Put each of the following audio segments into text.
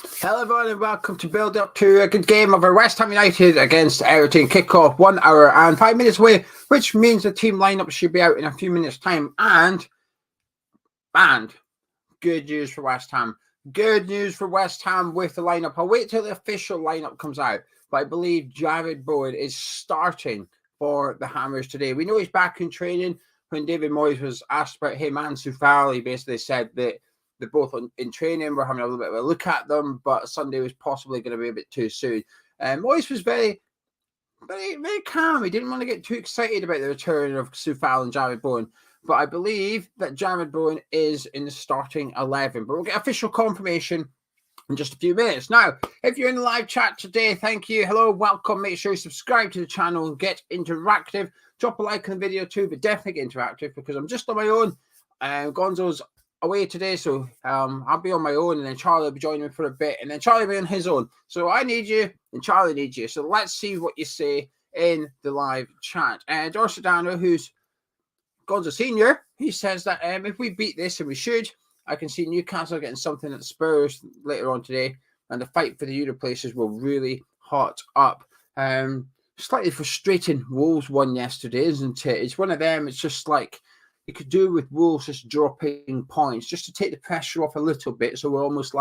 Hello everyone and welcome to build up to a good game of our West Ham United against Everton. Kickoff 1 hour and 5 minutes away, which means the team lineup should be out in a few minutes time. And good news for West Ham. Good news for West Ham with the lineup. I'll wait till the official lineup comes out, but I believe Jarrod Bowen is starting for the Hammers today. We know he's back in training. When David Moyes was asked about him and Soufal, he basically said that they're both in training. We're having a little bit of a look at them, but Sunday was possibly going to be a bit too soon. Moyes was very calm. He didn't want to get too excited about the return of Soufal and Jarrod Bowen. But I believe that Jarrod Bowen is in the starting 11. But we'll get official confirmation in just a few minutes. Now, if you're in the live chat today, thank you. Hello, welcome. Make sure you subscribe to the channel and get interactive. Drop a like on the video too, but definitely get interactive because I'm just on my own. Gonzo's away today, so I'll be on my own, and then Charlie will be joining me for a bit, and then Charlie will be on his own. So I need you, and Charlie needs you. So let's see what you say in the live chat. Dorsedano, who's Gonzo Senior, he says that if we beat this, and we should, I can see Newcastle getting something at Spurs later on today, and the fight for the Euro places will really hot up. Slightly frustrating Wolves won yesterday, isn't it? It's one of them. It's just like you could do with Wolves just dropping points just to take the pressure off a little bit. So we almost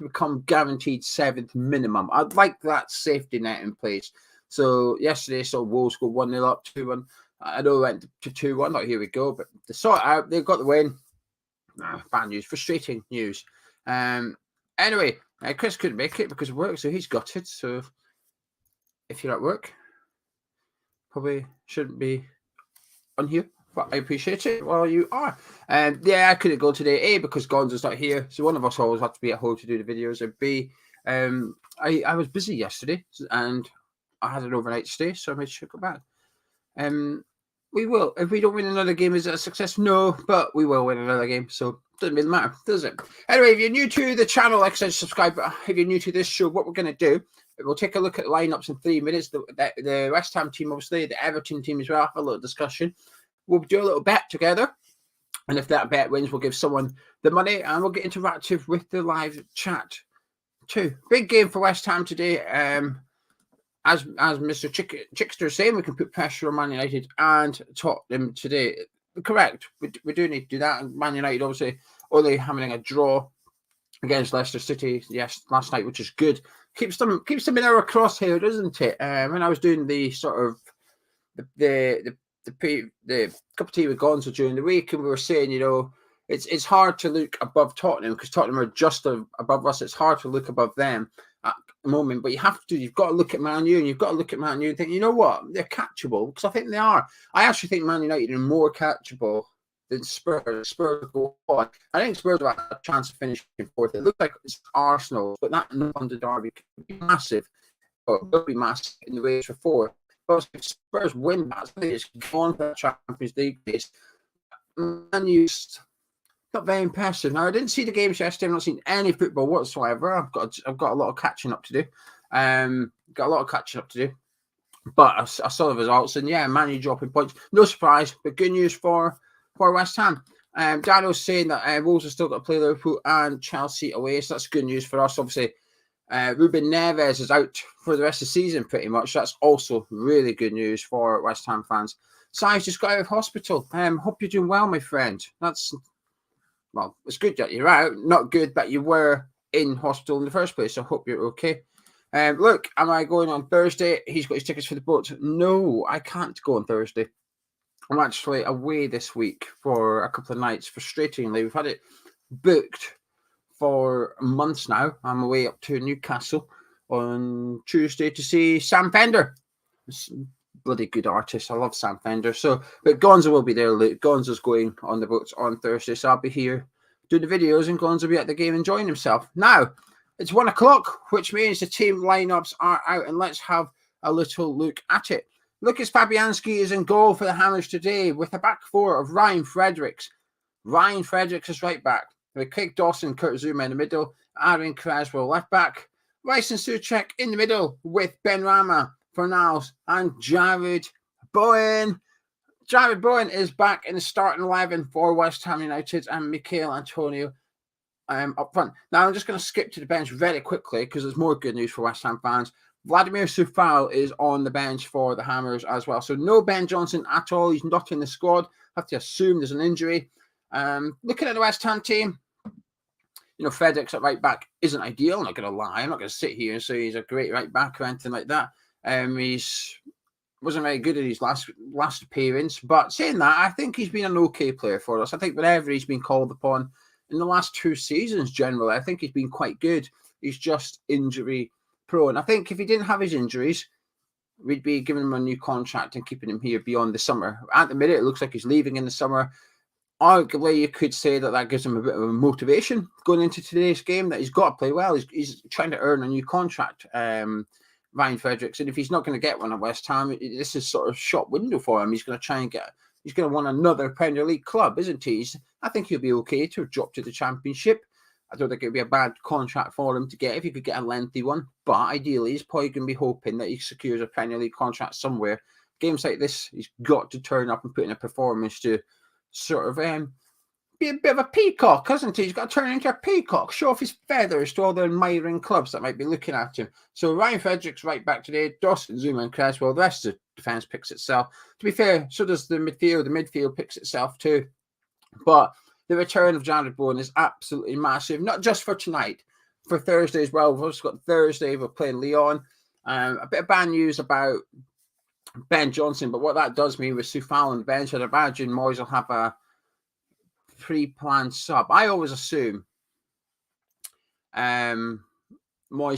become guaranteed 7th minimum. I'd like that safety net in place. So yesterday, Wolves go 1-0 up, 2-1. I know it went to 2-1. Like, here we go. But they saw it out. They've got the win. Bad news. Frustrating news. Anyway, Chris couldn't make it because of work, so he's got it. So if you're at work, probably shouldn't be on here. But I appreciate it while you are. I couldn't go today, A, because Gonzo's not here. So one of us always have to be at home to do the videos. And B, I was busy yesterday and I had an overnight stay, so I made sure to go back. We will. If we don't win another game, is it a success? No, but we will win another game. So it doesn't really matter, does it? Anyway, if you're new to the channel, like I said, subscribe. But if you're new to this show, what we're going to do, we'll take a look at lineups in 3 minutes. The West Ham team, obviously, the Everton team as well. Have a little discussion. We'll do a little bet together, and if that bet wins, we'll give someone the money, and we'll get interactive with the live chat too. Big game for West Ham today. As Mr. Chickster is saying, we can put pressure on Man United and Tottenham today. Correct. We do need to do that. And Man United obviously only having a draw against Leicester City last night, which is good. Keeps them in our crosshair, doesn't it? When I was doing the sort of the cup of tea with Gonzo during the week, and we were saying, it's hard to look above Tottenham because Tottenham are just above us. It's hard to look above them at the moment, but you've got to look at Man U, and you've got to look at Man U and think, you know what, they're catchable, because I think they are. I actually think Man United are more catchable than Spurs. Spurs go on. I think Spurs have a chance of finishing fourth. It looks like it's Arsenal, but that London derby could be massive, or it will be massive in the race for fourth. But if Spurs win that, it's gone for the Champions League race. Man U's not very impressive. Now, I didn't see the games yesterday. I've not seen any football whatsoever. I've got a lot of catching up to do. But I saw the results, and Man U dropping points. No surprise, but good news for West Ham. Daniel's saying that Wolves have still got to play Liverpool and Chelsea away, so that's good news for us. Obviously, Ruben Neves is out for the rest of the season, pretty much. That's also really good news for West Ham fans. Si's just got out of hospital. Hope you're doing well, my friend. It's good that you're out. Not good that you were in hospital in the first place. So I hope you're okay. Look, am I going on Thursday? He's got his tickets for the boat. No, I can't go on Thursday. I'm actually away this week for a couple of nights. Frustratingly, we've had it booked for months now. I'm away up to Newcastle on Tuesday to see Sam Fender. Bloody good artist. I love Sam Fender. But Gonzo will be there. Gonzo's going on the boats on Thursday, so I'll be here doing the videos, and Gonzo will be at the game enjoying himself. Now, it's 1 o'clock, which means the team lineups are out, and let's have a little look at it. Lucas Fabianski is in goal for the Hammers today with a back four of Ryan Fredericks. Ryan Fredericks is right back. With Craig Dawson, Kurt Zouma in the middle, Aaron Cresswell left back, Rice and Souček in the middle with Ben Rama, Fornals, and Jarrod Bowen. Jarrod Bowen is back in the starting 11 for West Ham United, and Michail Antonio up front. Now, I'm just going to skip to the bench very quickly because there's more good news for West Ham fans. Vladimir Coufal is on the bench for the Hammers as well. So no Ben Johnson at all. He's not in the squad. Have to assume there's an injury. Looking at the West Ham team, Fredericks at right back isn't ideal. I'm not going to lie. I'm not going to sit here and say he's a great right back or anything like that. He's wasn't very good at his last appearance. But saying that, I think he's been an okay player for us. I think whenever he's been called upon in the last 2 seasons, generally, I think he's been quite good. He's just injury prone. I think if he didn't have his injuries, we'd be giving him a new contract and keeping him here beyond the summer. At the minute, it looks like he's leaving in the summer. Arguably, you could say that gives him a bit of a motivation going into today's game, that he's got to play well. He's trying to earn a new contract, Ryan Fredericks. And if he's not going to get one at West Ham, this is sort of shop window for him. He's going to try and he's going to want another Premier League club, isn't he? I think he'll be okay to drop to the Championship. I don't think it would be a bad contract for him to get if he could get a lengthy one. But ideally, he's probably going to be hoping that he secures a Premier League contract somewhere. Games like this, he's got to turn up and put in a performance to sort of be a bit of a peacock, hasn't he? He's got to turn into a peacock, show off his feathers to all the admiring clubs that might be looking at him. So Ryan Fredericks right back today, Dawson, Zuma and Cresswell. The rest of the defence picks itself. To be fair, so does the midfield. The midfield picks itself too. But the return of Jared Bowen is absolutely massive, not just for tonight, for Thursday as well. We've also got Thursday, we're playing Lyon. A bit of bad news about Ben Johnson, but what that does mean with Coufal on the bench, I'd imagine Moyes will have a pre-planned sub. I always assume Moyes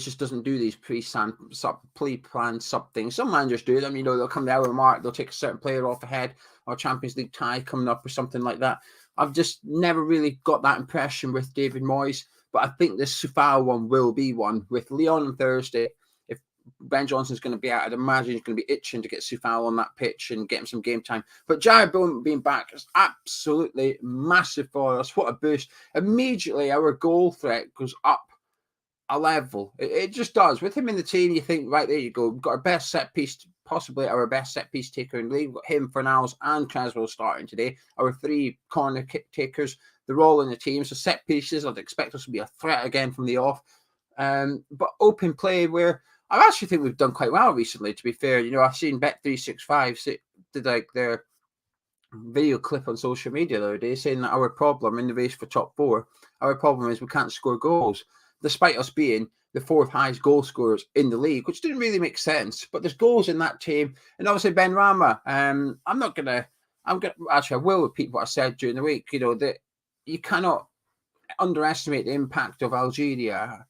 just doesn't do these pre-planned sub things. Some managers do them, they'll come the hour mark, they'll take a certain player off ahead, or Champions League tie coming up or something like that. I've just never really got that impression with David Moyes, but I think this Coufal one will be one. With Lyon on Thursday, if Ben Johnson's going to be out, I'd imagine he's going to be itching to get Coufal on that pitch and get him some game time. But Jared Bowen being back is absolutely massive for us. What a boost. Immediately, our goal threat goes up a level. It just does. With him in the team, you think, right, there you go. We've got our best set piece, possibly our best set piece taker in the league. We've got him, Fornals and Cresswell starting today. Our 3 corner kick takers, they're all in the team. So set pieces, I'd expect us to be a threat again from the off. But open play, where I actually think we've done quite well recently, to be fair. I've seen Bet365 did their video clip on social media the other day saying that our problem in the race for top 4, our problem is we can't score goals, despite us being the 4th highest goal scorers in the league, which didn't really make sense. But there's goals in that team. And obviously Ben Rama, I will repeat what I said during the week, that you cannot underestimate the impact of Algeria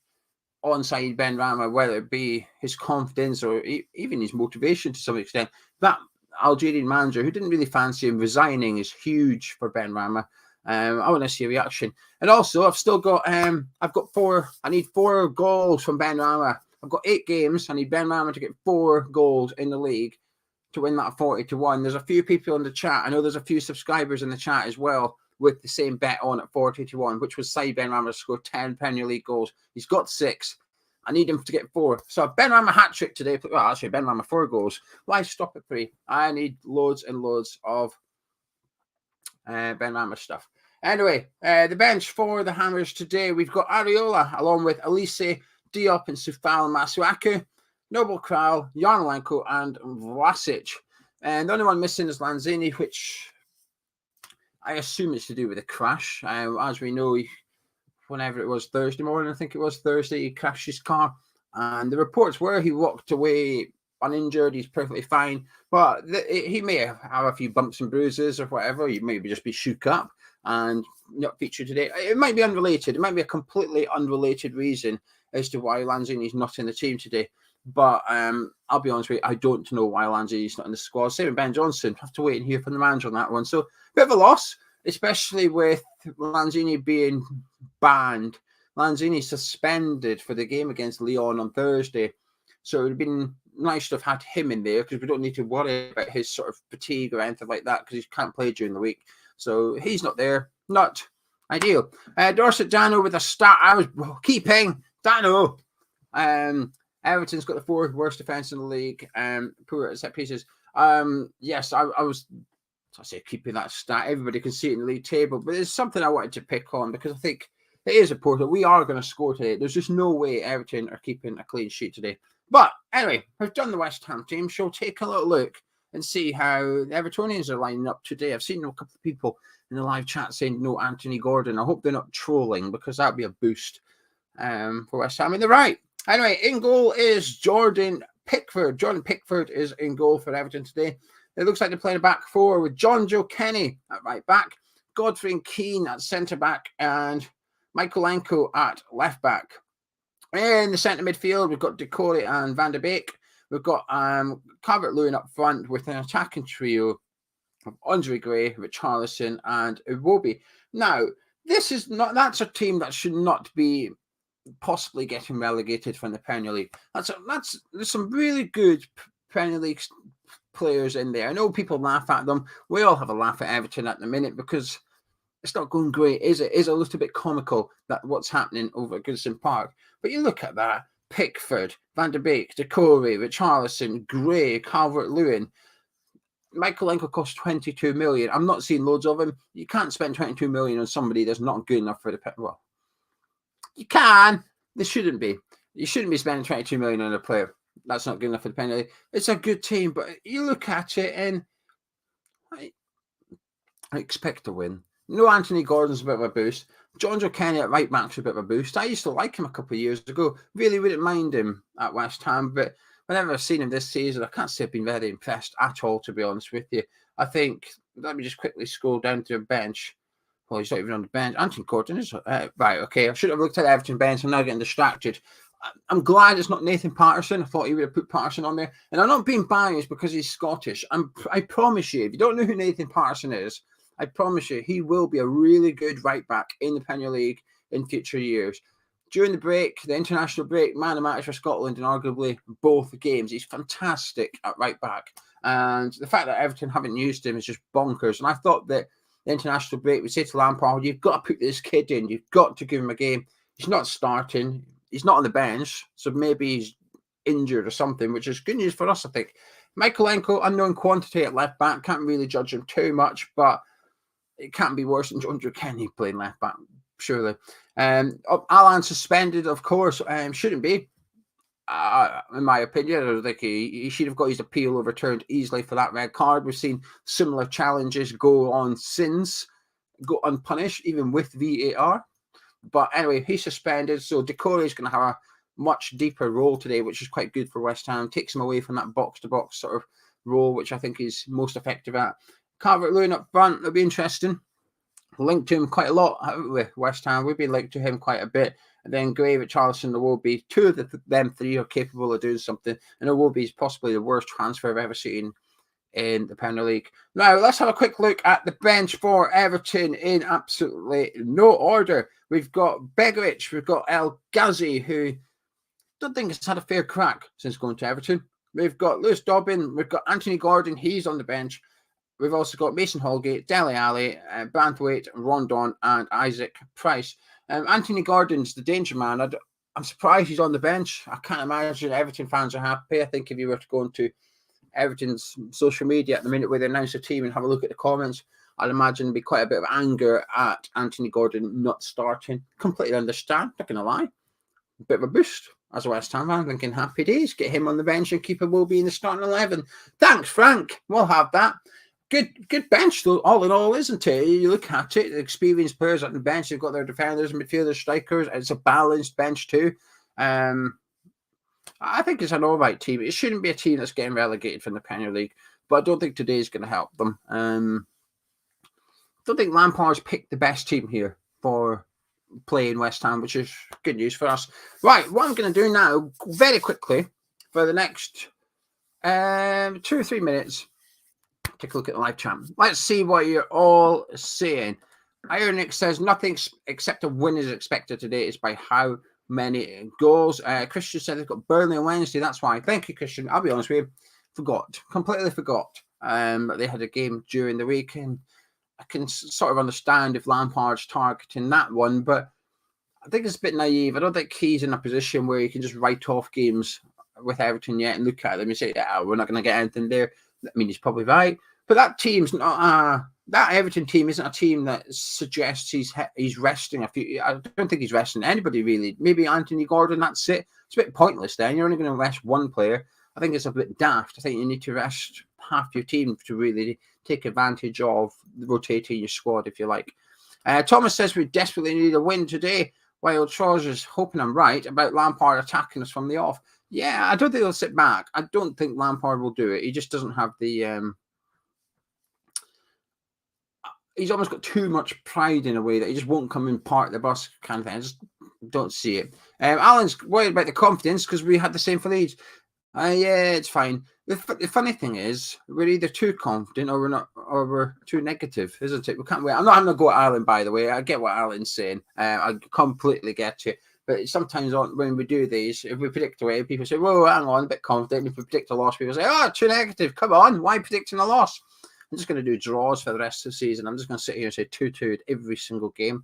onside Ben Rama, whether it be his confidence or even his motivation to some extent. That Algerian manager, who didn't really fancy him, resigning is huge for Ben Rama. I want to see a reaction. And also, I've still got, I've got 4. I need 4 goals from Ben Rama. I've got 8 games. I need Ben Rama to get 4 goals in the league to win that 40-1. There's a few people in the chat. I know there's a few subscribers in the chat as well with the same bet on at 40-1, which was say Ben Rama to score 10 Premier League goals. He's got 6. I need him to get 4. So Ben Rama hat trick today. Well, actually, Ben Rama 4 goals. Why stop at 3? I need loads and loads of Ben Rama stuff. Anyway, the bench for the Hammers today, we've got Areola along with Elise, Diop and Coufal and Masuaku, Noble Kral, Yarmolenko and Vlasic. And the only one missing is Lanzini, which I assume it's to do with a crash. As we know, whenever it was Thursday morning, I think it was Thursday, he crashed his car. And the reports were he walked away uninjured, he's perfectly fine. But he may have a few bumps and bruises or whatever. He maybe just be shook up and not featured today. It might be unrelated. It might be a completely unrelated reason as to why Lanzini's not in the team today. But I'll be honest with you, I don't know why Lanzini's not in the squad. Same with Ben Johnson. Have to wait and hear from the manager on that one. So, bit of a loss, especially with Lanzini being banned. Lanzini suspended for the game against Lyon on Thursday. So, it would have been nice to have had him in there because we don't need to worry about his sort of fatigue or anything like that because he can't play during the week. So he's not there. Not ideal. Dorset Dano with a start. I was keeping Dano. Everton's got the 4th worst defence in the league. Poor at set pieces. Yes, I was keeping that stat. Everybody can see it in the league table, but there's something I wanted to pick on because I think it is important. We are going to score today. There's just no way Everton are keeping a clean sheet today. But anyway, we've done the West Ham team, so we'll take a little look and see how the Evertonians are lining up today. I've seen a couple of people in the live chat saying no Anthony Gordon. I hope they're not trolling, because that would be a boost for West Ham. And they're right. Anyway, in goal is Jordan Pickford. Jordan Pickford is in goal for Everton today. It looks like they're playing a back four with John Joe Kenny at right back, Godfrey and Keane at centre back, and Michaelenko at left back. In the centre midfield, we've got Decore and Van der Beek. We've got Calvert-Lewin up front with an attacking trio of Andre Gray, Richarlison, and Iwobi. Now, that's a team that should not be possibly getting relegated from the Premier League. There's some really good Premier League players in there. I know people laugh at them. We all have a laugh at Everton at the minute because it's not going great, is it? It's a little bit comical that what's happening over at Goodison Park. But you look at that: Pickford, Van der Beek, Decore, Richarlison, Gray, Calvert-Lewin. Michaelenko costs 22 million. I'm not seeing loads of him. You can't spend 22 million on somebody that's not good enough for the well. You can. They shouldn't be. You shouldn't be spending 22 million on a player that's not good enough for the Premier League. It's a good team, but you look at it and I expect to win. No, Anthony Gordon's a bit of a boost. John Joe Kenny at right back's a bit of a boost. I used to like him a couple of years ago. Really wouldn't mind him at West Ham, but whenever I've seen him this season, I can't say I've been very impressed at all, to be honest with you. I think, let me just quickly scroll down to the bench. Well, he's not even on the bench. Anthony Gordon is right. Okay, I should have looked at the Everton bench. I'm now getting distracted. I'm glad it's not Nathan Patterson. I thought he would have put Patterson on there. And I'm not being biased because he's Scottish. I promise you, if you don't know who Nathan Patterson is, I promise you, he will be a really good right back in the Premier League in future years. During the break, the international break, man of match for Scotland in arguably both games. He's fantastic at right back. And the fact that Everton haven't used him is just bonkers. And I thought that the international break would say to Lampard, you've got to put this kid in. You've got to give him a game. He's not starting. He's not on the bench. So maybe he's injured or something, which is good news for us, I think. Michaelenko, unknown quantity at left back. Can't really judge him too much, but it can't be worse than John Joe Kenny playing left back, surely. Alan suspended, of course, shouldn't be. In my opinion, I don't think he should have got his appeal overturned easily for that red card. We've seen similar challenges go on since, go unpunished, even with VAR. But anyway, he's suspended, so Decore is going to have a much deeper role today, which is quite good for West Ham. Takes him away from that box-to-box sort of role, which I think is most effective at. Calvert-Lewin up front, that'll be interesting. Linked to him quite a lot with West Ham. We've been linked to him quite a bit. And then Gray, Richarlison, there will be two of them three are capable of doing something. And there will be possibly the worst transfer I've ever seen in the Premier League. Now, let's have a quick look at the bench for Everton in absolutely no order. We've got Begovic, we've got El Ghazi, who don't think has had a fair crack since going to Everton. We've got Lewis Dobbin, we've got Anthony Gordon, he's on the bench. We've also got Mason Holgate, Dele Alli, Banthwaite, Rondon, and Isaac Price. Anthony Gordon's the danger man. I'm surprised he's on the bench. I can't imagine Everton fans are happy. I think if you were to go into Everton's social media at the minute where they announce a team and have a look at the comments, I'd imagine there'd be quite a bit of anger at Anthony Gordon not starting. Completely understand, not going to lie. A bit of a boost as a West Ham fan, thinking happy days. Get him on the bench and keep him will be in the starting 11. Thanks, Frank. We'll have that. Good bench, though, all in all, isn't it? You look at it, the experienced players on the bench, they've got their defenders, midfielders, strikers. It's a balanced bench, too. I think it's an all right team. It shouldn't be a team that's getting relegated from the Premier League, but I don't think today is going to help them. I don't think Lampard's picked the best team here for playing West Ham, which is good news for us. Right, what I'm going to do now, very quickly, for the next 2 or 3 minutes, take a look at the live chat. Let's see what you're all saying. Ironix says nothing except a win is expected today. It's by how many goals. Christian said they've got Burnley on Wednesday. That's why. Thank you, Christian. I'll be honest with you. Completely forgot. They had a game during the week, and I can sort of understand if Lampard's targeting that one, but I think it's a bit naive. I don't think he's in a position where he can just write off games with Everton yet and look at them and say, we're not going to get anything there. I mean, he's probably right. But that team's not that Everton team isn't a team that suggests he's resting a few. I don't think he's resting anybody really. Maybe Anthony Gordon. That's it. It's a bit pointless. Then you're only going to rest one player. I think it's a bit daft. I think you need to rest half your team to really take advantage of rotating your squad, if you like. Thomas says we desperately need a win today, while Charles is hoping I'm right about Lampard attacking us from the off. Yeah, I don't think he'll sit back. I don't think Lampard will do it. He just doesn't have the... he's almost got too much pride in a way that he just won't come and park the bus kind of thing. I just don't see it. Alan's worried about the confidence because we had the same for Leeds. Yeah, it's fine. The funny thing is, we're either too confident or we're not, or we're too negative, isn't it? We can't wait. I'm not having to go at Alan, by the way. I get what Alan's saying. I completely get it. But sometimes when we do these, if we predict away, people say, "Whoa, hang on, a bit confident." If we predict a loss, people say, "Oh, too negative. Come on, why predicting a loss?" I'm just going to do draws for the rest of the season. I'm just going to sit here and say 2-2 every single game.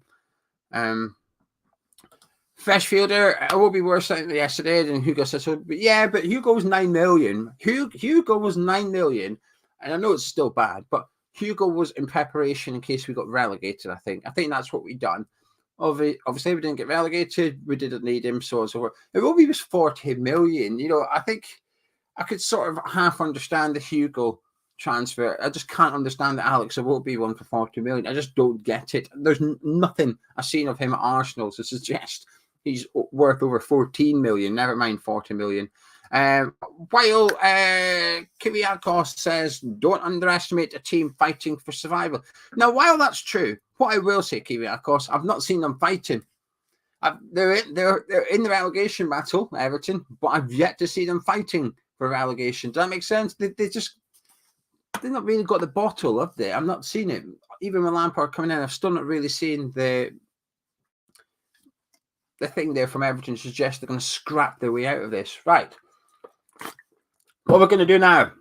Freshfielder, it will be worse than yesterday than Hugo said so. But yeah, but Hugo was 9 million. Hugo was 9 million. And I know it's still bad, but Hugo was in preparation in case we got relegated, I think. I think that's what we done. Obviously, we didn't get relegated. We didn't need him, so on and so forth. It will be was 40 million. You know, I think I could sort of half understand the Hugo transfer. I just can't understand that Alex Iwobi won for 40 million. I just don't get it. There's nothing I've seen of him at Arsenal to suggest he's worth over 14 million, never mind 40 million. While Kiriakos says, don't underestimate a team fighting for survival. Now, while that's true, what I will say, Kiriakos, I've not seen them fighting. They're in the relegation battle, Everton, but I've yet to see them fighting for relegation. Does that make sense? They've not really got the bottle, have they? I'm not seeing it. Even with Lampard coming in, I've still not really seen the thing there from Everton to suggest they're going to scrap their way out of this. Right. What we're going to do now,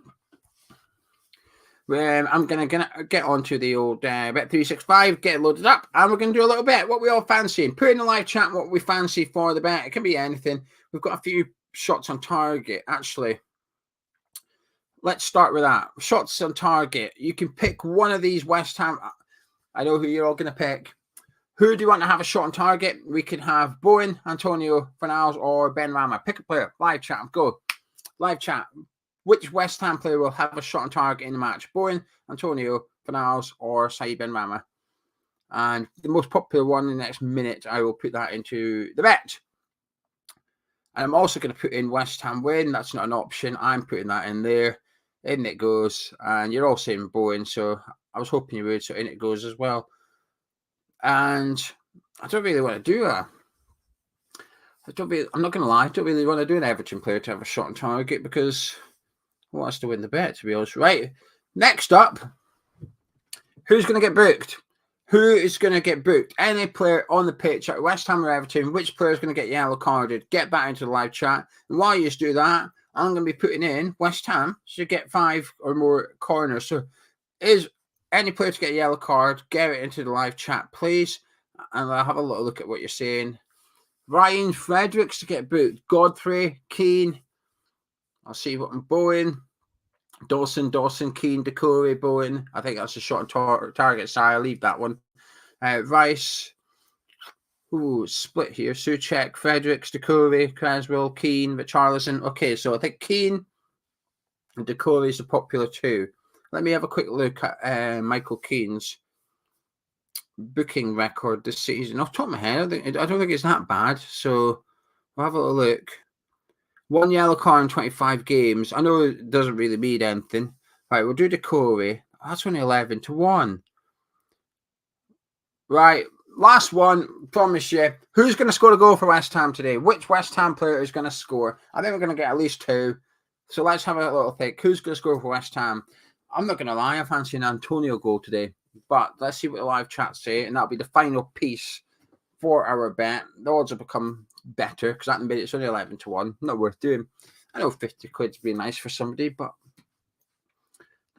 I'm going to get onto the old Bet365, get it loaded up, and we're going to do a little bet. What we all fancying. Put in the live chat what we fancy for the bet. It can be anything. We've got a few shots on target, actually. Let's start with that. Shots on target. You can pick one of these West Ham. I know who you're all going to pick. Who do you want to have a shot on target? We can have Bowen, Antonio, Fornals, or Ben Rama. Pick a player. Live chat. Go. Live chat. Which West Ham player will have a shot on target in the match? Bowen, Antonio, Fornals, or Saïd Ben Rama? And the most popular one in the next minute, I will put that into the bet. And I'm also going to put in West Ham win. That's not an option. I'm putting that in there. In it goes. And you're all saying Bowen, so I was hoping you would. So in it goes as well. And I don't really want to do that. I'm not going to lie. I don't really want to do an Everton player to have a shot on target because I want us to win the bet, to be honest. Right. Next up, who's going to get booked? Who is going to get booked? Any player on the pitch at West Ham or Everton, which player is going to get yellow carded? Get back into the live chat. And while you do that, I'm going to be putting in West Ham should get 5 or more corners. So is any player to get a yellow card, get it into the live chat, please. And I'll have a little look at what you're saying. Ryan Fredericks to get booked. Godfrey, Keane. I'll see what I'm Bowen. Dawson, Keane, Decore, Bowen. I think that's a shot on target, so I'll leave that one. Rice. Ooh, split here. Souček, Fredericks, Decore, Cresswell, Keane, Richarlison. Okay, so I think Keane and Decore is the popular two. Let me have a quick look at Michael Keane's booking record this season. Off the top of my head, I don't think it's that bad. So we'll have a little look. 1 yellow card in 25 games. I know it doesn't really mean anything. Right, we'll do Decore. That's only 11-1. Right, last one. Promise you. Who's going to score a goal for West Ham today? Which West Ham player is going to score? I think we're going to get at least 2. So let's have a little think. Who's going to score for West Ham? I'm not going to lie. I fancy an Antonio goal today. But let's see what the live chat say. And that'll be the final piece for our bet. The odds will become better because at the minute it's only 11-1. Not worth doing. I know 50 quid's be nice for somebody, but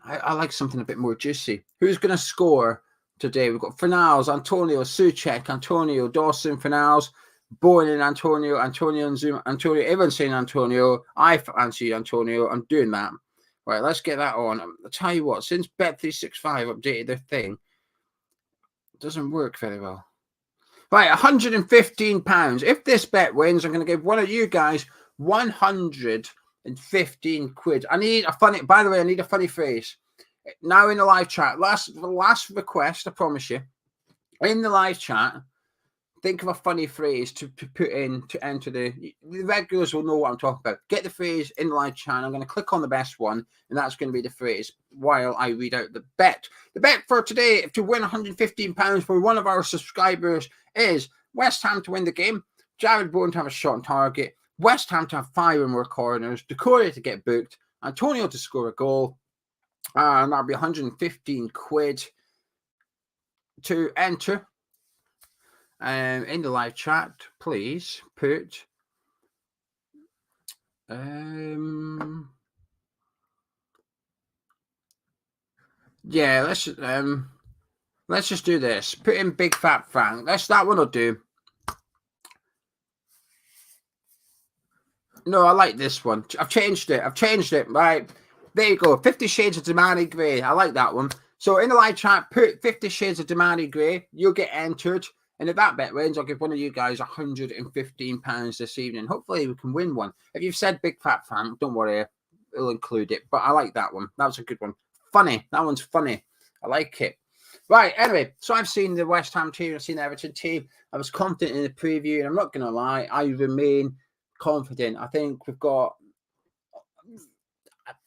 I like something a bit more juicy. Who's going to score today? We've got Fornals, Antonio, Souček, Antonio, Dawson, Fornals, Bowen and Antonio and Zoom. Antonio, everyone's saying Antonio. I fancy Antonio. I'm doing that. Right, let's get that on. I'll tell you what, since Bet365 updated their thing, it doesn't work very well. Right, £115. If this bet wins, I'm going to give one of you guys 115 quid. I need a funny, by the way, I need a funny phrase. Now in the live chat, last request, I promise you. In the live chat, think of a funny phrase to put in to enter the regulars will know what I'm talking about. Get the phrase in the live chat. I'm going to click on the best one, and that's going to be the phrase while I read out the bet. The bet for today to win £115 for one of our subscribers is West Ham to win the game, Jared Bowen to have a shot on target, West Ham to have 5 or more corners, Decore to get booked, Antonio to score a goal, and that'll be 115 quid to enter. In the live chat, please put yeah, let's just do this. Put in Big Fat Frank. That one will do. No, I like this one. I've changed it. Right. There you go. 50 Shades of Damani Grey. I like that one. So in the live chat, put 50 Shades of Damani Grey. You'll get entered. And if that bet wins, I'll give one of you guys £115 this evening. Hopefully we can win one. If you've said Big Fat Fan, don't worry. It'll include it. But I like that one. That was a good one. Funny. That one's funny. I like it. Right, anyway, so I've seen the West Ham team. I've seen the Everton team. I was confident in the preview. And I'm not going to lie. I remain confident. I think we've got...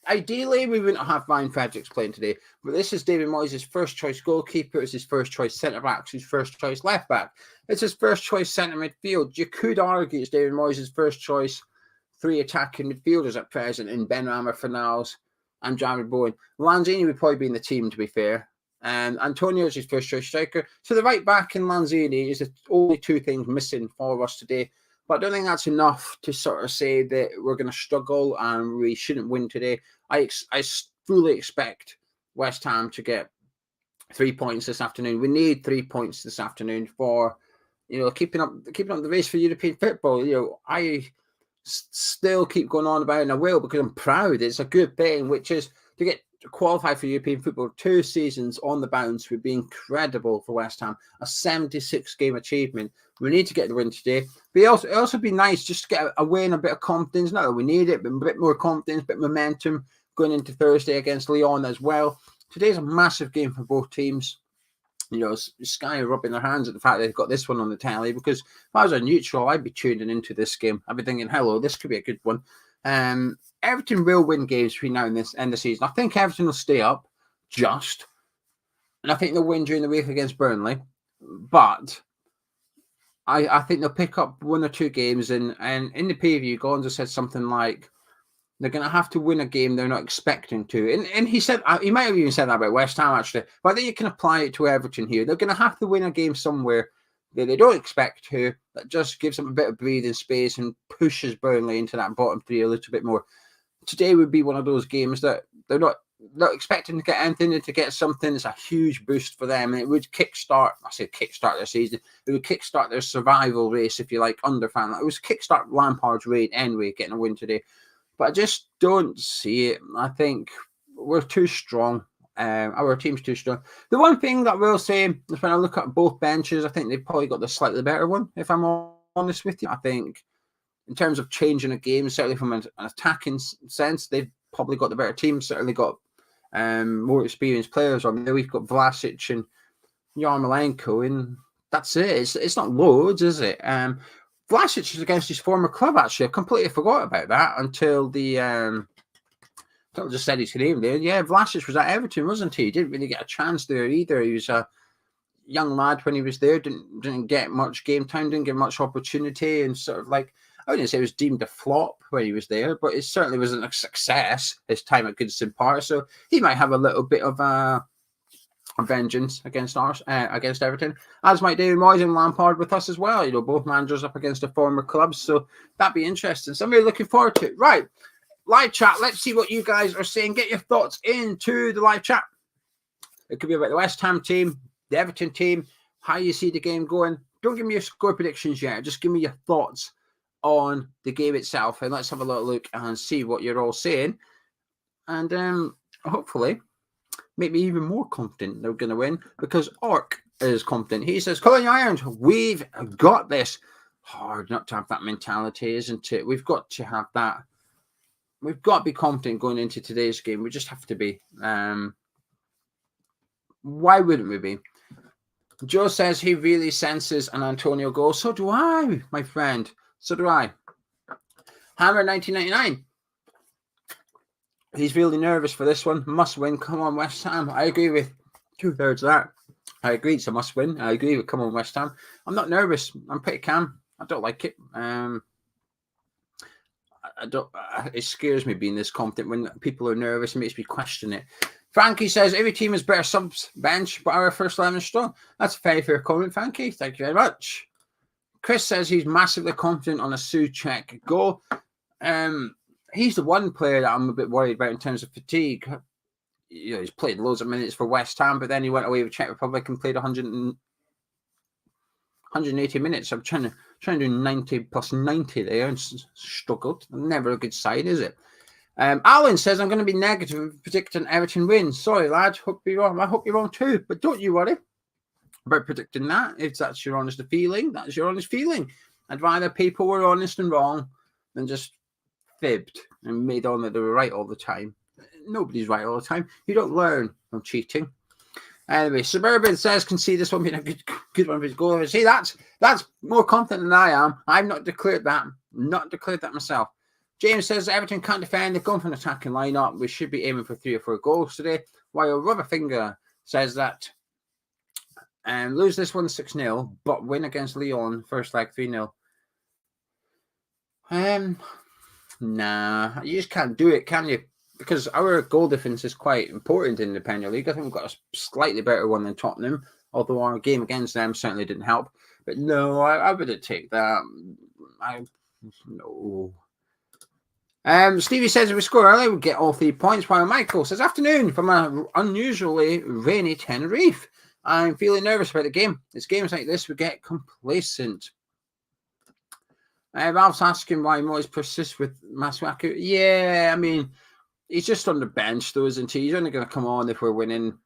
Ideally, we wouldn't have Ryan Fredericks playing today, but this is David Moyes' first choice goalkeeper. It's his first choice centre back. It's his first choice left back. It's his first choice centre midfield. You could argue it's David Moyes' first choice 3 attacking midfielders at present in Benrahma, Fornals, and Jared Bowen. Lanzini would probably be in the team, to be fair. And Antonio is his first choice striker. So the right back and Lanzini is the only 2 things missing for us today. But I don't think that's enough to sort of say that we're going to struggle and we shouldn't win today. I fully expect West Ham to get 3 points this afternoon. We need 3 points this afternoon for, keeping up the race for European football. I still keep going on about it, and I will, because I'm proud. It's a good thing, which is to get qualified for European football 2 seasons on the bounce would be incredible for West Ham. A 76-game achievement. We need to get the win today. But it also be nice just to get a win, a bit of confidence. Not that we need it, but a bit more confidence, a bit of momentum going into Thursday against Lyon as well. Today's a massive game for both teams. Sky are rubbing their hands at the fact they've got this one on the tally, because if I was a neutral, I'd be tuning into this game. I'd be thinking, hello, this could be a good one. Everton will win games between now and this end of the season. I think Everton will stay up, and I think they'll win during the week against Burnley. But I think they'll pick up 1 or 2 games, and in the preview, Gonzo said something like they're going to have to win a game they're not expecting to. And he said, he might have even said that about West Ham, actually. But I think you can apply it to Everton here. They're going to have to win a game somewhere that they don't expect to, that just gives them a bit of breathing space and pushes Burnley into that bottom 3 a little bit more. Today would be one of those games that they're not expecting to get anything, and to get something is a huge boost for them. And it would kickstart their season. It would kickstart their survival race, if you like, under fan. It was kickstart Lampard's reign anyway, getting a win today. But I just don't see it. I think we're too strong. Our team's too strong. The one thing that I will say is when I look at both benches, I think they've probably got the slightly better one, if I'm honest with you. I think in terms of changing a game, certainly from an attacking sense, they've probably got the better team, certainly got more experienced players on there. We've got Vlasic and Yarmolenko, and that's it. It's not loads, is it? Vlasic is against his former club, actually. I completely forgot about that until I just said his name there. Yeah, Vlasic was at Everton, wasn't he? He didn't really get a chance there either. He was a young lad when he was there, didn't get much game time, didn't get much opportunity, and sort of like, I wouldn't say it was deemed a flop when he was there, but it certainly wasn't a success, his time at Goodison Park. So he might have a little bit of a vengeance against Everton, as might David Moyes and Lampard with us as well. Both managers up against their former clubs. So that'd be interesting. So I'm really looking forward to it. Right. Live chat. Let's see what you guys are saying. Get your thoughts into the live chat. It could be about the West Ham team, the Everton team, how you see the game going. Don't give me your score predictions yet. Just give me your thoughts on the game itself, and let's have a little look and see what you're all saying. and hopefully make me even more confident they're going to win, because Orc is confident. He says, "Come on, you Irons, we've got this." Hard not to have that mentality, isn't it? We've got to have that. We've got to be confident going into today's game. We just have to be. Why wouldn't we be? Joe says he really senses an Antonio goal. So do I, my friend. So do I. Hammer 1999. He's really nervous for this one. Must win. Come on, West Ham. I agree with 2/3 of that. I agree it's a must win. I agree with come on, West Ham. I'm not nervous. I'm pretty calm. I don't like it. I don't. It scares me being this confident when people are nervous. It makes me question it. Frankie says every team has better subs bench, but our first 11 is strong. That's a very fair comment, Frankie. Thank you very much. Chris says he's massively confident on a Souček goal. He's the one player that I'm a bit worried about in terms of fatigue. You know, he's played loads of minutes for West Ham, but then he went away with Czech Republic and played 180 minutes. I'm trying to do 90 plus 90 there and struggled. Never a good sign, is it? Alan says, I'm going to be negative predicting Everton win. Sorry, lad. Hope you're wrong. I hope you're wrong too. But don't you worry about predicting that. If that's your honest feeling, that's your honest feeling. I'd rather people were honest and wrong than just fibbed and made on that they were right all the time. Nobody's right all the time. You don't learn from cheating. Anyway, Suburban says, can see this one being a good one for his goal. See, that's more confident than I am. I've not declared that. Not declared that myself. James says Everton can't defend. They've gone for an attacking lineup. We should be aiming for 3 or 4 goals today. While Rubberfinger says that lose this one 6-0, but win against Lyon first leg 3-0. Nah, you just can't do it, can you? Because our goal difference is quite important in the Premier League. I think we've got a slightly better one than Tottenham, although our game against them certainly didn't help. But no, I wouldn't take that. No. Stevie says if we score early, we'll get all 3 points. While Michael says, afternoon from an unusually rainy Tenerife. I'm feeling nervous about the game. It's games like this we get complacent. Ralph's asking why Moyes persists with Masuaku. Yeah, I mean, he's just on the bench, though, isn't he? He's only going to come on if we're winning.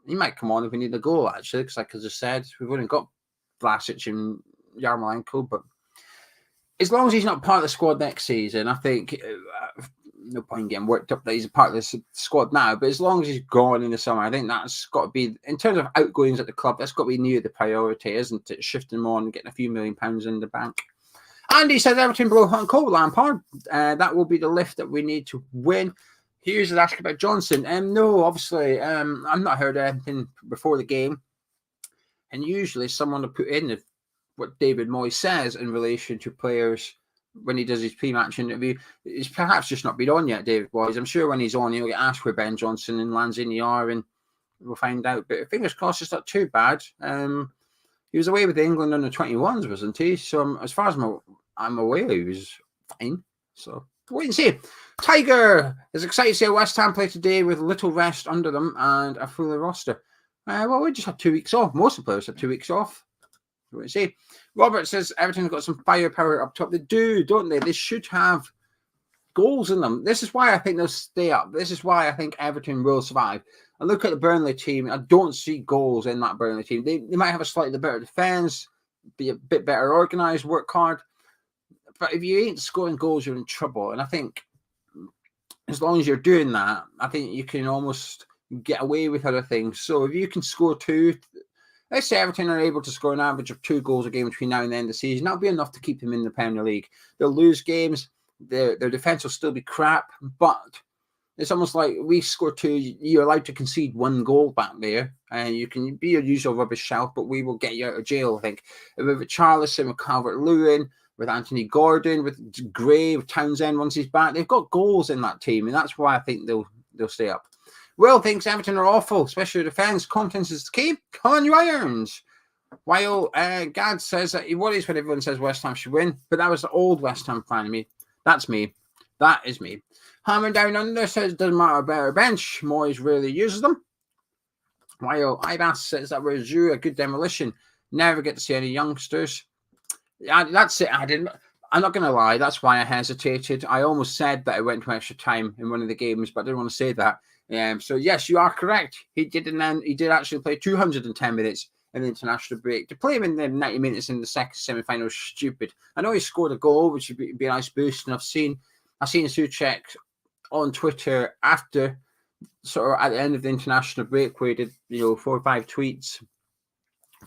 He might come on if we need a goal, actually, because like I just said, we've only got Vlasic and Yarmolenko, but as long as he's not part of the squad next season, I think no point in getting worked up that he's a part of the squad now, but as long as he's gone in the summer, I think that's got to be, in terms of outgoings at the club, that's got to be near the priority, isn't it? Shifting him on and getting a few £1 million in the bank. Andy says Everton blow hot and cold, Lampard. That will be the lift that we need to win. Hughes is asking about Johnson. No, obviously, I've not heard anything before the game. And usually someone will put in what David Moyes says in relation to players when he does his pre-match interview. He's perhaps just not been on yet, David Moyes. I'm sure when he's on, he'll get asked where Ben Johnson and Lanzini are, and we'll find out. But fingers crossed, it's not too bad. He was away with England under 21s, wasn't he? So as far as I'm aware, he was fine. So wait and see. Tiger is excited to see West Ham play today with little rest under them and a fuller roster. Well, we just had 2 weeks off. Most of the players had 2 weeks off. Wait and see. Robert says Everton have got some firepower up top. They do, don't they? They should have goals in them. This is why I think they'll stay up. This is why I think Everton will survive. I look at the Burnley team. I don't see goals in that Burnley team. They might have a slightly better defence, be a bit better organised, work hard. But if you ain't scoring goals, you're in trouble. And I think as long as you're doing that, I think you can almost get away with other things. So if you can score 2, let's say Everton are able to score an average of 2 goals a game between now and the end of the season, that'll be enough to keep them in the Premier League. They'll lose games. Their defence will still be crap, but it's almost like we score 2, you're allowed to concede 1 goal back there, and you can be your usual rubbish shout, but we will get you out of jail, I think. With Richarlison, with Calvert-Lewin, with Anthony Gordon, with Gray, with Townsend once he's back, they've got goals in that team, and that's why I think they'll stay up. Will thinks Everton are awful, especially defence. Confidence is the key. Come on, you Irons. While Gad says that he worries when everyone says West Ham should win, but that was the old West Ham fan of me. That's me. That is me. Hammer Down Under says doesn't matter about our bench. Moyes rarely uses them. While Ibas says that we're due a good demolition. Never get to see any youngsters. Yeah, that's it. I'm not going to lie. That's why I hesitated. I almost said that it went to extra time in one of the games, but I didn't want to say that. So yes, you are correct. He did, and then he did actually play 210 minutes in the international break. To play him in the 90 minutes in the second semi-final is stupid. I know he scored a goal, which would be a nice boost, and I've seen Souček on Twitter after, sort of at the end of the international break, where he did 4 or 5 tweets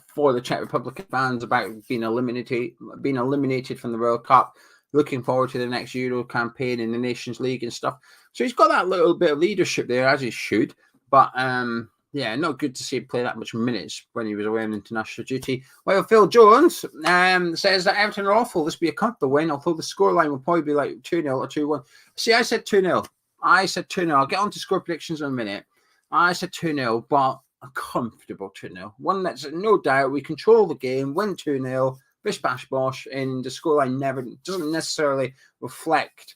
for the Czech Republic fans about being eliminated from the World Cup, looking forward to the next Euro campaign in the Nations League and stuff. So he's got that little bit of leadership there, as he should. But yeah, not good to see him play that much minutes when he was away on international duty. Well, Phil Jones says that Everton are awful. This will be a comfortable win, although the scoreline will probably be like 2-0 or 2-1. See, I said 2-0. I'll get on to score predictions in a minute. I said 2-0, but a comfortable 2-0. One that's no doubt we control the game, win 2-0, bish bash bosh, and the scoreline doesn't necessarily reflect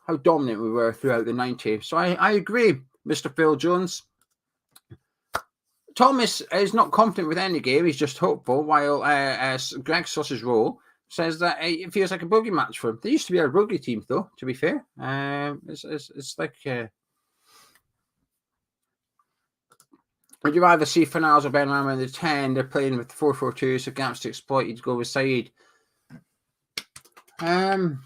how dominant we were throughout the 90. So I agree, Mr. Phil Jones. Thomas is not confident with any game. He's just hopeful, while Greg Sausage Roll says that it feels like a bogey match for him. They used to be a rugby team, though, to be fair. It's like... would you rather see Finals or Benrahma in the 10? They're playing with 4-4-2, so gaps to exploit. You'd go with Said. I'd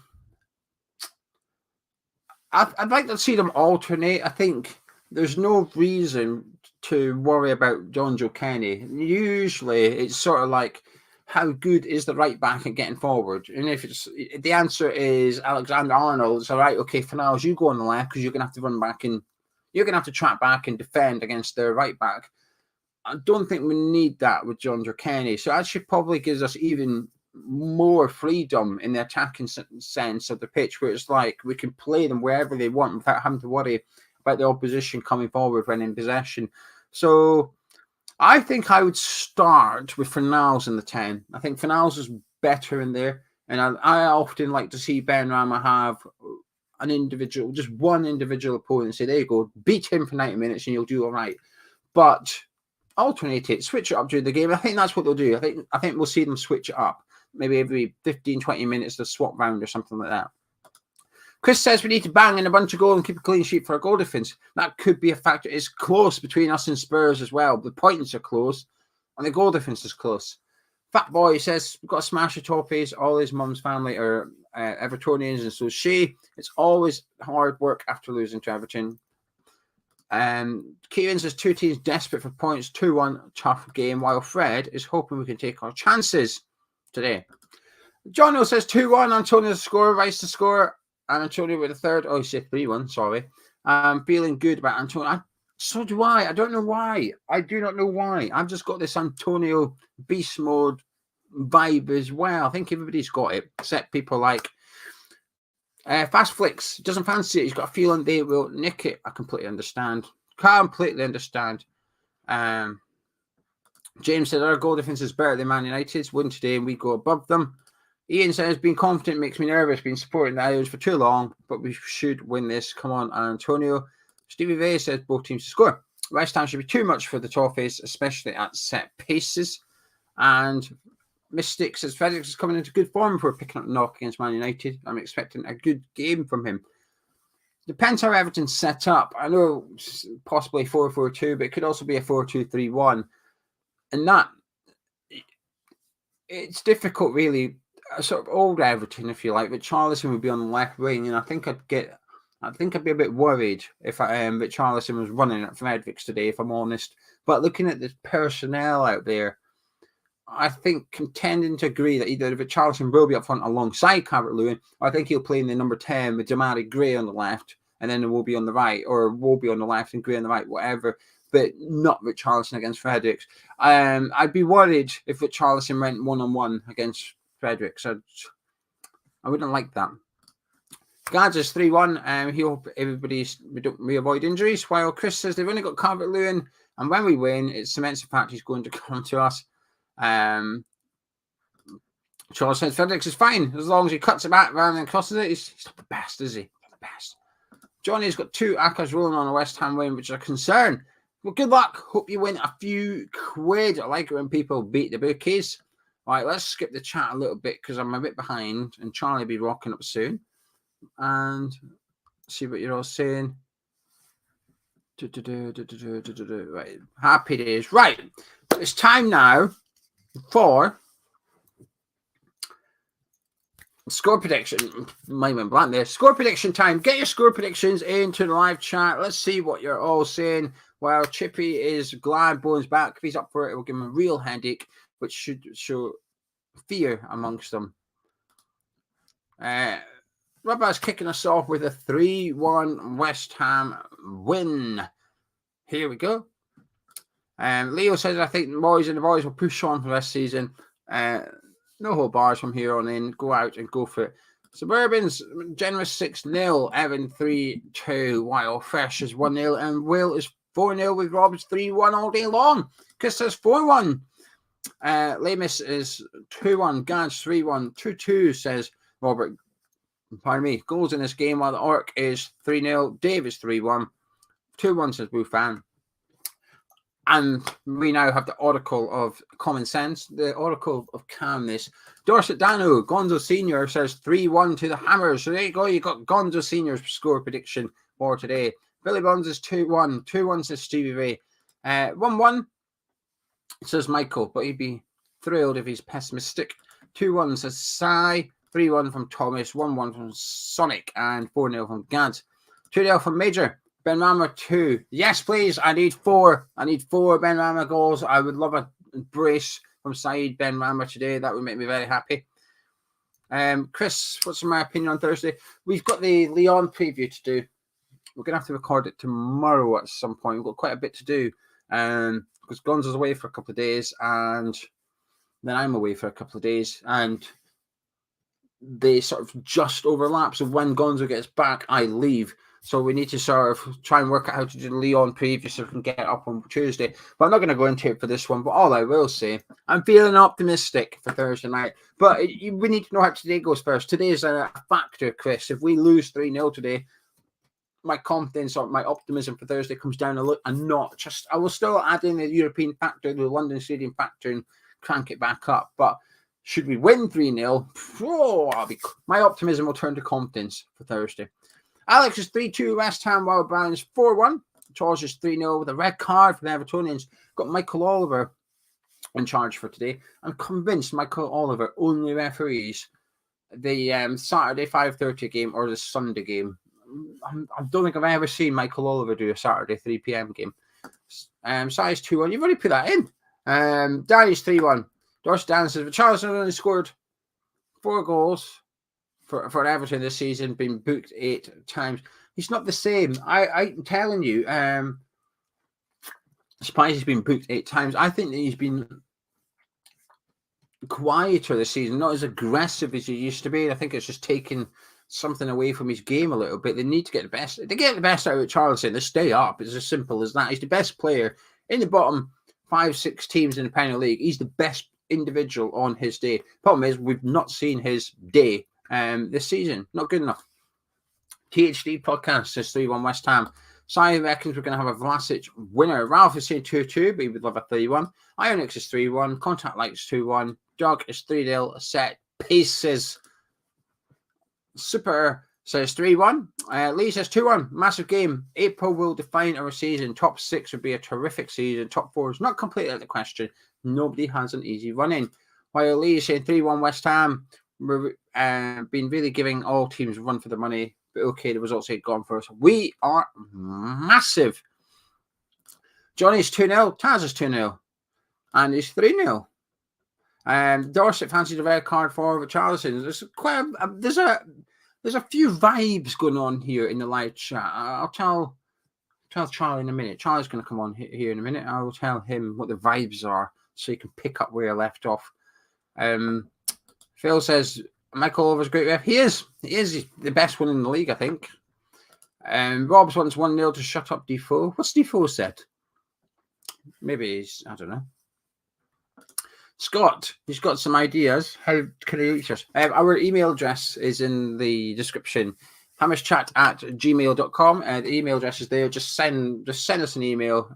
like to see them alternate. I think there's no reason to worry about John Joe Kenny. Usually, it's sort of like, how good is the right back at getting forward? And if the answer is Alexander Arnold, it's all right. Okay, Finals, you go on the left because you're going to have to run back and you're going to have to track back and defend against their right back. I don't think we need that with John Joe Kenny. So actually probably gives us even more freedom in the attacking sense of the pitch, where it's like we can play them wherever they want without having to worry about the opposition coming forward when in possession. So I think I would start with Finals in the 10. I think Finals is better in there. And I often like to see Benrahma have just one individual opponent and say, there you go, beat him for 90 minutes and you'll do all right. But alternate it, switch it up during the game. I think that's what they'll do. I think we'll see them switch it up. Maybe every 15, 20 minutes they'll swap round or something like that. Chris says we need to bang in a bunch of goals and keep a clean sheet for our goal defence. That could be a factor. It's close between us and Spurs as well. The points are close and the goal defence is close. Fat Boy says we've got to smash the Toffees. All his mum's family are Evertonians, and so is she. It's always hard work after losing to Everton. Kieran says 2 teams desperate for points, 2-1 tough game, while Fred is hoping we can take our chances today. Jono says 2-1, Antonio to score, Rice to score, and Antonio with a third. Oh, he said 3-1, sorry. Feeling good about Antonio. So do I. I don't know why. I do not know why. I've just got this Antonio beast mode vibe as well. I think everybody's got it, except people like Fast Flicks. Doesn't fancy it. He's got a feeling they will nick it. I completely understand. James said our goal defense is better than Man United's. Win today and we go above them. Ian says being confident makes me nervous. Been supporting the Isles for too long, but we should win this. Come on, Antonio. Stevie Vay says both teams to score. West Ham should be too much for the Toffees, especially at set pieces. And Mystic says Fredericks is coming into good form for picking up a knock against Man United. I'm expecting a good game from him. Depends how Everton's set up. I know possibly 4-4-2, but it could also be a 4-2-3-1. And that, it's difficult really. A sort of old Everton, if you like, but Charlison would be on the left wing, and I think I'd be a bit worried if that Charlison was running at Fredericks today, if I'm honest. But looking at the personnel out there, I think I'm tending to agree that either Charlison will be up front alongside Calvert-Lewin, or I think he'll play in the number 10 with Damari Gray on the left, and then it will be on the right, or will be on the left and Gray on the right, whatever. But not Richarlison against Fredericks. I'd be worried if Richarlison went one-on-one against Fredericks. I wouldn't like that. Gads is 3-1. He hope we avoid injuries. While Chris says they've only got Calvert-Lewin, and when we win, it cements the fact he's going to come to us. Charles says Fredericks is fine as long as he cuts it back rather than crosses it. He's not the best, is he? Not the best. Johnny's got 2 Accas rolling on a West Ham win, which is a concern. Well, good luck. Hope you win a few quid. I like it when people beat the bookies. Right, let's skip the chat a little bit because I'm a bit behind, and Charlie will be rocking up soon. And see what you're all saying. Right, happy days. Right, it's time now for score prediction. Mine went blank there. Score prediction time. Get your score predictions into the live chat. Let's see what you're all saying. While Chippy is glad Bowen's back, if he's up for it, it will give him a real headache, which should show fear amongst them. Robbo's kicking us off with a 3-1 West Ham win. Here we go. Leo says, I think the boys will push on for this season. No whole bars from here on in. Go out and go for it. Suburban's generous 6-0. Evan 3-2. While Fresh is 1-0. And Will is 4-0 with Rob's 3-1 all day long. Chris says 4-1. Lamus is 2-1. Gad's 3-1. 2-2 says Robert. Pardon me. Goals in this game while the Orc is 3-0. Dave is 3-1. 2-1 says Boo Fan. And we now have the Oracle of Common Sense, the Oracle of Calmness. Dorset Dano, Gonzo Senior says 3-1 to the Hammers. So there you go. You got Gonzo Senior's score prediction for today. Billy Bonds is 2-1. 2-1 says Stevie Ray. 1-1 says Michael, but he'd be thrilled if he's pessimistic. 2-1 says Sai. 3-1 from Thomas. 1-1 from Sonic. And 4-0 from Gads. 2-0 from Major. Ben Rama 2. Yes, please. I need 4. I need 4 Ben Rama goals. I would love a brace from Saeed Ben Rama today. That would make me very happy. Chris, what's my opinion on Thursday? We've got the Leon preview to do. We're going to have to record it tomorrow at some point. We've got quite a bit to do because Gonzo's away for a couple of days and then I'm away for a couple of days. And they sort of just overlap. So when Gonzo gets back, I leave. So we need to sort of try and work out how to do the Leon preview so we can get it up on Tuesday. But I'm not going to go into it for this one. But all I will say, I'm feeling optimistic for Thursday night. But we need to know how today goes first. Today is a factor, Chris. If we lose 3-0 today, my confidence or my optimism for Thursday comes down a notch. I will still add in the European factor, the London Stadium factor, and crank it back up. But should we win 3-0, my optimism will turn to confidence for Thursday. Alex is 3-2 West Ham, while Brian is 4-1. Charles is 3-0 with a red card for the Evertonians. Got Michael Oliver in charge for today. I'm convinced Michael Oliver only referees the Saturday 5:30 game or the Sunday game. I don't think I've ever seen Michael Oliver do a Saturday 3 p.m. game. Size 2-1. You've already put that in. Danny's 3-1. Dorset Dan says, Charles has only scored 4 goals. For Everton this season, been booked 8 times. He's not the same. I'm telling you, surprised he's been booked 8 times. I think that he's been quieter this season, not as aggressive as he used to be. I think it's just taken something away from his game a little bit. They need to get the best. They get the best out of Charleston. They stay up. It's as simple as that. He's the best player in the bottom 5-6 teams in the Premier League. He's the best individual on his day. Problem is, we've not seen his day. This season, not good enough. THD podcast says 3-1 West Ham. Si reckons we're going to have a Vlasic winner. Ralph is saying 2-2, but he would love a 3-1. Ionix is 3-1. Contact Lights 2-1. Doug is 3-0. Set Pieces. Super says 3-1. Lee says 2-1. Massive game. April will define our season. Top 6 would be a terrific season. Top 4 is not completely out of the question. Nobody has an easy run in. While Lee is saying 3-1 West Ham. We're been really giving all teams a run for the money, but okay, the results ain't gone for us. We are massive. Johnny's 2-0, Taz is 2-0, and he's 3-0. Dorset fancies a red card for Charleston. There's a few vibes going on here in the live chat. I'll tell Charlie in a minute. Charlie's going to come on here in a minute. I will tell him what the vibes are so you can pick up where I left off. Phil says Michael Oliver's great ref. He is. He's the best one in the league, I think. Rob's wants 1-0 to shut up Defoe. What's Defoe said? Maybe he's, I don't know. Scott, he's got some ideas. How can he reach us? Our email address is in the description. hammerschat@gmail.com. The email address is there. Just send us an email.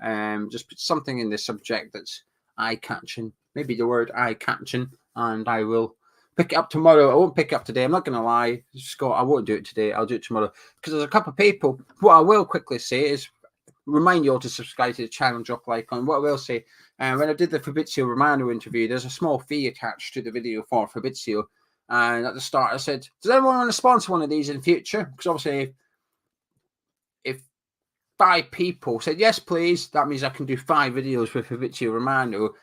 Just put something in the subject that's eye-catching. Maybe the word eye-catching. and I will pick it up tomorrow. I won't pick it up today. I'm not going to lie, Scott. I won't do it today. I'll do it tomorrow because there's a couple of people. What I will quickly say is remind you all to subscribe to the channel and drop a like on. What I will say, when I did the Fabrizio Romano interview, there's a small fee attached to the video for Fabrizio. And at the start, I said, does anyone want to sponsor one of these in future? Because obviously, if 5 people said, yes, please, that means I can do 5 videos with Fabrizio Romano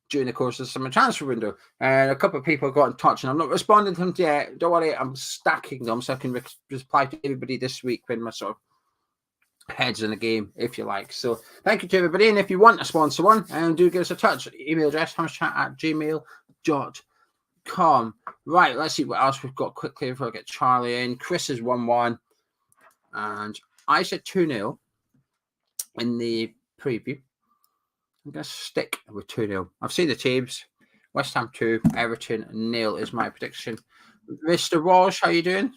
during the course of the summer transfer window. And a couple of people got in touch, and I'm not responding to them yet. Don't worry, I'm stacking them so I can reply to everybody this week when my sort of heads in the game, if you like. So thank you to everybody. And if you want to sponsor one, do give us a touch. Email address, hammerchat@gmail.com. Right, let's see what else we've got quickly before I get Charlie in. Chris is 1-1. And I said 2-0 in the preview. I'm going to stick with 2-0. I've seen the teams. West Ham 2, Everton 0 is my prediction. Mr. Walsh, how are you doing?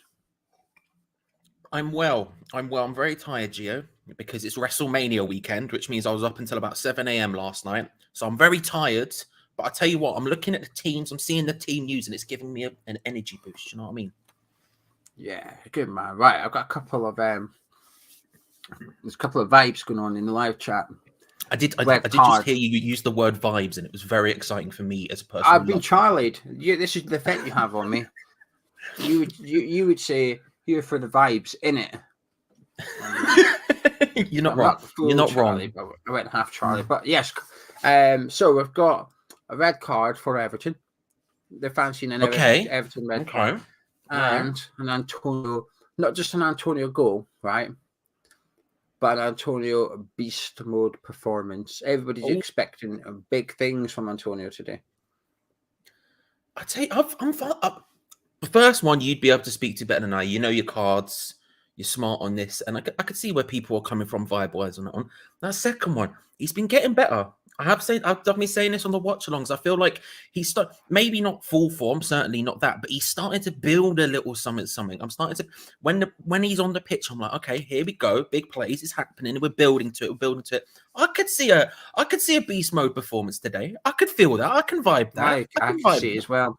I'm well. I'm very tired, Gio, because it's WrestleMania weekend, which means I was up until about 7 a.m. last night. So I'm very tired. But I tell you what, I'm looking at the teams. I'm seeing the team news, and it's giving me an energy boost. You know what I mean? Yeah, good man. Right, I've got a couple of there's a couple of vibes going on in the live chat. I did just hear you use the word vibes, and it was very exciting for me as a person. I've been Charlied. This is the effect you have on me. You would say you're for the vibes, innit? You're not wrong. You're not Charlie, wrong. I went half Charlie, but yes. So we've got a red card for Everton. They're fancying an Everton red card. And an Antonio, not just an Antonio goal, right? But an Antonio beast mode performance. Everybody's expecting big things from Antonio today. I tell you, the first one you'd be able to speak to better than I. You know your cards. You're smart on this, and I could see where people are coming from vibe-wise on that one. That second one, he's been getting better. I've definitely saying this on the watch-alongs. I feel like he's maybe not full form, certainly not that, but he's starting to build a little something. I'm starting to when he's on the pitch, I'm like, okay, here we go, big plays is happening. We're building to it. I could see a beast mode performance today. I could feel that. I can vibe that. I can see it as well.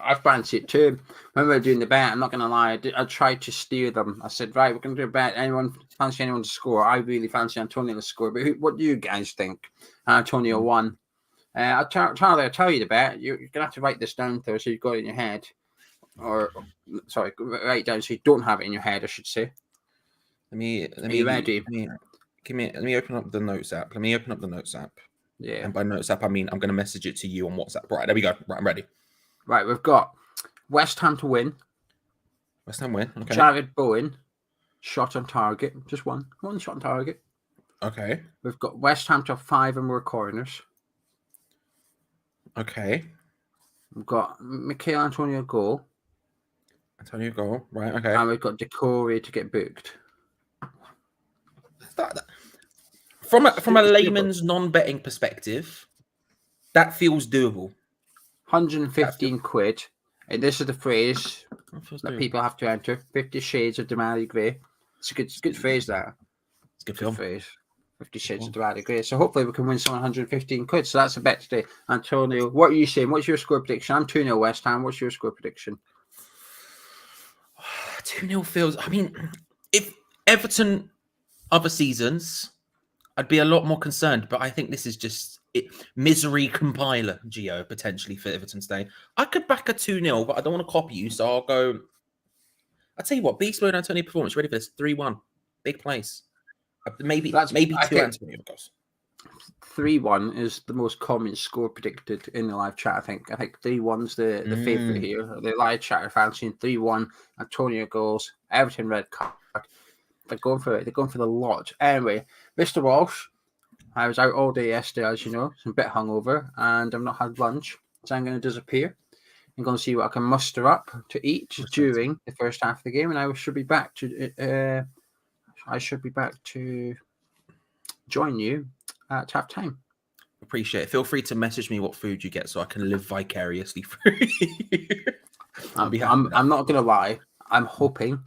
I fancy it too. When we were doing the bet, I'm not going to lie, I tried to steer them. I said, right, we're going to do a bet. Fancy anyone to score? I really fancy Antonio to score. But what do you guys think? Antonio won. Charlie, I'll tell you the bet. You're going to have to write this down, though, so you've got it in your head. Sorry, write it down so you don't have it in your head, I should say. Are you ready? Let me open up the notes app. Yeah. And by notes app, I mean I'm going to message it to you on WhatsApp. Right, there we go. Right, I'm ready. Right, we've got West Ham to win. West Ham win. Okay. Jared Bowen, shot on target. Just one shot on target. Okay. We've got West Ham to 5 and more corners. Okay. We've got Mikel Antonio goal. Right, okay. And we've got Decore to get booked. From a layman's non-betting perspective, that feels doable. 115 quid. And this is the phrase that people have to enter. 50 Shades of Damari Gray. It's a good phrase, that. It's a good phrase. 50 Shades of Damari Gray. So hopefully we can win someone 115 quid. So that's a bet today. Antonio, what are you saying? What's your score prediction? I'm 2-0 West Ham. What's your score prediction? 2-0 feels... I mean, if Everton other seasons, I'd be a lot more concerned. But I think this is just... misery compiler, Gio, potentially for Everton today. I could back a 2-0, but I don't want to copy you, so I'll go. I'll tell you what, beast mode Antonio performance. Ready for this? 3-1. Big place. Maybe 2 Antonio goals. 3-1 is the most common score predicted in the live chat, I think. 3-1's the favourite here. The live chat are fancying 3-1, Antonio goals, Everton red card. They're going for it. They're going for the lot. Anyway, Mr. Walsh, I was out all day yesterday, as you know. I'm a bit hungover, and I've not had lunch, so I'm going to disappear. I'm going to see what I can muster up to eat during the first half of the game, and I should be back to. Join you at half time. Appreciate it. Feel free to message me what food you get, so I can live vicariously through you. I'm not going to lie. I'm hoping.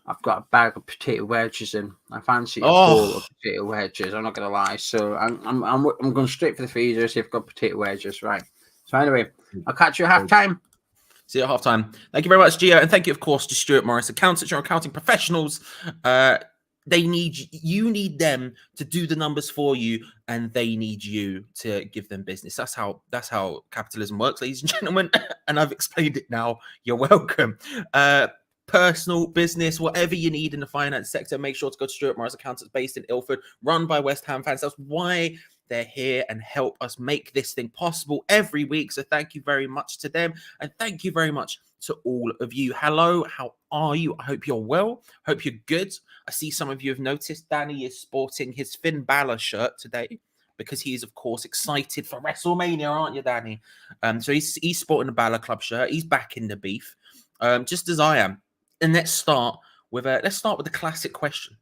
I've got a bag of potato wedges in. I fancy a bowl of potato wedges. I'm not going to lie. So I'm going straight for the freezer. See if I've got potato wedges. Right. So anyway, I'll catch you at half time. See you at half time. Thank you very much, Gio. And thank you, of course, to Stuart Morris, accountants, your accounting professionals. They need you need them to do the numbers for you, and they need you to give them business. That's how capitalism works, ladies and gentlemen. And I've explained it now. You're welcome. Personal, business, whatever you need in the finance sector, make sure to go to Stuart Morris Accountants, based in Ilford, run by West Ham fans. That's why they're here and help us make this thing possible every week. So thank you very much to them. And thank you very much to all of you. Hello, how are you? I hope you're well. Hope you're good. I see some of you have noticed Danny is sporting his Finn Balor shirt today because he is, of course, excited for WrestleMania, aren't you, Danny? So he's sporting the Balor Club shirt. He's back in the beef, just as I am. And let's start with the classic question.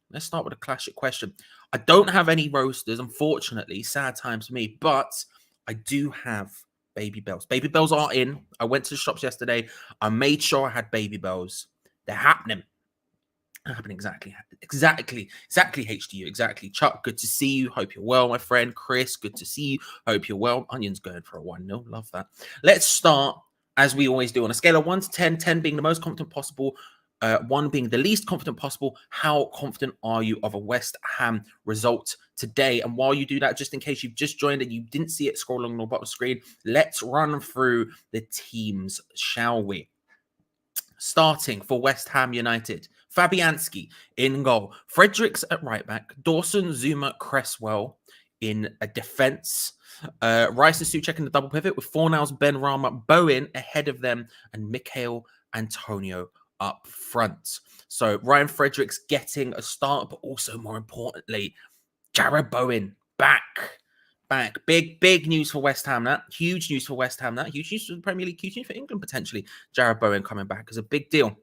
I don't have any roasters, unfortunately. Sad times for me, but I do have Baby Bells. Baby Bells are in. I went to the shops yesterday. I made sure I had Baby Bells. They're happening. Exactly, HDU, exactly. Chuck, good to see you. Hope you're well, my friend. Chris, good to see you. Hope you're well. Onion's going for a 1-0. Love that. Let's start, as we always do, on a scale of 1 to 10, 10 being the most confident possible, 1 being the least confident possible. How confident are you of a West Ham result today? And while you do that, just in case you've just joined and you didn't see it scroll along the bottom of the screen, let's run through the teams, shall we? Starting for West Ham United, Fabianski in goal, Fredericks at right back, Dawson, Zuma, Cresswell in a defence, Rice and Souček in the double pivot with Fornals, Ben Rama, Bowen ahead of them, and Mikhail Antonio up front. So Ryan Fredericks getting a start, but also more importantly, Jarrod Bowen back. Big news for West Ham. That huge news for West Ham. That huge news for the Premier League. Huge news for England potentially. Jarrod Bowen coming back is a big deal.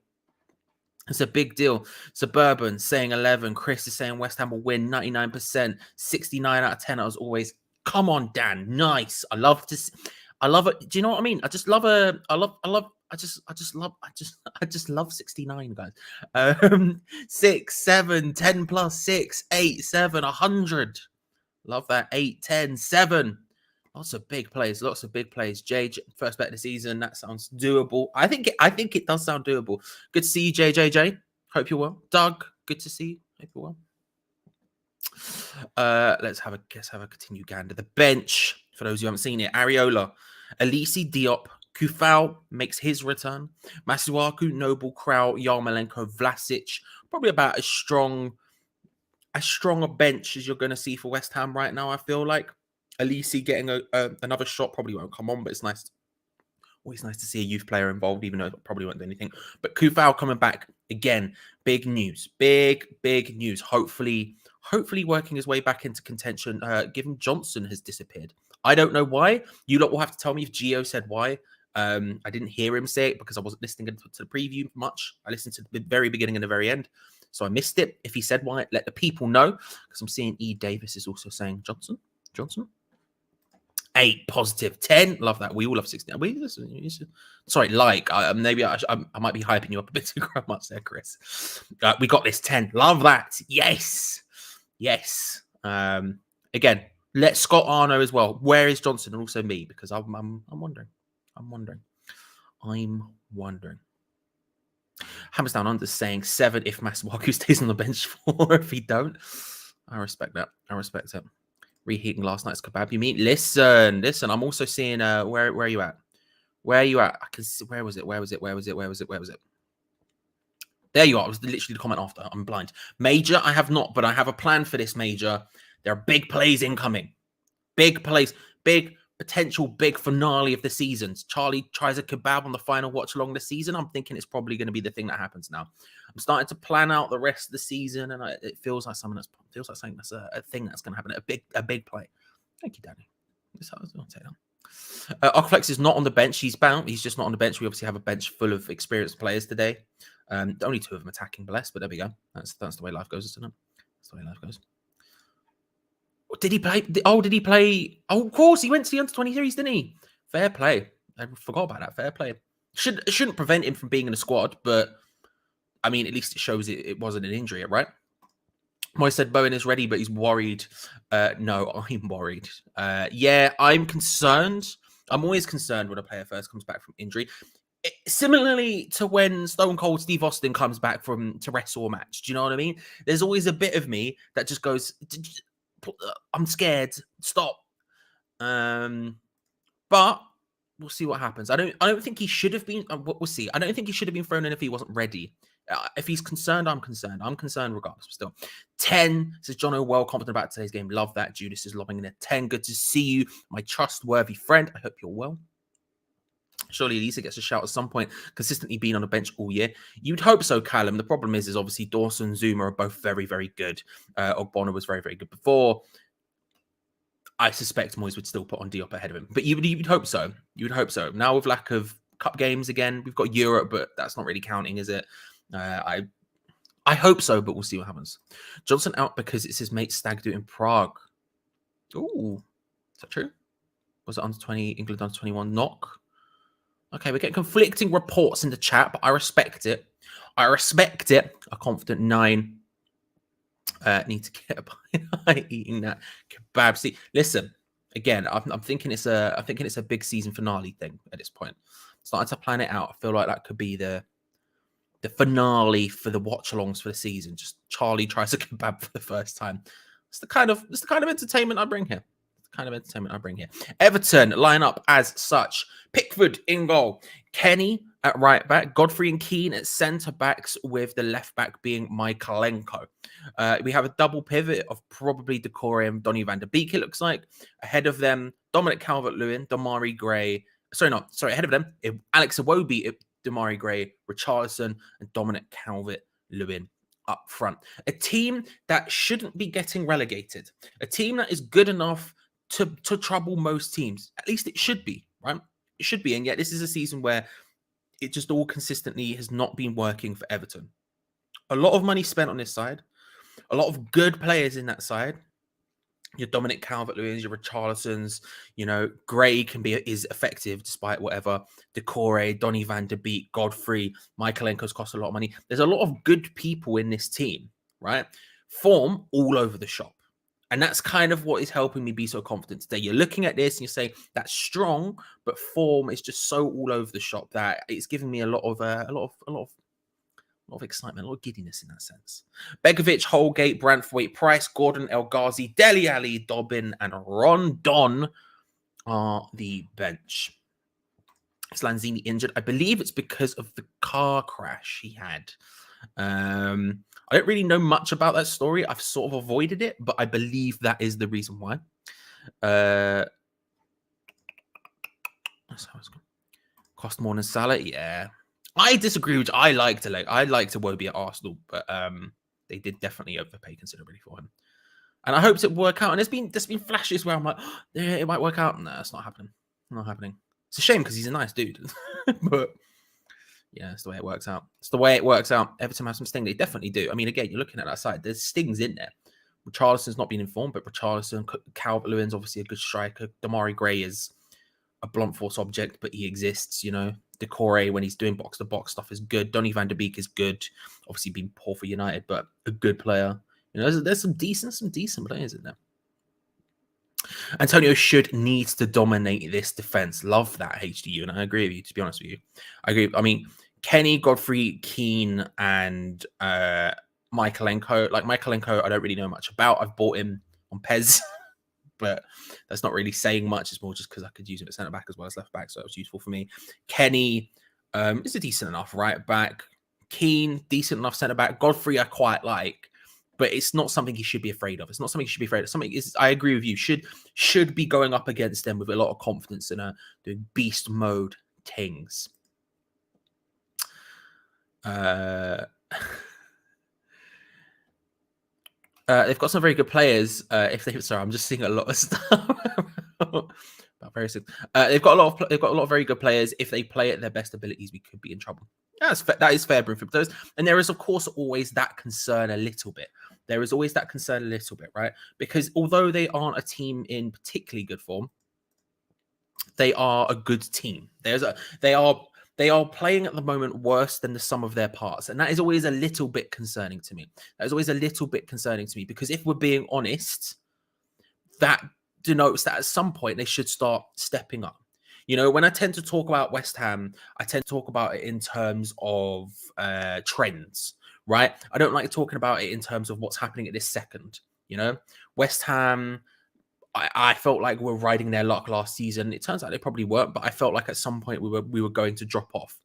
It's a big deal. Suburban saying 11. Chris is saying West Ham will win 99%. 69 out of 10. I was always, come on, Dan. Nice. I love it. Do you know what I mean? I just love 69, guys. 6, 7, 10 plus 6, 8, 7, 100. Love that. 8, 10, 7. Lots of big plays. Jay, first bet of the season. That sounds doable. I think it does sound doable. Good to see you, JJJ. Hope you're well. Doug, good to see you. Hope you're well. Let's have a continued gander. The bench, for those who haven't seen it. Areola, Elise Diop, Kufal makes his return. Masuaku, Noble, Krau, Yarmolenko, Vlasic. Probably about as strong a bench as you're going to see for West Ham right now, I feel like. Elise getting another shot probably won't come on, but it's nice. Always nice to see a youth player involved, even though it probably won't do anything. But Kufal coming back again, big news, big news. Hopefully working his way back into contention. Given Johnson has disappeared, I don't know why. You lot will have to tell me if Gio said why. I didn't hear him say it because I wasn't listening to the preview much. I listened to the very beginning and the very end, so I missed it. If he said why, let the people know, because I'm seeing E. Davis is also saying Johnson. 8 positive 10. Love that. We all love 16. Sorry, maybe I might be hyping you up a bit too much there, Chris. We got this 10. Love that. Yes. Again, let Scott Arno as well. Where is Johnson and also me? Because I'm wondering. Hammers Down Under saying 7 if Masuaku stays on the bench, 4 if he don't. I respect that. Reheating last night's kebab. You mean? Listen. I'm also seeing where are you at? I can see, where was it? There you are. It was literally the comment after. I'm blind. Major, I have not, but I have a plan for this major. There are big plays incoming. Big plays. Big potential big finale of the seasons. Charlie tries a kebab on the final watch along the season. I'm thinking it's probably going to be the thing that happens now. I'm starting to plan out the rest of the season, and it feels like something that's a thing that's going to happen. A big play. Thank you, Danny. I'll take that. Ockflex is not on the bench. He's bound. He's just not on the bench. We obviously have a bench full of experienced players today. Only 2 of them attacking, bless, but there we go. That's the way life goes, isn't it? That's the way life goes. Did he play? Oh, of course, he went to the under-23s, didn't he? Fair play. I forgot about that. Fair play. Shouldn't prevent him from being in the squad, but I mean, at least it shows it wasn't an injury, right? Moy said Bowen is ready, but he's worried. No, I'm worried. Yeah, I'm concerned. I'm always concerned when a player first comes back from injury. Similarly to when Stone Cold Steve Austin comes back to wrestle a match. Do you know what I mean? There's always a bit of me that just goes, I'm scared. Stop. But we'll see what happens. I don't think he should have been. We'll see. I don't think he should have been thrown in if he wasn't ready. If he's concerned, I'm concerned. I'm concerned regardless. But still, 10 says John O. Well confident about today's game. Love that. Judas is lobbing in a 10. Good to see you, my trustworthy friend. I hope you're well. Surely Lisa gets a shout at some point, consistently being on the bench all year. You'd hope so, Callum. The problem is obviously Dawson, Zuma are both very, very good. Ogbonna was very, very good before. I suspect Moyes would still put on Diop ahead of him. But you'd hope so. You would hope so. Now with lack of cup games again, we've got Europe, but that's not really counting, is it? I hope so, but we'll see what happens. Johnson out because it's his mate Stag do in Prague. Ooh, is that true? Was it under 20, England under 21 knock? Okay, we're getting conflicting reports in the chat, but I respect it. I respect it. A confident 9. Need to get by eating that kebab. See, listen, again, I'm thinking it's a big season finale thing at this point. Starting to plan it out. I feel like that could be the finale for the watch-alongs for the season. Just Charlie tries a kebab for the first time. It's the kind of entertainment I bring here. Everton line up as such. Pickford in goal. Kenny at right back. Godfrey and Keane at centre backs, with the left back being Michaelenko. We have a double pivot of probably Decore and Donny van der Beek, it looks like. Ahead of them, Dominic Calvert-Lewin, Damari Gray. Ahead of them, Alex Iwobi, Damari Gray, Richarlison, and Dominic Calvert-Lewin up front. A team that shouldn't be getting relegated. A team that is good enough to trouble most teams. At least it should be, right? It should be. And yet this is a season where it just all consistently has not been working for Everton. A lot of money spent on this side. A lot of good players in that side. Your Dominic Calvert-Lewins, your Richarlisons, Gray is effective despite whatever. Decore, Donny van der Beek, Godfrey, Michaelenko's cost a lot of money. There's a lot of good people in this team, right? Form all over the shop. And that's kind of what is helping me be so confident today. You're looking at this and you say that's strong, but form is just so all over the shop that it's giving me a lot of excitement, a lot of giddiness in that sense. Begovic, Holgate, Branthwaite, Price, Gordon, El Ghazi, Dele Alli, Dobbin, and Rondon are the bench. Is Lanzini injured? I believe it's because of the car crash he had. I don't really know much about that story. I've sort of avoided it, but I believe that is the reason why. Cost more than Salah? Yeah. I disagree, which I liked Iwobi at Arsenal, but they did definitely overpay considerably for him. And I hoped it would work out. And there's been flashes where I'm like, oh, yeah, it might work out. No, it's not happening. Not happening. It's a shame because he's a nice dude. But yeah, it's the way it works out. Everton have some sting. They definitely do. I mean, again, you're looking at that side. There's stings in there. Richarlison's not been informed, but Richarlison, Calvert-Lewin's obviously a good striker. Damari Gray is a blunt force object, but he exists, Decore, when he's doing box-to-box stuff, is good. Donny van der Beek is good. Obviously been poor for United, but a good player. There's some decent players in there. Antonio needs to dominate this defense. Love that, HDU, and I agree with you, to be honest with you. I agree. I mean, Kenny, Godfrey, Keane, and Michaelenko. Like Michaelenko, I don't really know much about. I've bought him on Pez, but that's not really saying much. It's more just because I could use him at centre-back as well as left-back, so it was useful for me. Kenny is a decent enough right-back. Keane, decent enough centre-back. Godfrey, I quite like. But it's not something he should be afraid of. It's not something he should be afraid of. I agree with you. Should be going up against them with a lot of confidence and doing beast mode things. They've got some very good players. I'm just seeing a lot of stuff. They've got a lot of very good players. If they play at their best abilities, we could be in trouble. That is fair, Bruno. And there is, of course, always that concern a little bit. Right? Because although they aren't a team in particularly good form, they are a good team. They are playing at the moment worse than the sum of their parts. And that is always a little bit concerning to me. Because if we're being honest, that denotes that at some point they should start stepping up. You know, when I tend to talk about West Ham, I tend to talk about it in terms of trends, right? I don't like talking about it in terms of what's happening at this second. You know, West Ham, I felt like we were riding their luck last season. It turns out they probably weren't, but I felt like at some point we were going to drop off.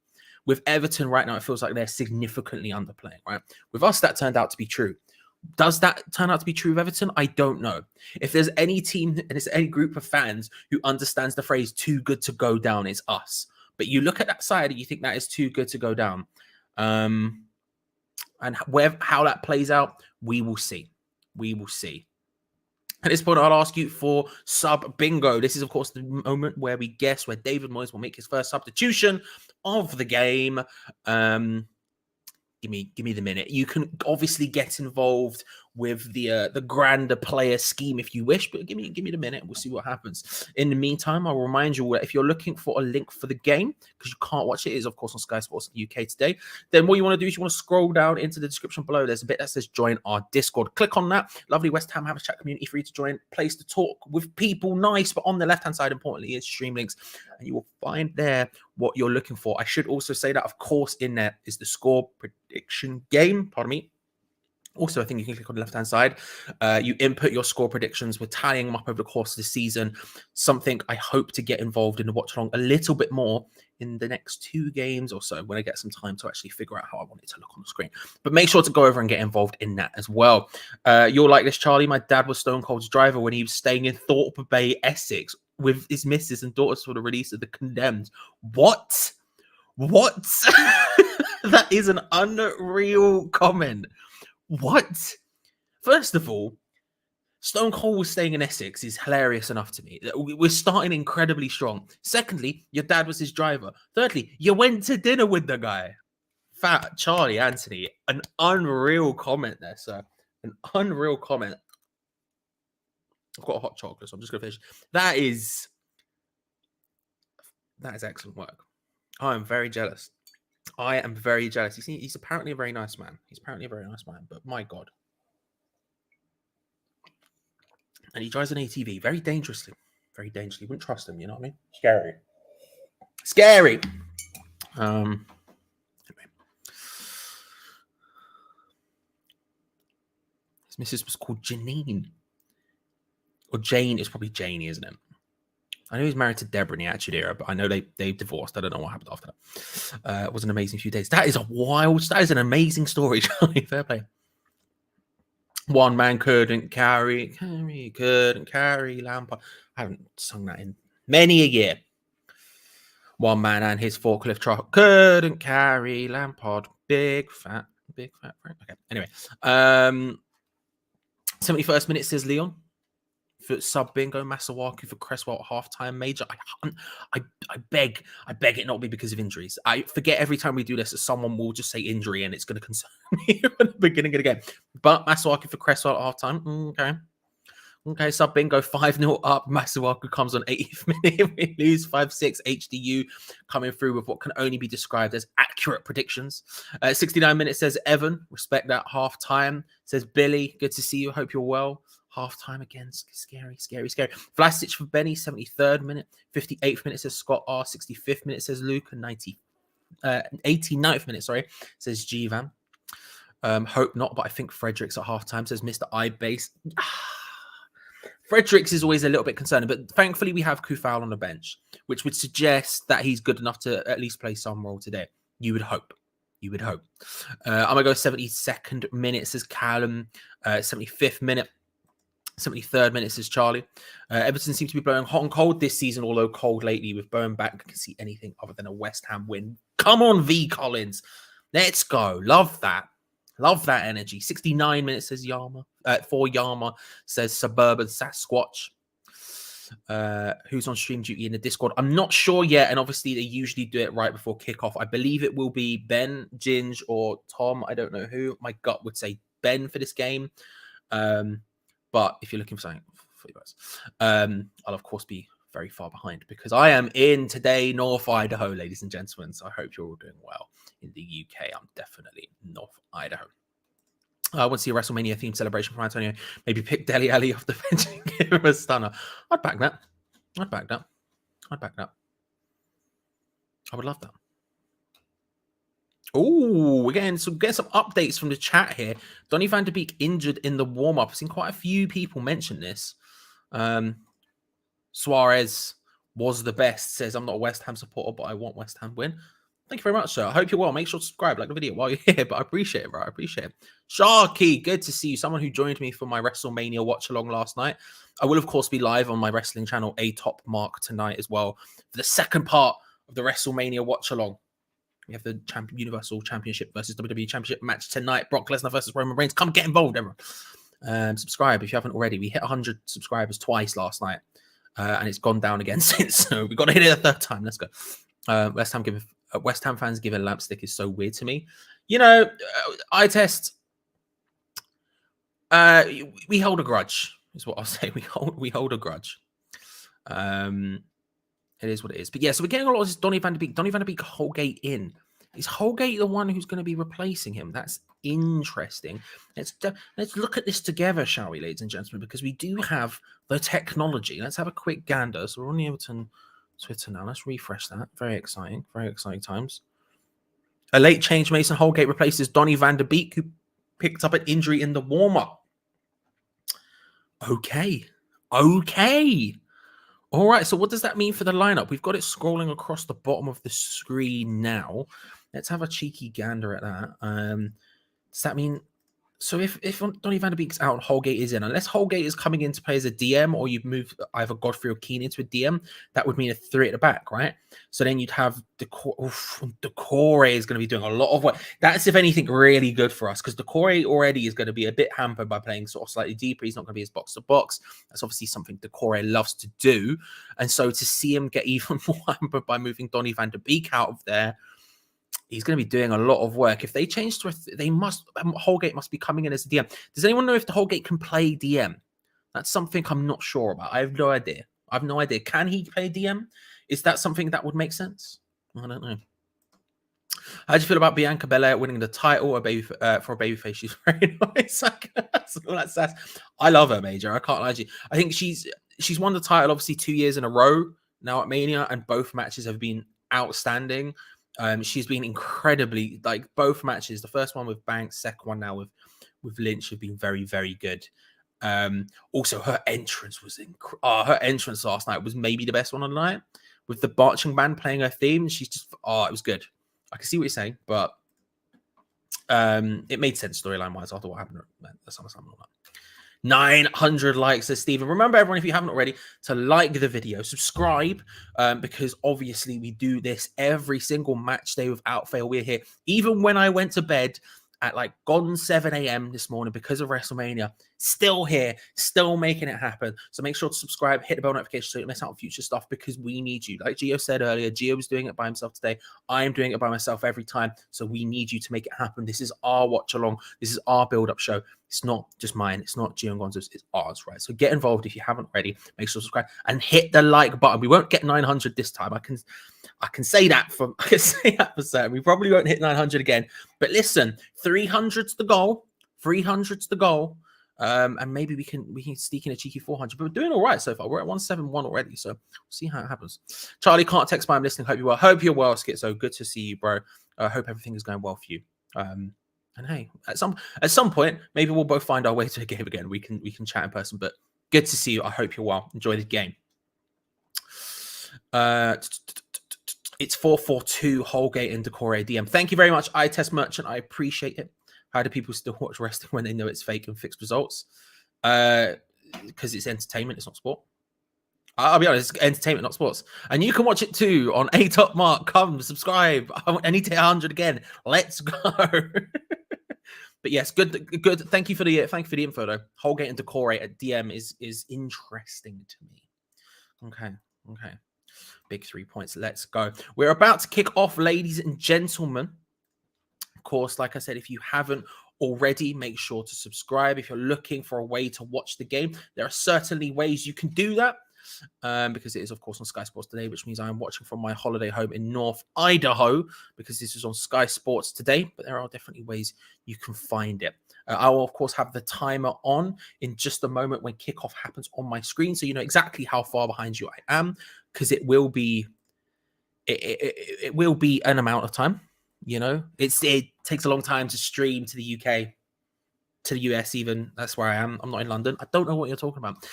With Everton right now, it feels like they're significantly underplaying, right? With us, that turned out to be true. Does that turn out to be true of Everton? I don't know. If there's any team and it's any group of fans who understands the phrase too good to go down, it's us. But you look at that side and you think that is too good to go down. And how that plays out, we will see. We will see. At this point, I'll ask you for sub bingo. This is, of course, the moment where we guess where David Moyes will make his first substitution of the game. Give me the minute. You can obviously get involved with the grander player scheme if you wish, but give me the minute. We'll see what happens. In the meantime, I'll remind you that if you're looking for a link for the game, because you can't watch it, it is of course on Sky Sports UK today. Then what you want to do is you want to scroll down into the description below. There's a bit that says join our Discord. Click on that. Lovely West Ham have a chat community for you to join. Place to talk with people. Nice, but on the left hand side, importantly, is stream links, and you will find there what you're looking for. I should also say that, of course, in there is the score prediction game. Pardon me. Also, I think you can click on the left-hand side. You input your score predictions. We're tallying them up over the course of the season. Something I hope to get involved in the watch-along a little bit more in the next 2 games or so when I get some time to actually figure out how I want it to look on the screen. But make sure to go over and get involved in that as well. You'll like this, Charlie. My dad was Stone Cold's driver when he was staying in Thorpe Bay, Essex, with his missus and daughters for the release of The Condemned. What? That is an unreal comment. What? First of all, Stone Cold was staying in Essex is hilarious enough to me. We're starting incredibly strong. Secondly, your dad was his driver. Thirdly, you went to dinner with the guy. Fat Charlie Anthony. An unreal comment there, sir. An unreal comment. I've got a hot chocolate, so I'm just going to finish. That is excellent work. I am very jealous. I am very jealous. He's apparently a very nice man. But my God. And he drives an ATV very dangerously. Wouldn't trust him, you know what I mean? Scary. Anyway. His missus was called Janine. Or Jane. It's probably Janie, isn't it? I know he's married to Deborah in the Attitude Era, but I know they divorced. I don't know what happened after that. It was an amazing few days. That is an amazing story, Charlie. Fair play. One man couldn't carry Lampard. I haven't sung that in many a year. One man and his forklift truck couldn't carry Lampard. Big fat Frank. Okay. Anyway, 71st minute says Leon. For sub bingo, Masuaku for Cresswell at halftime. Major, I beg it not be because of injuries. I forget every time we do this that someone will just say injury and it's going to concern me at the beginning of the game. But Masuaku for Cresswell at halftime. Okay, sub bingo 5-0 up. Masuaku comes on 80th minute. We lose 5-6. HDU coming through with what can only be described as accurate predictions. 69 minutes says Evan. Respect that. Halftime says Billy. Good to see you. Hope you're well. Half-time again, scary. Vlasic for Benny, 73rd minute. 58th minute says Scott R. 65th minute says Luke. And 89th minute, says G-Van. Hope not, but I think Fredericks at half-time says Mr. I-Base. Fredericks is always a little bit concerning, but thankfully we have Kufal on the bench, which would suggest that he's good enough to at least play some role today. You would hope. I'm going to go 72nd minute says Callum. 75th minute. 73rd minute says Charlie. Everton seems to be blowing hot and cold this season, although cold lately. With Bowen back, I can see anything other than a West Ham win. Come on, V Collins. Let's go. Love that energy. 69 minutes says Yama. For Yama says Suburban Sasquatch. Who's on stream duty in the Discord? I'm not sure yet, and obviously they usually do it right before kickoff. I believe it will be Ben, Ginge, or Tom. I don't know who. My gut would say Ben for this game. But if you're looking for something for you guys, I'll of course be very far behind because I am in today, North Idaho, ladies and gentlemen. So I hope you're all doing well in the UK. I'm definitely North Idaho. I want to see a WrestleMania themed celebration from Antonio. Maybe pick Dele Alli off the bench and give him a stunner. I'd back that. I would love that. Oh, we're getting some updates from the chat here. Donny van de Beek injured in the warm-up. I've seen quite a few people mention this. Suarez was the best. Says, I'm not a West Ham supporter, but I want West Ham win. Thank you very much, sir. I hope you're well. Make sure to subscribe, like the video while you're here. But I appreciate it, bro. I appreciate it. Sharky, good to see you. Someone who joined me for my WrestleMania watch along last night. I will, of course, be live on my wrestling channel, A Top Mark, tonight as well for the second part of the WrestleMania watch along. We have the Universal Championship versus WWE Championship match tonight. Brock Lesnar versus Roman Reigns. Come get involved, everyone. Subscribe if you haven't already. We hit 100 subscribers twice last night, and it's gone down again since. So we've got to hit it a third time. Let's go. West Ham fans give a lamp stick is so weird to me. You know, I test. We hold a grudge, is what I'll say. We hold a grudge. It is what it is. But yeah, so we're getting a lot of this Donny van de Beek. Donny van de Beek, Holgate in. Is Holgate the one who's going to be replacing him? That's interesting. Let's look at this together, shall we, ladies and gentlemen? Because we do have the technology. Let's have a quick gander. So we're on the Everton Twitter now. Let's refresh that. Very exciting times. A late change. Mason Holgate replaces Donny van de Beek, who picked up an injury in the warm-up. Okay. All right, so what does that mean for the lineup? We've got it scrolling across the bottom of the screen now. Let's have a cheeky gander at that. Does that mean... So if Donny van de Beek's out and Holgate is in, unless Holgate is coming in to play as a DM or you've moved either Godfrey or Keane into a DM, that would mean a 3 at the back, right? So then you'd have Decore is going to be doing a lot of work. That's, if anything, really good for us because Decore already is going to be a bit hampered by playing sort of slightly deeper. He's not going to be as box-to-box. That's obviously something Decore loves to do. And so to see him get even more hampered by moving Donny van de Beek out of there, he's going to be doing a lot of work. If they change to Holgate must be coming in as a DM. Does anyone know if the Holgate can play DM? That's something I'm not sure about. I have no idea. Can he play DM? Is that something that would make sense? I don't know. How do you feel about Bianca Belair winning the title for a babyface? She's very nice. That's sass. I love her, Major. I can't lie to you. I think she's won the title obviously 2 years in a row now at Mania, and both matches have been outstanding. She's been incredibly, like, both matches. The first one with Banks, second one now with Lynch have been very, very good. Also, her entrance was her entrance last night was maybe the best one on the night with the marching band playing her theme. She's just it was good. I can see what you're saying, but it made sense storyline wise after what happened at SummerSlam and all that. 900 likes, says Stephen. Remember, everyone, if you haven't already, to like the video, subscribe, because obviously we do this every single match day without fail. We're here. Even when I went to bed at like gone 7 a.m. this morning because of WrestleMania, still here, still making it happen. So make sure to subscribe, hit the bell notification so you don't miss out on future stuff because we need you. Like Gio said earlier, Gio was doing it by himself today. I am doing it by myself every time. So we need you to make it happen. This is our watch along. This is our build-up show. It's not just mine. It's not Gio and Gonzo's. It's ours, right? So get involved if you haven't already. Make sure to subscribe and hit the like button. We won't get 900 this time. I can say that for certain. We probably won't hit 900 again. But listen, 300's the goal. 300's the goal. And maybe we can sneak in a cheeky 400. But we're doing all right so far. We're at 171 already. So we'll see how it happens. Charlie, can't text by. I'm listening. Hope you're well. Hope you're well, Schizo. Good to see you, bro. I hope everything is going well for you. And hey, at some point, maybe we'll both find our way to a game again. We can chat in person. But good to see you. I hope you're well. Enjoy the game. It's 442 Holgate and Decore DM. Thank you very much, iTest Merchant. I appreciate it. How do people still watch wrestling when they know it's fake and fixed results? Because it's entertainment, it's not sport. I'll be honest, it's entertainment, not sports. And you can watch it too on A Top Mark. Come, subscribe. I need to hit 100 again. Let's go. But yes, good. Thank you for the info though. Holgate and Decore at DM is interesting to me. Okay. Big 3 points. Let's go. We're about to kick off, ladies and gentlemen. Of course, like I said, if you haven't already, make sure to subscribe. If you're looking for a way to watch the game, there are certainly ways you can do that. Because it is, of course, on Sky Sports today, which means I am watching from my holiday home in North Idaho because this is on Sky Sports today. But there are definitely ways you can find it. I will, of course, have the timer on in just a moment when kickoff happens on my screen, so you know exactly how far behind you I am, because it will be it will be an amount of time. You know, it takes a long time to stream to the UK, to the US even. That's where I am. I'm not in London. I don't know what you're talking about.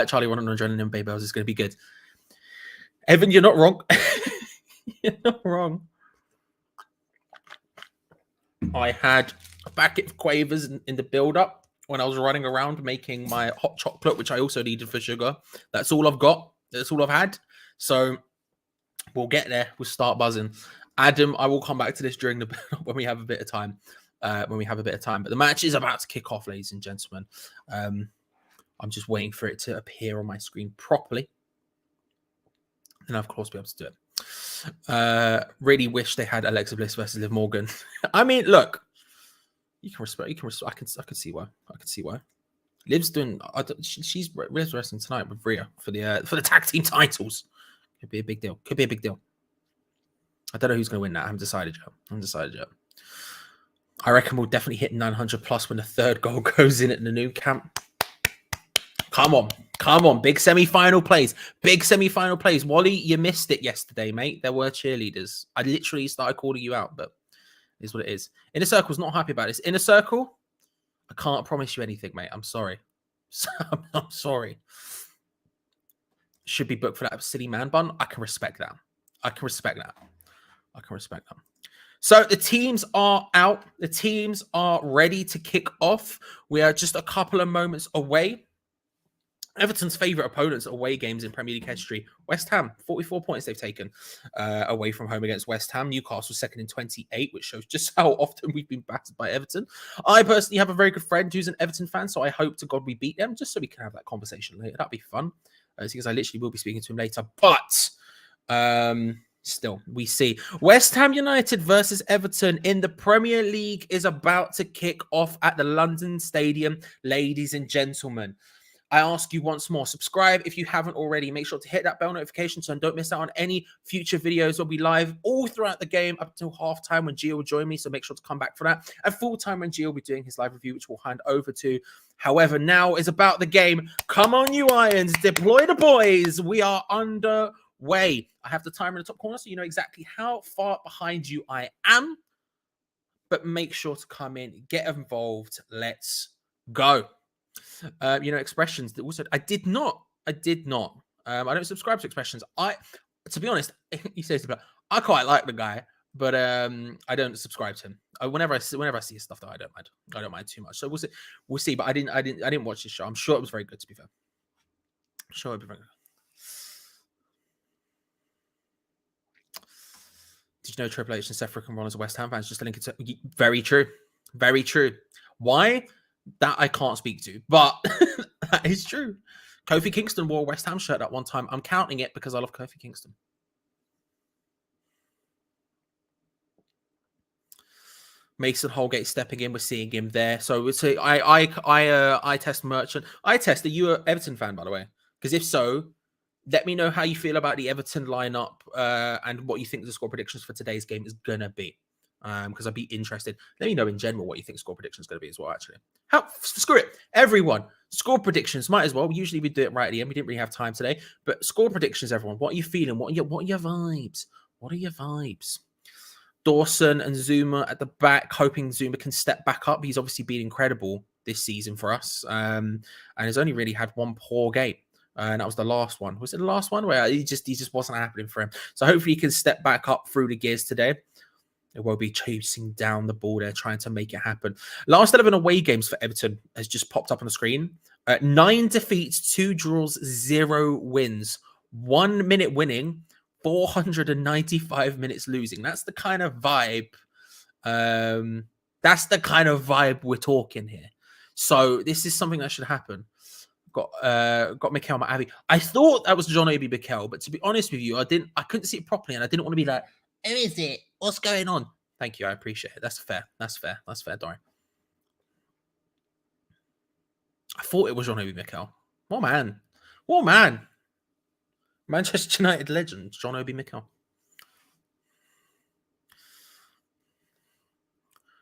Charlie running on adrenaline, Bay Bells is going to be good. Evan, you're not wrong. You're not wrong. I had a packet of quavers in the build-up when I was running around making my hot chocolate, which I also needed for sugar. That's all I've got. That's all I've had. So we'll get there. We'll start buzzing. Adam, I will come back to this during the build-up when we have a bit of time. But the match is about to kick off, ladies and gentlemen. I'm just waiting for it to appear on my screen properly. And of course, be able to do it. Really wish they had Alexa Bliss versus Liv Morgan. I mean, look, you can respect. I can see why. Liv's doing. She's wrestling tonight with Rhea for the tag team titles. Could be a big deal. I don't know who's going to win that. I haven't decided yet. I reckon we'll definitely hit 900 plus when the third goal goes in at the new camp. Come on. Big semi-final plays. Wally, you missed it yesterday, mate. There were cheerleaders. I literally started calling you out, but it is what it is. Inner Circle's not happy about this. Inner Circle, I can't promise you anything, mate. I'm sorry. I'm sorry. Should be booked for that silly man bun. I can respect that. So the teams are out. The teams are ready to kick off. We are just a couple of moments away. Everton's favourite opponents away games in Premier League history. West Ham, 44 points they've taken away from home against West Ham. Newcastle second in 28, which shows just how often we've been battered by Everton. I personally have a very good friend who's an Everton fan, so I hope to God we beat them, just so we can have that conversation later. That'd be fun, because I literally will be speaking to him later. But still, we see. West Ham United versus Everton in the Premier League is about to kick off at the London Stadium, ladies and gentlemen. I ask you once more, subscribe if you haven't already. Make sure to hit that bell notification so don't miss out on any future videos. We'll be live all throughout the game up until halftime when Gio will join me. So make sure to come back for that. And full time when Gio will be doing his live review, which we'll hand over to. However, now is about the game. Come on, you Irons. Deploy the boys. We are underway. I have the timer in the top corner so you know exactly how far behind you I am. But make sure to come in, get involved. Let's go. Expressions that also I did not. I don't subscribe to expressions. To be honest, he says, I quite like the guy, but I don't subscribe to him. Whenever I see his stuff, though, I don't mind too much. So we'll see. But I didn't watch this show. I'm sure it was very good. To be fair, I'm sure it'd be very good. Did you know Triple H and Seth Frickin' Rollins are West Ham fans? Just a link to very true. Why? That I can't speak to, but that is true. Kofi Kingston wore a West Ham shirt at one time. I'm counting it because I love Kofi Kingston. Mason Holgate stepping in. We're seeing him there. So I test Merchant. I test. Are you an Everton fan, by the way? Because if so, let me know how you feel about the Everton lineup and what you think the score predictions for today's game is gonna be. Because I'd be interested. Let me know in general what you think score prediction is going to be as well, actually. Screw it. Everyone, score predictions, might as well. Usually we do it right at the end. We didn't really have time today. But score predictions, everyone. What are you feeling? What are your vibes? What are your vibes? Dawson and Zuma at the back, hoping Zuma can step back up. He's obviously been incredible this season for us. And has only really had one poor game. And that was the last one. Was it the last one? Where he just wasn't happening for him. So hopefully he can step back up through the gears today. It will be chasing down the ball there, trying to make it happen. Last 11 away games for Everton has just popped up on the screen. 9 defeats, 2 draws, 0 wins. 1 minute winning, 495 minutes losing. That's the kind of vibe. That's the kind of vibe we're talking here. So this is something that should happen. Got Mikel Matavi. I thought that was John Obi Mikel, but to be honest with you, I couldn't see it properly, and I didn't want to be like, who is it? What's going on? Thank you. I appreciate it. That's fair, Dory. I thought it was John Obi Mikel. What man? Manchester United legend, John Obi Mikel.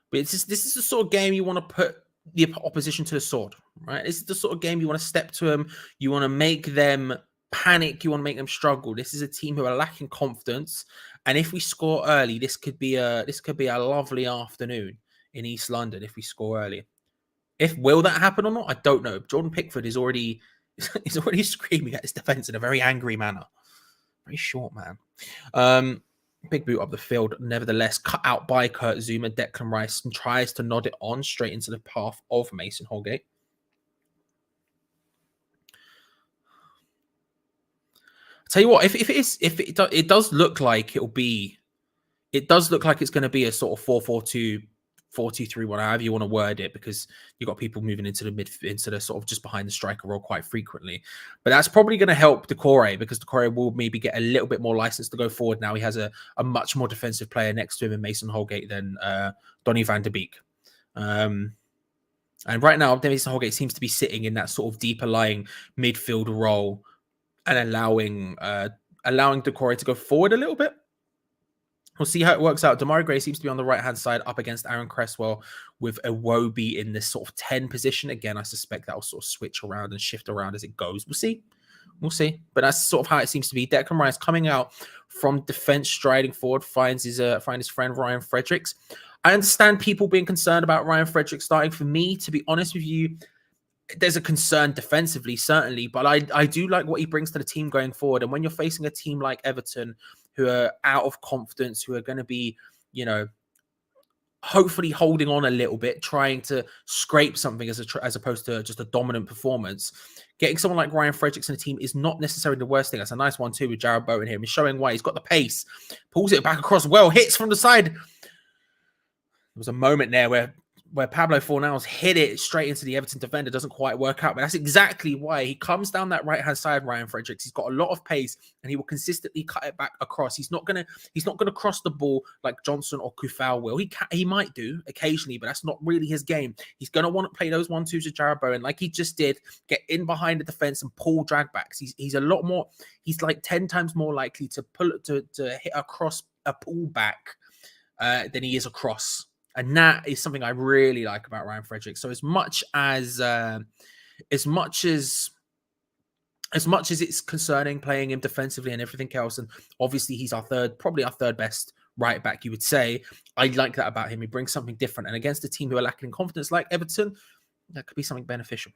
But this is the sort of game you want to put the opposition to the sword, right? This is the sort of game you want to step to them. You want to make them panic. You want to make them struggle. This is a team who are lacking confidence, and if we score early, this could be a lovely afternoon in East London if we score early. Will that happen or not? I don't know. Jordan Pickford is already screaming at his defense in a very angry manner. Very short man. Big boot up the field, nevertheless, cut out by Kurt Zouma. Declan Rice and tries to nod it on straight into the path of Mason Holgate. I'll tell you what, it does look like it's going to be a sort of 4-4-2, 4-2-3-1, however you want to word it, because you've got people moving into the sort of just behind the striker role quite frequently. But that's probably going to help Decore, because Decore will maybe get a little bit more license to go forward now. He has a much more defensive player next to him in Mason Holgate than Donny van de Beek. And right now, Mason Holgate seems to be sitting in that sort of deeper lying midfield role and allowing Decore to go forward a little bit. We'll see how it works out. Demarai Gray seems to be on the right-hand side up against Aaron Cresswell with Iwobi in this sort of 10 position. Again, I suspect that will sort of switch around and shift around as it goes. We'll see. But that's sort of how it seems to be. Declan Rice coming out from defense, striding forward, finds his friend Ryan Fredericks. I understand people being concerned about Ryan Fredericks starting. For me, to be honest with you, there's a concern defensively, certainly, but I do like what he brings to the team going forward. And when you're facing a team like Everton, who are out of confidence, who are going to be, hopefully holding on a little bit, trying to scrape something as opposed to just a dominant performance, getting someone like Ryan Fredericks in the team is not necessarily the worst thing. That's a nice one too with Jared Bowen here. He's showing why. He's got the pace, pulls it back across well, hits from the side. There was a moment there where Pablo Fornals hit it straight into the Everton defender. Doesn't quite work out, but that's exactly why he comes down that right-hand side, Ryan Fredericks. He's got a lot of pace and he will consistently cut it back across. He's not gonna cross the ball like Johnson or Kufal will. He might do occasionally, but that's not really his game. He's gonna want to play those 1-2s with Jared Bowen like he just did, get in behind the defense and pull drag backs. He's a lot more, he's like 10 times more likely to hit across a pull back than he is across. And that is something I really like about Ryan Fredericks. So as much as it's concerning playing him defensively and everything else, and obviously he's probably our third best right back, you would say, I like that about him. He brings something different. And against a team who are lacking in confidence like Everton, that could be something beneficial.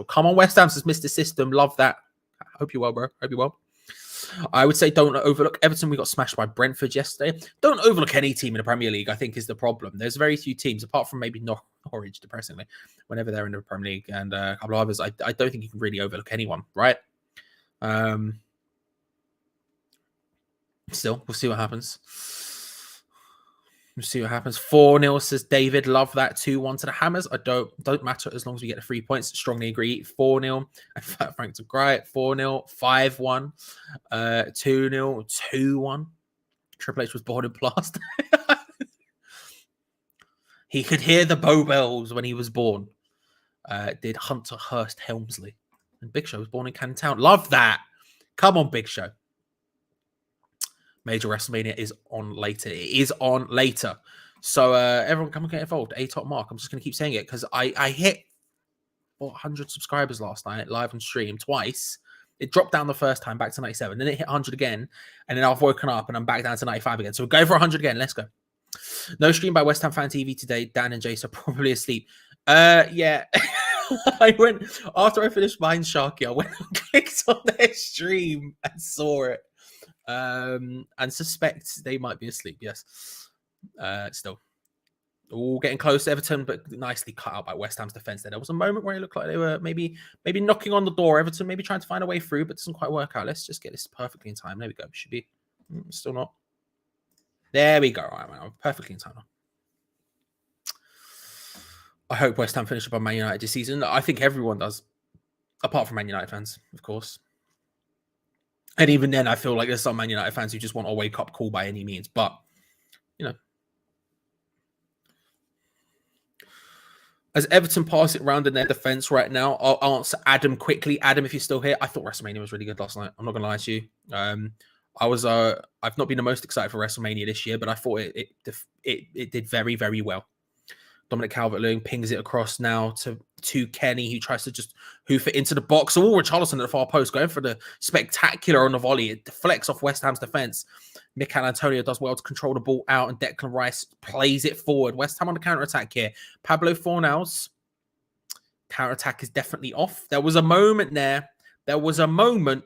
Come on, West Ham, says Mr. System. Love that. Hope you're well, bro. Hope you're well. I would say don't overlook Everton. We got smashed by Brentford yesterday. Don't overlook any team in the Premier League, I think, is the problem. There's very few teams, apart from maybe Norwich, depressingly, whenever they're in the Premier League, and a couple of others. I don't think you can really overlook anyone, right? Still, we'll see what happens. 4-0, says David. Love that. 2-1 to the Hammers. I don't matter as long as we get the 3 points. Strongly agree. 4-0. Frank to Gright. 4-0. 5-1. 2-0. 2-1. Triple H was born in plaster. He could hear the Bow Bells when he was born. Did Hunter Hurst Helmsley. And Big Show was born in Canton Town. Love that. Come on, Big Show. Major WrestleMania is on later. It is on later. So everyone come and get involved. A-top mark. I'm just going to keep saying it because I hit 400 subscribers last night live on stream twice. It dropped down the first time back to 97. Then it hit 100 again. And then I've woken up and I'm back down to 95 again. So we'll go for 100 again. Let's go. No stream by West Ham Fan TV today. Dan and Jace are probably asleep. Yeah. I went, after I finished Mind Sharky, I went and clicked on their stream and saw it. And suspect they might be asleep. Yes. Still, all getting close to Everton, but nicely cut out by West Ham's defense. There was a moment where it looked like they were maybe knocking on the door. Everton maybe trying to find a way through, but doesn't quite work out. Let's just get this perfectly in time. There we go. Should be still not. There we go. All right, man. Perfectly in time now. I hope West Ham finish up on Man United this season. I think everyone does, apart from Man United fans, of course. And even then, I feel like there's some Man United fans who just want a wake-up call by any means. But, as Everton pass it around in their defense right now, I'll answer Adam quickly. Adam, if you're still here, I thought WrestleMania was really good last night. I'm not going to lie to you. I've not been the most excited for WrestleMania this year, but I thought it did very, very well. Dominic Calvert-Lewin pings it across now to to Kenny, who tries to just hoof it into the box. So Richarlison at the far post, going for the spectacular on the volley. It deflects off West Ham's defence. Mikel Antonio does well to control the ball out, and Declan Rice plays it forward. West Ham on the counter-attack here. Pablo Fornals. Counter-attack is definitely off. There was a moment there. There was a moment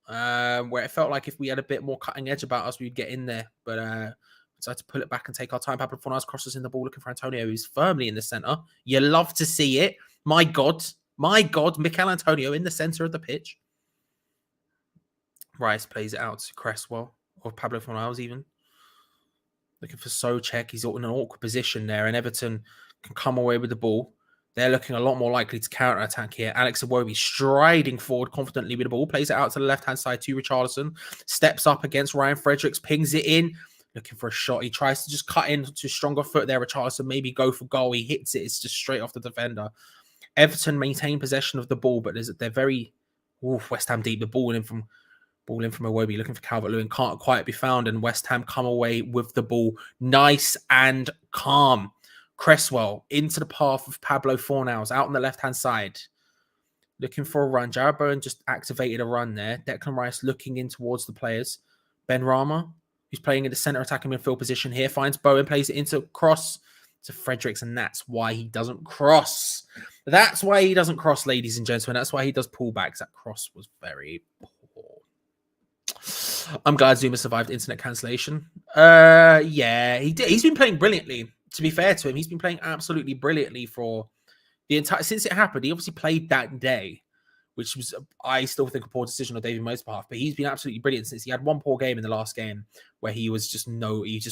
where it felt like if we had a bit more cutting edge about us, we'd get in there. But decided to pull it back and take our time. Pablo Fornals crosses in the ball, looking for Antonio, who's firmly in the centre. You love to see it. My God, Mikel Antonio in the centre of the pitch. Rice plays it out to Cresswell, or Pablo Fornals even. Looking for Souček. He's in an awkward position there, and Everton can come away with the ball. They're looking a lot more likely to counter-attack here. Alex Iwobi striding forward confidently with the ball. Plays it out to the left-hand side to Richarlison. Steps up against Ryan Fredericks. Pings it in. Looking for a shot. He tries to just cut in to stronger foot there. Richarlison maybe go for goal. He hits it. It's just straight off the defender. Everton maintain possession of the ball, but they're very... West Ham deep. The ball in from Iwobi. Looking for Calvert-Lewin. Can't quite be found. And West Ham come away with the ball nice and calm. Cresswell into the path of Pablo Fornals out on the left-hand side. Looking for a run. Jarrod Bowen just activated a run there. Declan Rice looking in towards the players. Ben Rama, who's playing in the centre attacking midfield position here, finds Bowen, plays it into cross to Fredericks, and that's why he doesn't cross. That's why he doesn't cross, ladies and gentlemen. That's why he does pullbacks. That cross was very poor. I'm glad Zuma survived internet cancellation. Yeah, he did. He's been playing brilliantly. To be fair to him, he's been playing absolutely brilliantly for the entire... Since it happened, he obviously played that day, which was, I still think, a poor decision on David Moyes' behalf. But he's been absolutely brilliant since he had one poor game in the last game where he just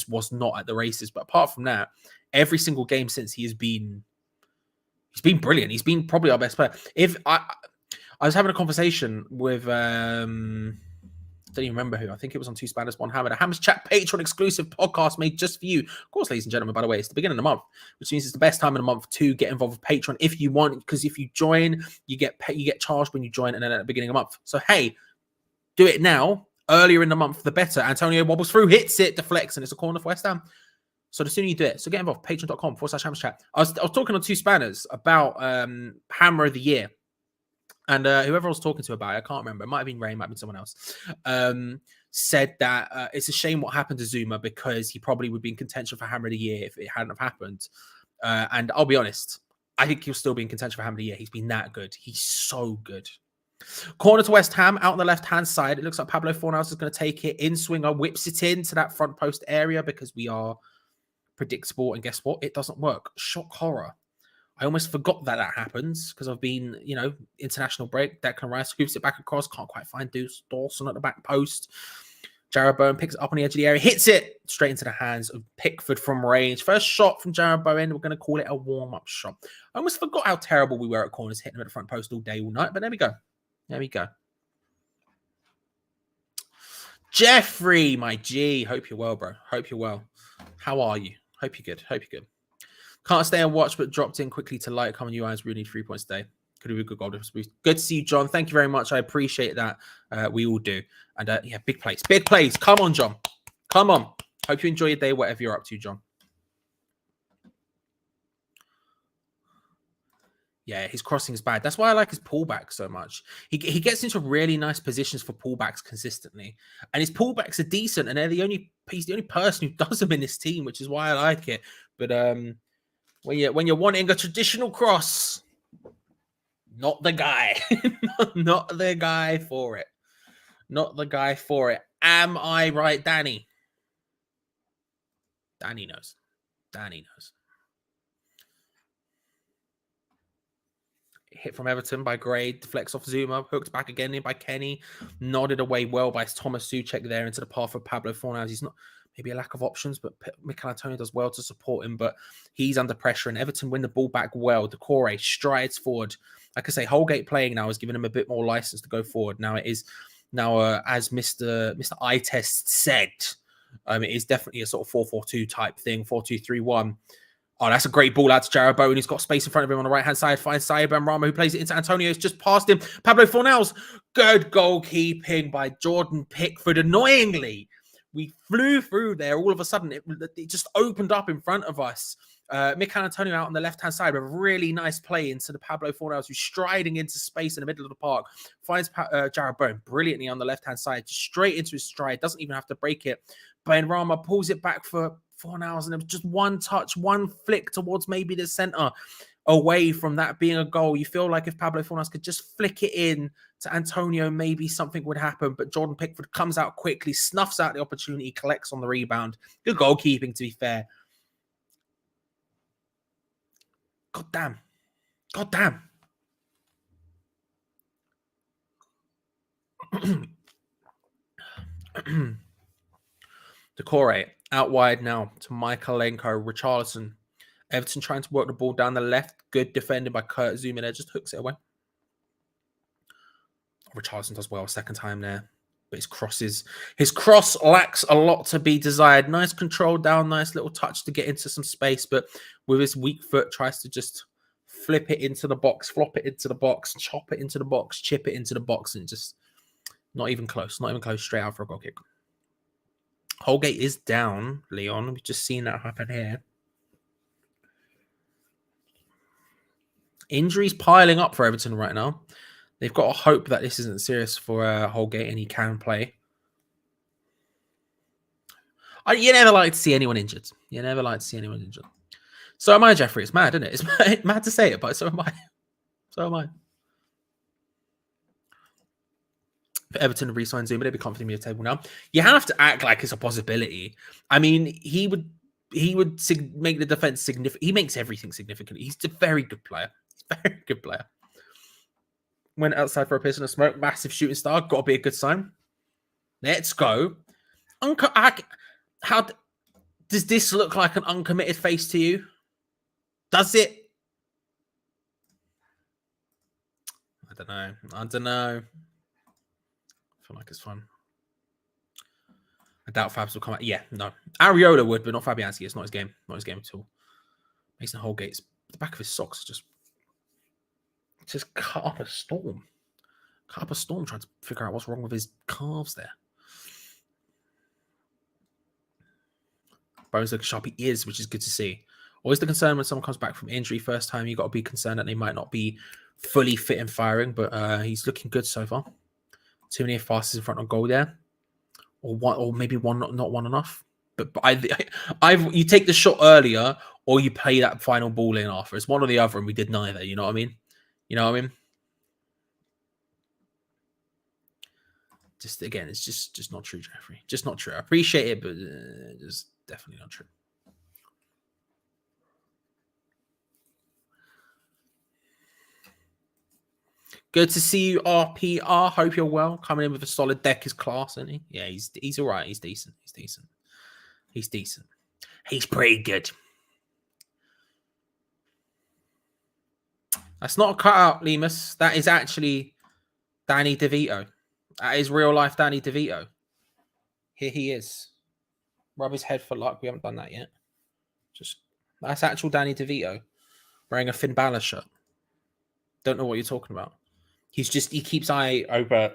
was not at the races. But apart from that, every single game since he's been brilliant. He's been probably our best player. If I was having a conversation with... I don't even remember who. I think it was on Two Spanners, One Hammer. A Hammers Chat Patreon exclusive podcast made just for you. Of course, ladies and gentlemen, by the way, it's the beginning of the month, which means it's the best time in the month to get involved with Patreon if you want, because if you join, you get charged when you join, and then at the beginning of the month. So, hey, do it now. Earlier in the month, the better. Antonio wobbles through, hits it, deflects, and it's a corner for West Ham. So the sooner you do it. So get involved. Patreon.com/Hammers Chat. I was talking on Two Spanners about Hammer of the Year. And whoever I was talking to about it, I can't remember. It might have been Ray, it might have been someone else. Said that it's a shame what happened to Zuma because he probably would be in contention for Hammer of the Year if it hadn't have happened. And I'll be honest, I think he'll still be in contention for Hammer of the Year. He's been that good. He's so good. Corner to West Ham, out on the left-hand side. It looks like Pablo Fornals is going to take it. In-swinger whips it into that front post area because we are predictable. And guess what? It doesn't work. Shock horror. I almost forgot that happens because I've been, international break. Declan Rice scoops it back across. Can't quite find Dawson at the back post. Jarrod Bowen picks it up on the edge of the area. Hits it straight into the hands of Pickford from range. First shot from Jarrod Bowen. We're going to call it a warm-up shot. I almost forgot how terrible we were at corners, hitting them at the front post all day, all night. But there we go. There we go. Jeffrey, my G. Hope you're well, bro. Hope you're well. How are you? Hope you're good. Can't stay and watch, but dropped in quickly to like, comment, you guys really need 3 points today. Could be a good goal difference boost. Good to see you, John. Thank you very much. I appreciate that. We all do. And yeah, big plays. Big plays. Come on, John. Come on. Hope you enjoy your day, whatever you're up to, John. Yeah, his crossing is bad. That's why I like his pullbacks so much. He gets into really nice positions for pullbacks consistently. And his pullbacks are decent, and he's the only person who does them in this team, which is why I like it. But when you're wanting a traditional cross, not the guy. Not the guy for it. Not the guy for it. Am I right, Danny? Danny knows. Hit from Everton by Gray, deflects off Zuma, hooked back again in by Kenny, nodded away well by Thomas Souček there into the path of Pablo Fornals. He's not maybe a lack of options, but Mikel Antonio does well to support him, but he's under pressure, and Everton win the ball back well. Decore strides forward. Like I say, Holgate playing now has given him a bit more license to go forward. Now as Mr. Eye Test said, it is definitely a sort of 4-4-2 type thing, 4-2-3-1. Oh, that's a great ball out to Jarrod Bowen. He's got space in front of him on the right-hand side. Finds Saïd Benrahma, who plays it into Antonio. It's just past him. Pablo Fornals. Good goalkeeping by Jordan Pickford. Annoyingly, we flew through there. All of a sudden, it just opened up in front of us. Mikel Antonio out on the left-hand side with a really nice play into the Pablo Fornals, who's striding into space in the middle of the park. Finds Jared Bowen brilliantly on the left-hand side, just straight into his stride. Doesn't even have to break it. Benrahma pulls it back for Fornals, and it was just one touch, one flick towards maybe the center away from that being a goal. You feel like if Pablo Fornals could just flick it in to Antonio, maybe something would happen. But Jordan Pickford comes out quickly, snuffs out the opportunity, collects on the rebound. Good goalkeeping, to be fair. God damn. God damn. Decore out wide now to Michaelenko, Richarlison. Everton trying to work the ball down the left. Good defended by Kurt Zouma there. Just hooks it away. Richarlison does well second time there. But his cross lacks a lot to be desired. Nice control down, nice little touch to get into some space. But with his weak foot, tries to just flip it into the box, flop it into the box, chop it into the box, chip it into the box, and just not even close. Not even close. Straight out for a goal kick. Holgate is down, Leon. We've just seen that happen here. Injuries piling up for Everton right now. They've got to hope that this isn't serious for Holgate and he can play. You never like to see anyone injured. You never like to see anyone injured. So am I, Jeffrey. It's mad, isn't it? It's mad to say it, but so am I. So am I. For Everton to re-sign Zouma, they'd be comfortably mid-table now. You have to act like it's a possibility. I mean, he would make the defense significant. He makes everything significant. He's a very good player. He's a very good player. Went outside for a piss and a smoke. Massive shooting star. Got to be a good sign. Let's go. How does this look like an uncommitted face to you? Does it? I don't know. I feel like it's fun. I doubt Fabs will come out. Yeah, no. Areola would, but not Fabianski. It's not his game. Not his game at all. Mason Holgate's the back of his socks just cut up a storm. Cut up a storm trying to figure out what's wrong with his calves there. Bones looking sharp. He is, which is good to see. Always the concern when someone comes back from injury first time, you've got to be concerned that they might not be fully fit and firing, but he's looking good so far. Too many passes in front of goal there. Or maybe one not one enough. But you take the shot earlier or you play that final ball in after. It's one or the other, and we did neither. You know what I mean? Just again, it's just not true, Jeffrey. Just not true. I appreciate it, but just definitely not true. Good to see you, RPR. Hope you're well. Coming in with a solid deck is class, isn't he? Yeah, he's all right. He's decent. He's pretty good. That's not a cutout, Lemus. That is actually Danny DeVito. That is real life Danny DeVito. Here he is. Rub his head for luck. We haven't done that yet. That's actual Danny DeVito wearing a Finn Balor shirt. Don't know what you're talking about. He keeps eye over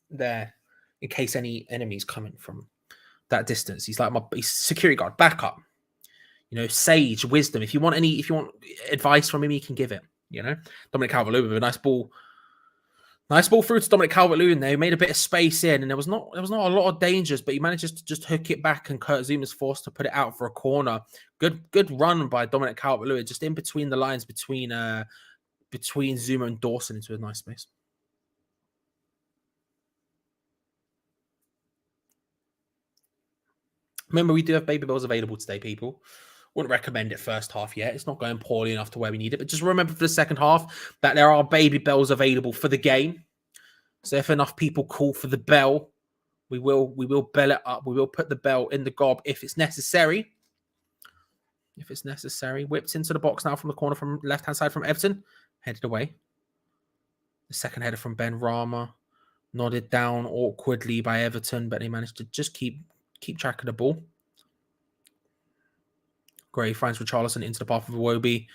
there in case any enemies coming from that distance. He's like he's security guard, backup. Sage, wisdom. If you want advice from him, he can give it. Dominic Calvert-Lewin with a nice ball through to Dominic Calvert-Lewin. They made a bit of space in, and there was not a lot of dangers, but he manages to just hook it back, and Kurt Zouma's forced to put it out for a corner. Good run by Dominic Calvert-Lewin, just in between the lines between Zouma and Dawson into a nice space. Remember, we do have baby bells available today, people. Wouldn't recommend it first half yet. It's not going poorly enough to where we need it. But just remember for the second half that there are baby bells available for the game. So if enough people call for the bell, we will bell it up. We will put the bell in the gob if it's necessary. Whipped into the box now from the corner from left-hand side from Everton. Headed away. The second header from Benrahma. Nodded down awkwardly by Everton, but they managed to just keep track of the ball. Gray finds Richarlison into the path of WHUEVE.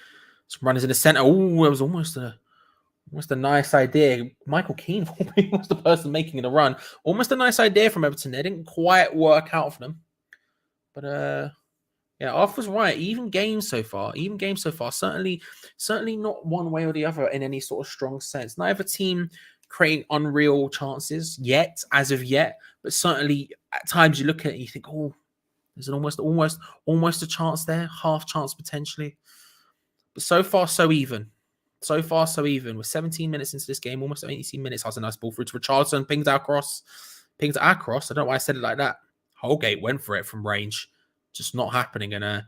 Some runners in the centre. Oh, it was almost a nice idea. Michael Keane was the person making the run. Almost a nice idea from Everton. They didn't quite work out for them. But Yeah, Arthur's right. Even games so far. Certainly not one way or the other in any sort of strong sense. Neither team creating unreal chances yet, as of yet. But certainly at times you look at it and you think, oh, there's an almost a chance there, half chance potentially. But so far, so even. So far, so even. We're 17 minutes into this game, almost 18 minutes. Has a nice ball through to Richarlison. Pings our cross. I don't know why I said it like that. Holgate went for it from range. Just not happening. And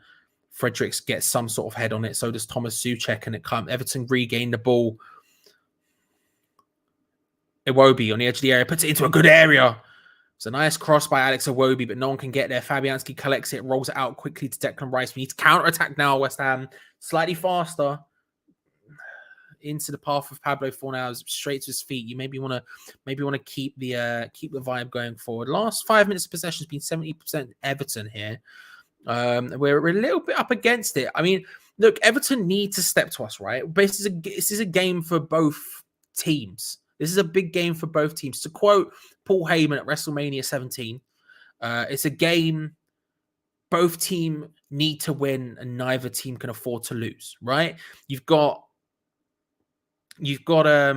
Fredericks gets some sort of head on it. So does Thomas Souček. And it comes. Everton regain the ball. Iwobi on the edge of the area. Puts it into a good area. It's a nice cross by Alex Iwobi, but no one can get there. Fabianski collects it, rolls it out quickly to Declan Rice. We need to counter-attack now, West Ham. Slightly faster. Into the path of Pablo Fornals, straight to his feet. You maybe want to keep the vibe going forward. Last 5 minutes of possession has been 70% Everton here. We're a little bit up against it. I mean, look, Everton need to step to us, right? This is a game for both teams. This is a big game for both teams. To quote Paul Heyman at WrestleMania 17, it's a game both teams need to win and neither team can afford to lose, right? You've got a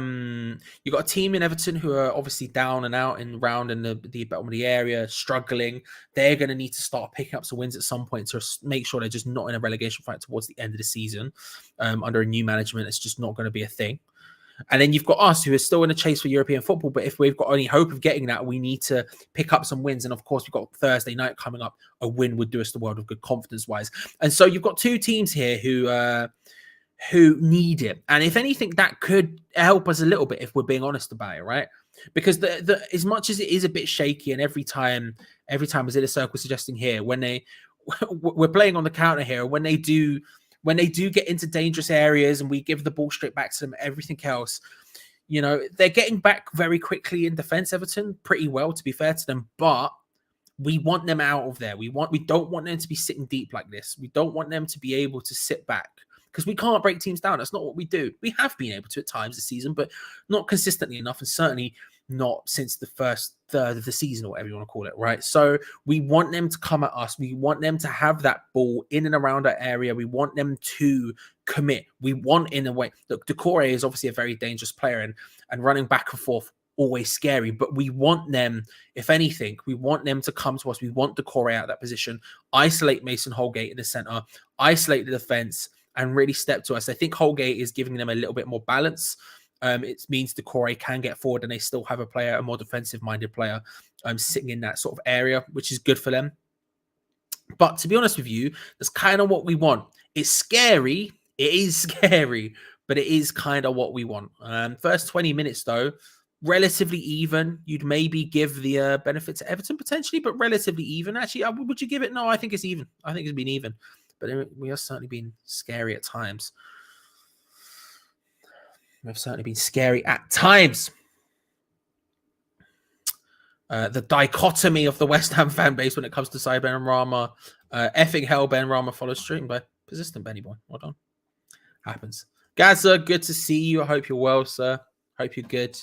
team in Everton who are obviously down and out and round in the bottom of the area, struggling. They're going to need to start picking up some wins at some point to make sure they're just not in a relegation fight towards the end of the season. Under a new management, it's just not going to be a thing. And then you've got us who are still in a chase for European football. But if we've got any hope of getting that, we need to pick up some wins. And of course, we've got Thursday night coming up. A win would do us the world of good confidence-wise. And so you've got two teams here who need it. And if anything, that could help us a little bit if we're being honest about it, right? Because the as much as it is a bit shaky, and every time as in a circle suggesting here, when we're playing on the counter here, when they do get into dangerous areas and we give the ball straight back to them, everything else, they're getting back very quickly in defense, Everton, pretty well, to be fair to them, but we want them out of there. We don't want them to be sitting deep like this. We don't want them to be able to sit back, because we can't break teams down. That's not what we do. We have been able to at times this season, but not consistently enough, and certainly not since the first third of the season, or whatever you want to call it, right? So we want them to come at us. We want them to have that ball in and around our area. We want them to commit. We want, in a way, look, Doucouré is obviously a very dangerous player, and running back and forth, always scary, but we want them, if anything, we want them to come to us. We want Doucouré out of that position, isolate Mason Holgate in the center, isolate the defense, and really step to us. I think Holgate is giving them a little bit more balance. It means Doucouré can get forward and they still have a more defensive-minded player sitting in that sort of area, which is good for them. But to be honest with you, that's kind of what we want. It's scary. It is scary, but it is kind of what we want. First 20 minutes, though, relatively even. You'd maybe give the benefit to Everton potentially, but relatively even. Actually, would you give it? No, I think it's even. I think it's been even. But we have certainly been scary at times. We've certainly been scary at times. The dichotomy of the West Ham fan base when it comes to Cy Benrahma. Effing hell, Benrahma follows stream by persistent Benny boy. Well done. Happens. Gaza, good to see you. I hope you're well, sir. Hope you're good.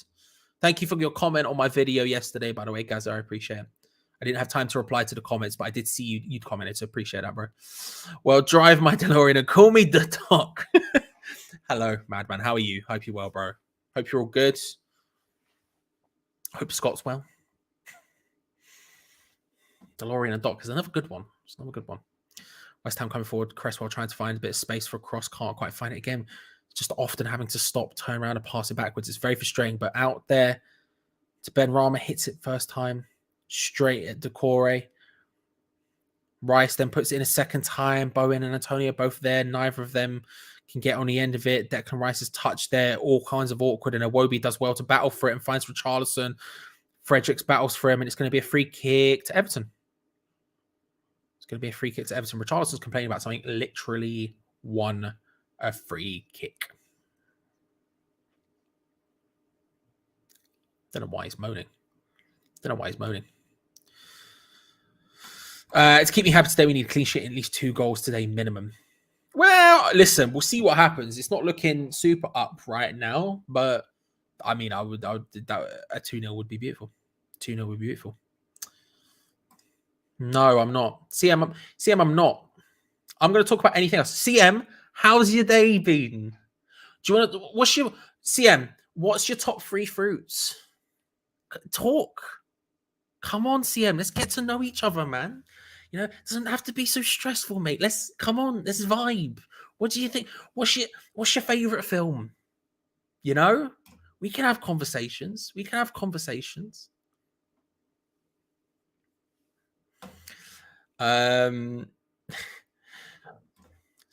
Thank you for your comment on my video yesterday, by the way, Gaza. I appreciate it. I didn't have time to reply to the comments, but I did see you'd commented, so appreciate that, bro. Well, drive my DeLorean and call me the Doc. Hello, Madman. How are you? Hope you're well, bro. Hope you're all good. Hope Scott's well. DeLorean and Doc is another good one. It's another good one. West Ham coming forward. Cresswell trying to find a bit of space for a cross. Can't quite find it again. Just often having to stop, turn around and pass it backwards. It's very frustrating, but out there to Benrahma, hits it first time. Straight at Doucouré. Rice then puts it in a second time. Bowen and Antonio both there. Neither of them can get on the end of it. Declan Rice's touch there. All kinds of awkward. And Iwobi does well to battle for it and finds Richarlison. Fredericks battles for him. And it's going to be a free kick to Everton. It's going to be a free kick to Everton. Richarlison's complaining about something. Literally won a free kick. Don't know why he's moaning. To keep me happy today, we need a clean sheet, at least 2 goals today minimum. Well, listen, we'll see what happens. It's not looking super up right now, but I mean, a 2-0 would be beautiful. 2-0 would be beautiful. No, I'm not. CM, I'm not. I'm going to talk about anything else. CM, how's your day been? Do you want to? What's your CM? What's your top 3 fruits? Talk. Come on, CM. Let's get to know each other, man. You know, it doesn't have to be so stressful, mate. Let's come on. Let's vibe. What do you think? What's your favorite film? You know, we can have conversations. We can have conversations.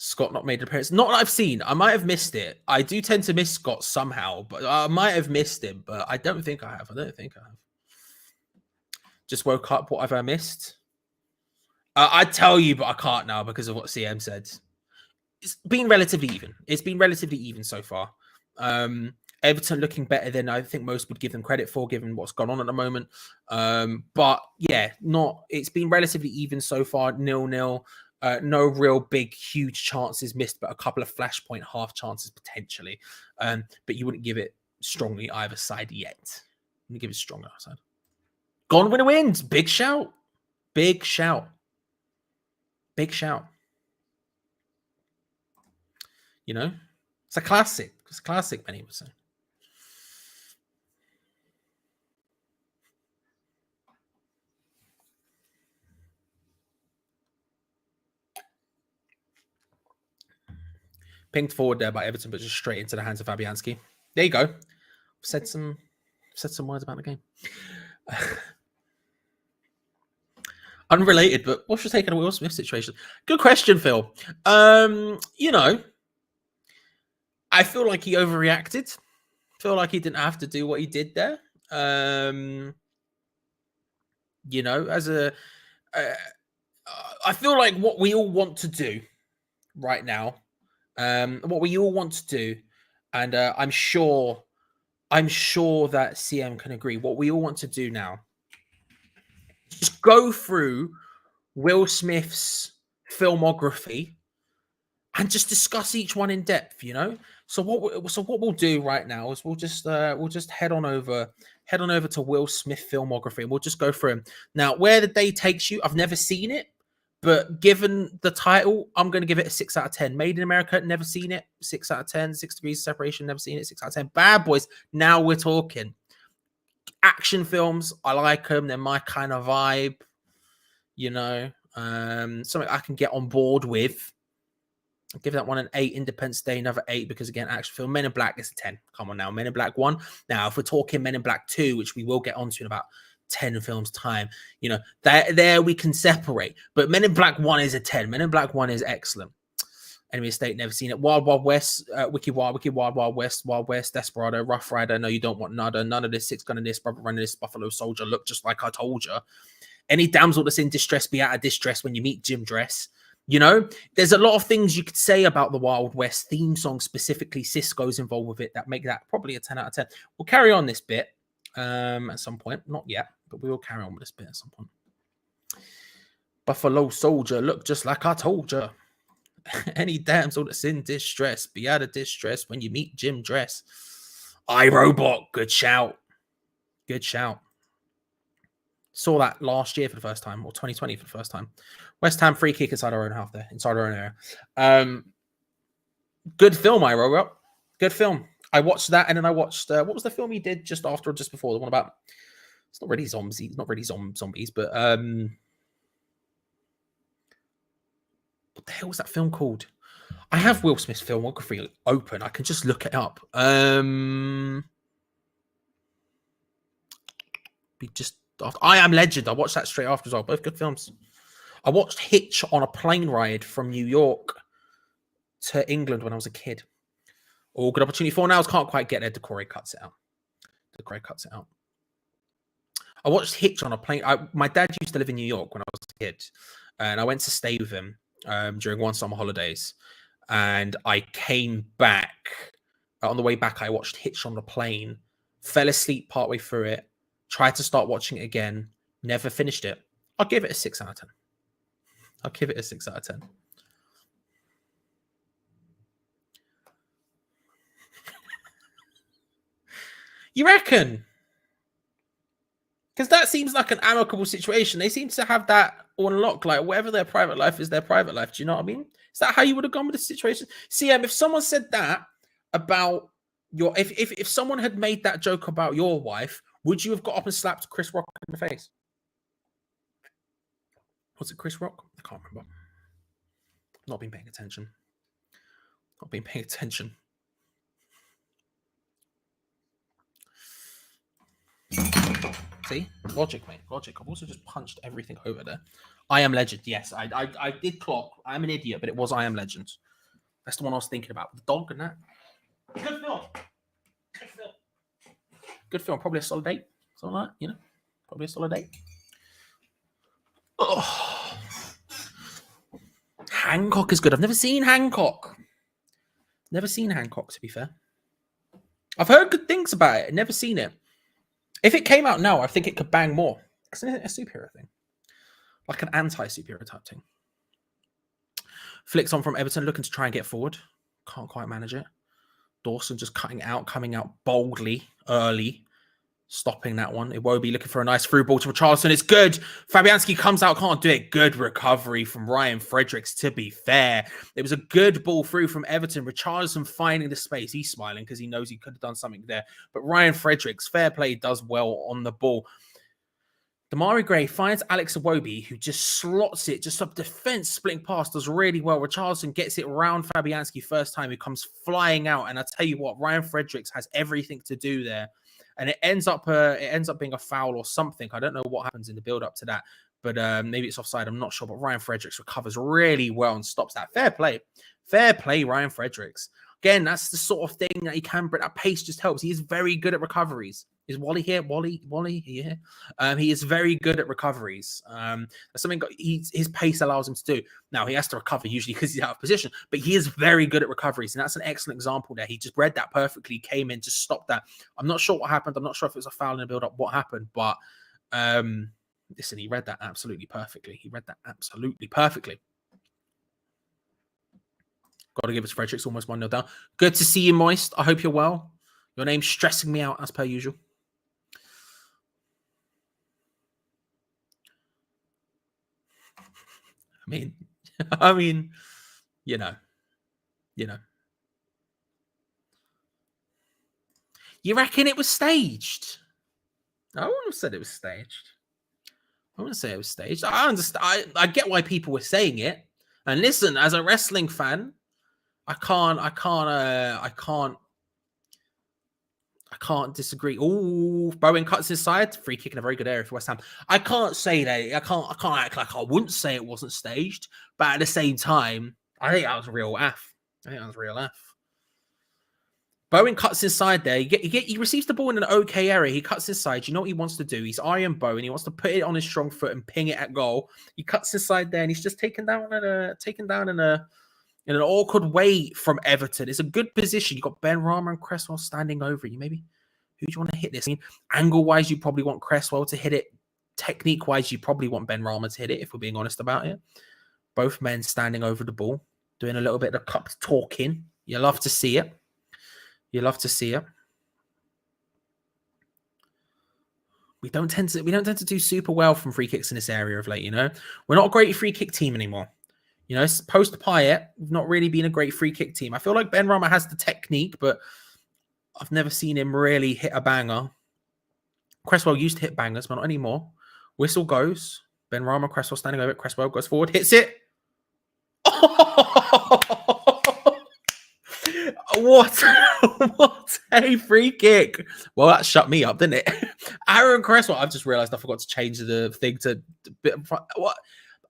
Scott not made an appearance. Not that I've seen. I might have missed it. I do tend to miss Scott somehow, but I might have missed him. But I don't think I have. I don't think I have. Just woke up. What have I missed? I'd tell you, but I can't now because of what CM said. It's been relatively even. It's been relatively even so far. Everton looking better than I think most would give them credit for, given what's gone on at the moment. But yeah, it's been relatively even so far. 0-0. No real big, huge chances missed, but a couple of flashpoint half chances potentially. But you wouldn't give it strongly either side yet. You give it strong either side. Gone winner wins. Big shout. Big shout. Big shout. You know, it's a classic. It's a classic, many would say. Pinged forward there by Everton, but just straight into the hands of Fabianski. There you go. Said some words about the game. Unrelated, but what's your take on the Will Smith situation? Good question, Phil. You know, I feel like he overreacted. Feel like he didn't have to do what he did there. You know, I feel like what we all want to do right now, what we all want to do, and I'm sure that CM can agree. What we all want to do now, just go through Will Smith's filmography and just discuss each one in depth. You know, so what we'll do right now is we'll just head on over to Will Smith filmography and we'll just go through him. Now, where the day takes you, I've never seen it. But given the title, I'm going to give it a 6 out of 10. Made in America, never seen it. 6 out of 10. 6 Degrees of Separation, never seen it. 6 out of 10. Bad Boys, now we're talking. Action films, I like them. They're my kind of vibe. You know, something I can get on board with. I'll give that one an 8. Independence Day, another 8, because again, action film. Men in Black is a 10. Come on now. Men in Black 1. Now, if we're talking Men in Black 2, which we will get onto in about 10 films time, you know, there we can separate. But Men in Black 1 is a 10. Men in Black 1 is excellent. Enemy Estate, never seen it. Wild Wild West, Wicked Wild West, Desperado, Rough Rider, No You Don't Want Nada, none of this, Six Gun in this, Brother Running this, Buffalo Soldier, Look Just Like I Told You. Any damsel that's in distress, be out of distress when you meet Jim Dress. You know, there's a lot of things you could say about the Wild West theme song, specifically Cisco's involved with it, that make that probably a 10 out of 10. We'll carry on this bit at some point. Not yet, but we will carry on with this bit at some point. Buffalo Soldier, Look Just Like I Told You. Any damsel that's in distress, be out of distress when you meet Jim Dress. iRobot, good shout. Good shout. Saw that last year for the first time, or 2020 for the first time. West Ham free kick inside our own half there, inside our own area. Good film, iRobot. Good film. I watched that, and then I watched what was the film he did just after or just before? The one about, it's not really zombies. It's not really zombies, but what the hell was that film called? I have Will Smith's filmography open. I can just look it up. I Am Legend. I watched that straight after as well. Both good films. I watched Hitch on a plane ride from New York to England when I was a kid. Oh, good opportunity. 4 hours. Can't quite get there. Decore cuts it out. I watched Hitch on a plane. My dad used to live in New York when I was a kid, and I went to stay with him during one summer holidays. And I came back. On the way back, I watched Hitch on the plane. Fell asleep partway through it. Tried to start watching it again. Never finished it. I'll give it a 6 out of 10. I'll give it a 6 out of 10. You reckon? Because that seems like an amicable situation. They seem to have that on lock. Like, whatever their private life is, their private life. Do you know what I mean? Is that how you would have gone with the situation? CM, if someone said that about your... If someone had made that joke about your wife, would you have got up and slapped Chris Rock in the face? Was it Chris Rock? I can't remember. Not been paying attention. Not been paying attention. See? Logic, mate. Logic. I've also just punched everything over there. I Am Legend. Yes, I did clock. I'm an idiot, but it was I Am Legend. That's the one I was thinking about. The dog and that. Good film. Good film. Good film. Probably a solid 8. Something like that, you know? Probably a solid 8. Oh. Hancock is good. I've never seen Hancock. Never seen Hancock, to be fair. I've heard good things about it. Never seen it. If it came out now, I think it could bang more. It's a superhero thing. Like an anti-superhero type thing. Flicks on from Everton, looking to try and get forward. Can't quite manage it. Dawson just cutting it out, coming out boldly, early. Stopping that one. Iwobi looking for a nice through ball to Richarlison. It's good. Fabianski comes out, can't do it. Good recovery from Ryan Fredericks, to be fair. It was a good ball through from Everton. Richarlison finding the space. He's smiling because he knows he could have done something there. But Ryan Fredericks, fair play, does well on the ball. Damari Gray finds Alex Iwobi, who just slots it, just up defense, splitting past, does really well. Richarlison gets it around Fabianski first time. He comes flying out. And I tell you what, Ryan Fredericks has everything to do there. And it ends up being a foul or something. I don't know what happens in the build up to that, but maybe it's offside. I'm not sure. But Ryan Fredericks recovers really well and stops that. Fair play, Ryan Fredericks. Again, that's the sort of thing that he can bring. That pace just helps. He is very good at recoveries. Is Wally here? Wally here? He is very good at recoveries. That's something his pace allows him to do. Now, he has to recover usually because he's out of position, but he is very good at recoveries, and that's an excellent example there. He just read that perfectly, came in, just stopped that. I'm not sure what happened. I'm not sure if it was a foul in the build-up, what happened, but listen, he read that absolutely perfectly. Got to give it to Fredericks, almost 1-0 down. Good to see you, Moist. I hope you're well. Your name's stressing me out as per usual. I mean, you know. You reckon it was staged? I wouldn't have said it was staged. I wouldn't say it was staged. I understand. I get why people were saying it. And listen, as a wrestling fan, I can't disagree. Oh, Bowen cuts inside. Free kick in a very good area for West Ham. I can't say that. I can't act like I wouldn't say it wasn't staged. But at the same time, I think that was a real F. Bowen cuts inside there. He receives the ball in an okay area. He cuts inside. You know what he wants to do? He's Iron Bowen. He wants to put it on his strong foot and ping it at goal. He cuts inside there, and he's just taken down in an awkward way from Everton. It's a good position. You've got Ben Rama and Cresswell standing over you. Maybe who do you want to hit this? I mean, angle-wise, you probably want Cresswell to hit it. Technique-wise, you probably want Ben Rama to hit it, if we're being honest about it. Both men standing over the ball, doing a little bit of cup talking. You love to see it. We don't tend to do super well from free kicks in this area of late, you know. We're not a great free kick team anymore. You know, post Payet, we've not really been a great free kick team. I feel like Ben Rama has the technique, but I've never seen him really hit a banger. Cresswell used to hit bangers, but not anymore. Whistle goes. Ben Rama, Cresswell standing over it. Cresswell goes forward, hits it. Oh! What a free kick. Well, that shut me up, didn't it? Aaron Cresswell. I've just realized I forgot to change the thing to what?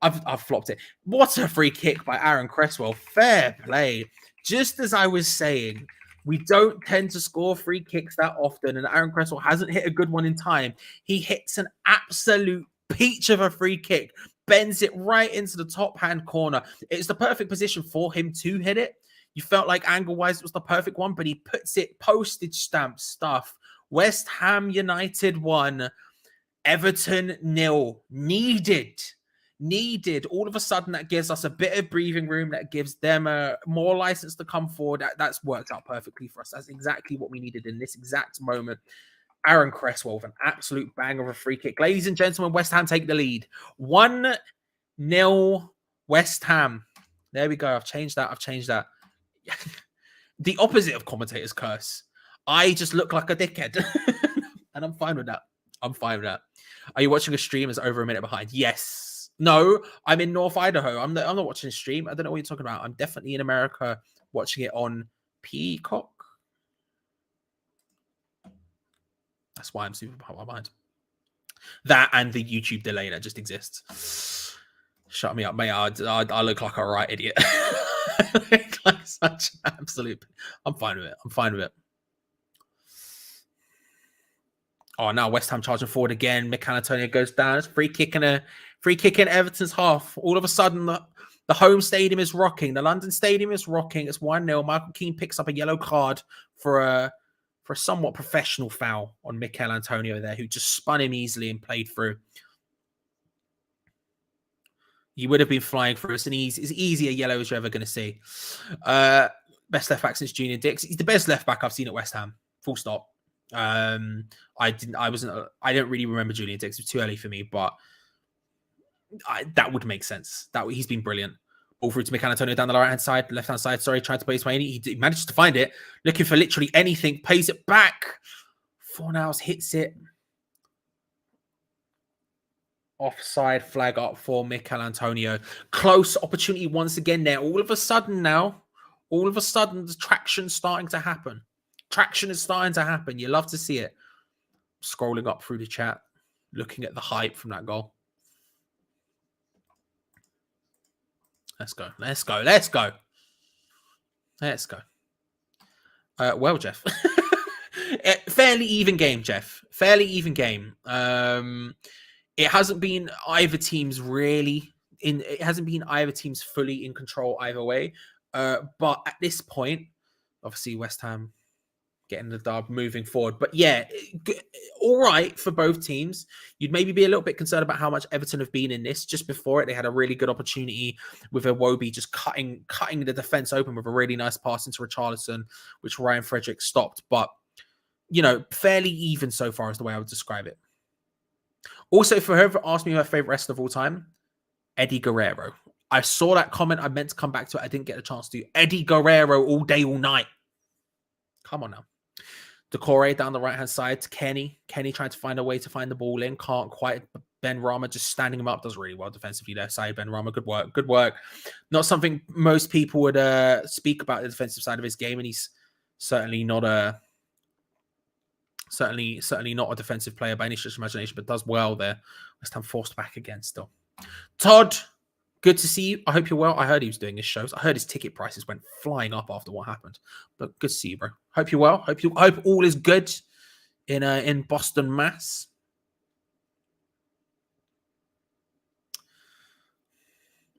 I've flopped it. What a free kick by Aaron Cresswell. Fair play. Just as I was saying, we don't tend to score free kicks that often, and Aaron Cresswell hasn't hit a good one in time. He hits an absolute peach of a free kick, bends it right into the top-hand corner. It's the perfect position for him to hit it. You felt like angle-wise it was the perfect one, but he puts it postage stamp stuff. West Ham United 1, Everton 0. Needed. All of a sudden, that gives us a bit of breathing room. That gives them more license to come forward. That's worked out perfectly for us. That's exactly what we needed in this exact moment. Aaron Cresswell with an absolute bang of a free kick. Ladies and gentlemen, West Ham take the lead. 1-0 West Ham. There we go. I've changed that. The opposite of commentator's curse. I just look like a dickhead. And I'm fine with that. Are you watching a stream that's over a minute behind? Yes. No, I'm in North Idaho. I'm not watching a stream. I don't know what you're talking about. I'm definitely in America watching it on Peacock. That's why I'm super behind. That and the YouTube delay that just exists. Shut me up, mate. I look like a right idiot. Like such absolute. I'm fine with it. Oh, now West Ham charging forward again. Mikel Antonio goes down. It's free kick in Everton's half. All of a sudden, the home stadium is rocking. The London stadium is rocking. It's 1-0. Michael Keane picks up a yellow card for a somewhat professional foul on Mikel Antonio there, who just spun him easily and played through. You would have been flying through. It's as easy a yellow as you're ever going to see. Best left back since Junior Dix. He's the best left back I've seen at West Ham. Full stop. I don't really remember Junior Dix. It was too early for me, but that would make sense. He's been brilliant. All through to Mikel Antonio down the left-hand side. Sorry, tried to play his way in. He managed to find it. Looking for literally anything. Pays it back. Fornals hits it. Offside flag up for Mikel Antonio. Close opportunity once again there. All of a sudden, the traction's starting to happen. Traction is starting to happen. You love to see it. Scrolling up through the chat. Looking at the hype from that goal. Let's go. Well, Jeff. Fairly even game, Jeff. It hasn't been either team's fully in control either way. But at this point, obviously West Ham getting the dub, moving forward. But yeah, all right for both teams. You'd maybe be a little bit concerned about how much Everton have been in this. Just before it, they had a really good opportunity with Iwobi just cutting the defence open with a really nice pass into Richarlison, which Ryan Frederick stopped. But, fairly even so far is the way I would describe it. Also, for whoever asked me my favourite wrestler of all time, Eddie Guerrero. I saw that comment. I meant to come back to it. I didn't get a chance to. Eddie Guerrero all day, all night. Come on now. Decore down the right-hand side to Kenny. Kenny trying to find a way to find the ball in. Can't quite. Ben Rama just standing him up. Does really well defensively there. Side Ben Rama. Good work. Not something most people would speak about the defensive side of his game. And he's certainly not a defensive player by any stretch of imagination, but does well there. West Ham forced back again still. Todd, good to see you. I hope you're well. I heard he was doing his shows. I heard his ticket prices went flying up after what happened. But good to see you, bro. Hope you're well. Hope all is good in Boston, Mass.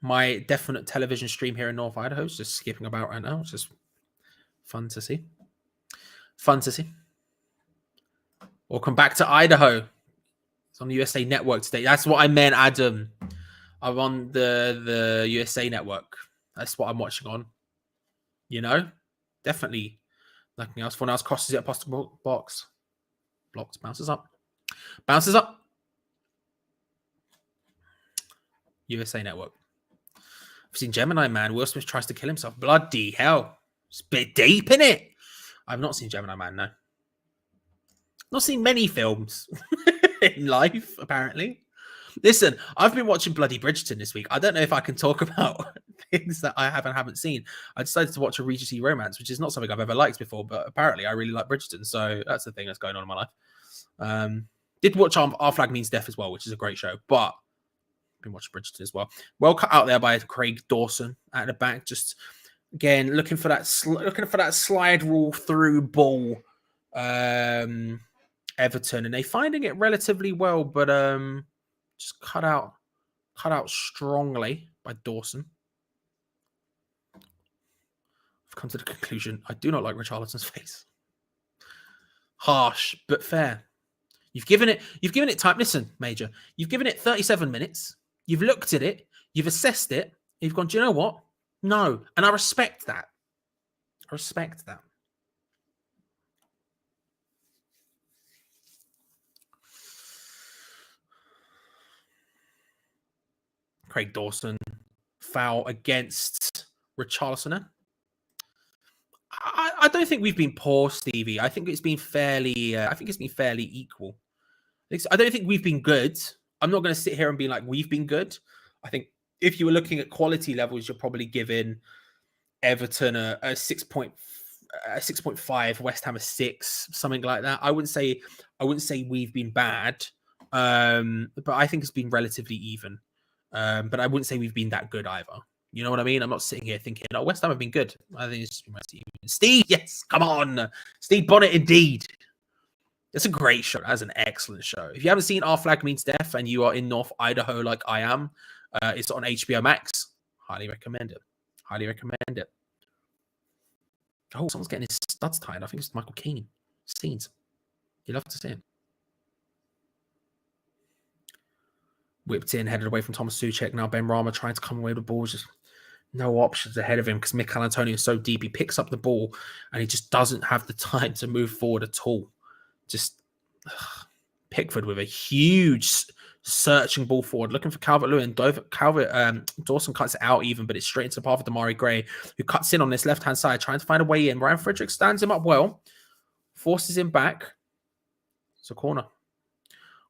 My definite television stream here in North Idaho is just skipping about right now. It's just fun to see. Welcome back to Idaho. It's on the USA Network today. That's what I meant, Adam. I'm on the USA Network. That's what I'm watching on. Definitely nothing else. Fornals crosses it past the box. Blocks, bounces up. USA Network. I've seen Gemini Man. Will Smith tries to kill himself. Bloody hell. It's a bit deep, in it. I've not seen Gemini Man, no. Not seen many films in life, apparently. Listen, I've been watching bloody Bridgerton this week. I don't know if I can talk about things that I haven't seen. I decided to watch a Regency romance, which is not something I've ever liked before, but apparently I really like Bridgerton. So that's the thing that's going on in my life. Did watch Our Flag Means Death as well, which is a great show, but I've been watching Bridgerton as well. Well cut out there by Craig Dawson at the back. Just, again, looking for that slide rule through ball. Everton, and they finding it relatively well, but just cut out strongly by Dawson. I've come to the conclusion I do not like Richarlison's face. Harsh but fair. You've given it time. Listen, Major, you've given it 37 minutes. You've looked at it. You've assessed it. You've gone, do you know what? No, and I respect that. Craig Dawson foul against Richarlison. I don't think we've been poor, Stevie. I think it's been fairly. I think it's been fairly equal. I don't think we've been good. I'm not going to sit here and be like we've been good. I think if you were looking at quality levels, you're probably giving Everton a 6.5, West Ham a 6, something like that. I wouldn't say we've been bad, but I think it's been relatively even. But I wouldn't say we've been that good either. You know what I mean? I'm not sitting here thinking, oh, West Ham have been good. I think it's just been relatively even. Steve, yes, come on, Steve Bonnet, indeed. It's a great show. That's an excellent show. If you haven't seen Our Flag Means Death and you are in North Idaho like I am, it's on HBO Max. Highly recommend it. Highly recommend it. Oh, someone's getting his studs tied. I think it's Michael Keane. Scenes. You love to see it. Whipped in, headed away from Thomas Souček. Now Ben Rama trying to come away with the ball. Just no options ahead of him because Mikel Antonio is so deep. He picks up the ball and he just doesn't have the time to move forward at all. Just Pickford with a huge searching ball forward, looking for Calvert-Lewin. Dawson cuts it out even, but it's straight into the path of Damari Gray, who cuts in on this left-hand side, trying to find a way in. Ryan Frederick stands him up well, forces him back. It's a corner.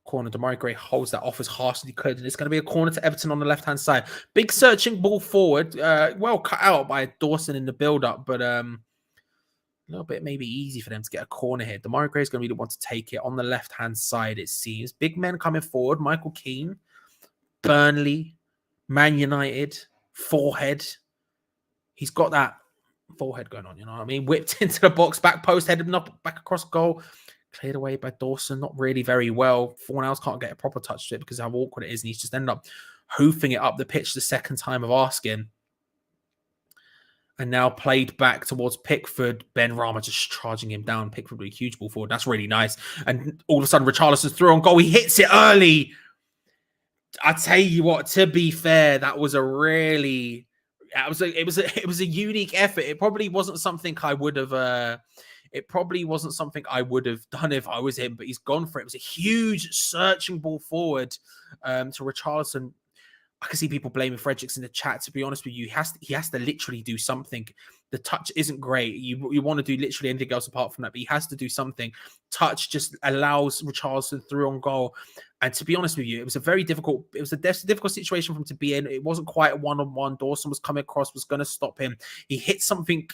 Damari Gray holds that off as harsh as he could, and it's going to be a corner to Everton on the left-hand side. Big searching ball forward, well cut out by Dawson in the build-up, but a little bit maybe easy for them to get a corner here. Damari Gray is going to be the one to take it on the left-hand side, it seems. Big men coming forward. Michael Keane, Burnley, Man United, forehead. He's got that forehead going on, you know what I mean? Whipped into the box, back post, headed up, back across goal. Cleared away by Dawson, not really very well. Fornals can't get a proper touch to it because of how awkward it is, and he's just ended up hoofing it up the pitch the second time of asking. And now played back towards Pickford. Ben Rama just charging him down. Pickford with a huge ball forward. That's really nice. And all of a sudden, Richarlison's through on goal. He hits it early. I tell you what, to be fair, that was a really... It was a unique effort. It probably wasn't something I would have... It probably wasn't something I would have done if I was him, but he's gone for it. It was a huge searching ball forward to Richarlison. I can see people blaming Fredericks in the chat. To be honest with you, he has to literally do something. The touch isn't great. You want to do literally anything else apart from that, but he has to do something. Touch just allows Richarlison through on goal. And to be honest with you, it was a difficult situation for him to be in. It wasn't quite a one-on-one. Dawson was coming across, was going to stop him. He hits something.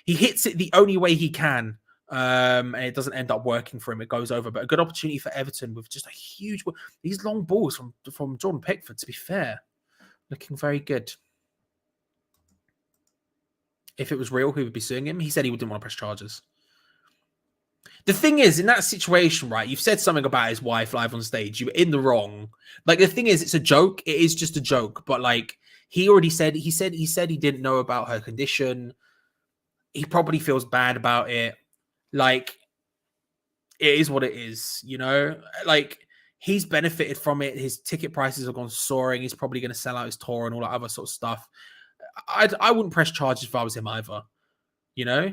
He hits it the only way he can. And it doesn't end up working for him. It goes over, but a good opportunity for Everton with just a huge... These long balls from Jordan Pickford, to be fair. Looking very good. If it was real, who would be suing him? He said he didn't want to press charges. The thing is, in that situation, right, you've said something about his wife live on stage. You were in the wrong. Like, the thing is, it's a joke. It is just a joke. But, like, he already said... He said he didn't know about her condition. He probably feels bad about it. Like, it is what it is, you know? Like, he's benefited from it. His ticket prices have gone soaring. He's probably going to sell out his tour and all that other sort of stuff. I wouldn't press charges if I was him either, you know?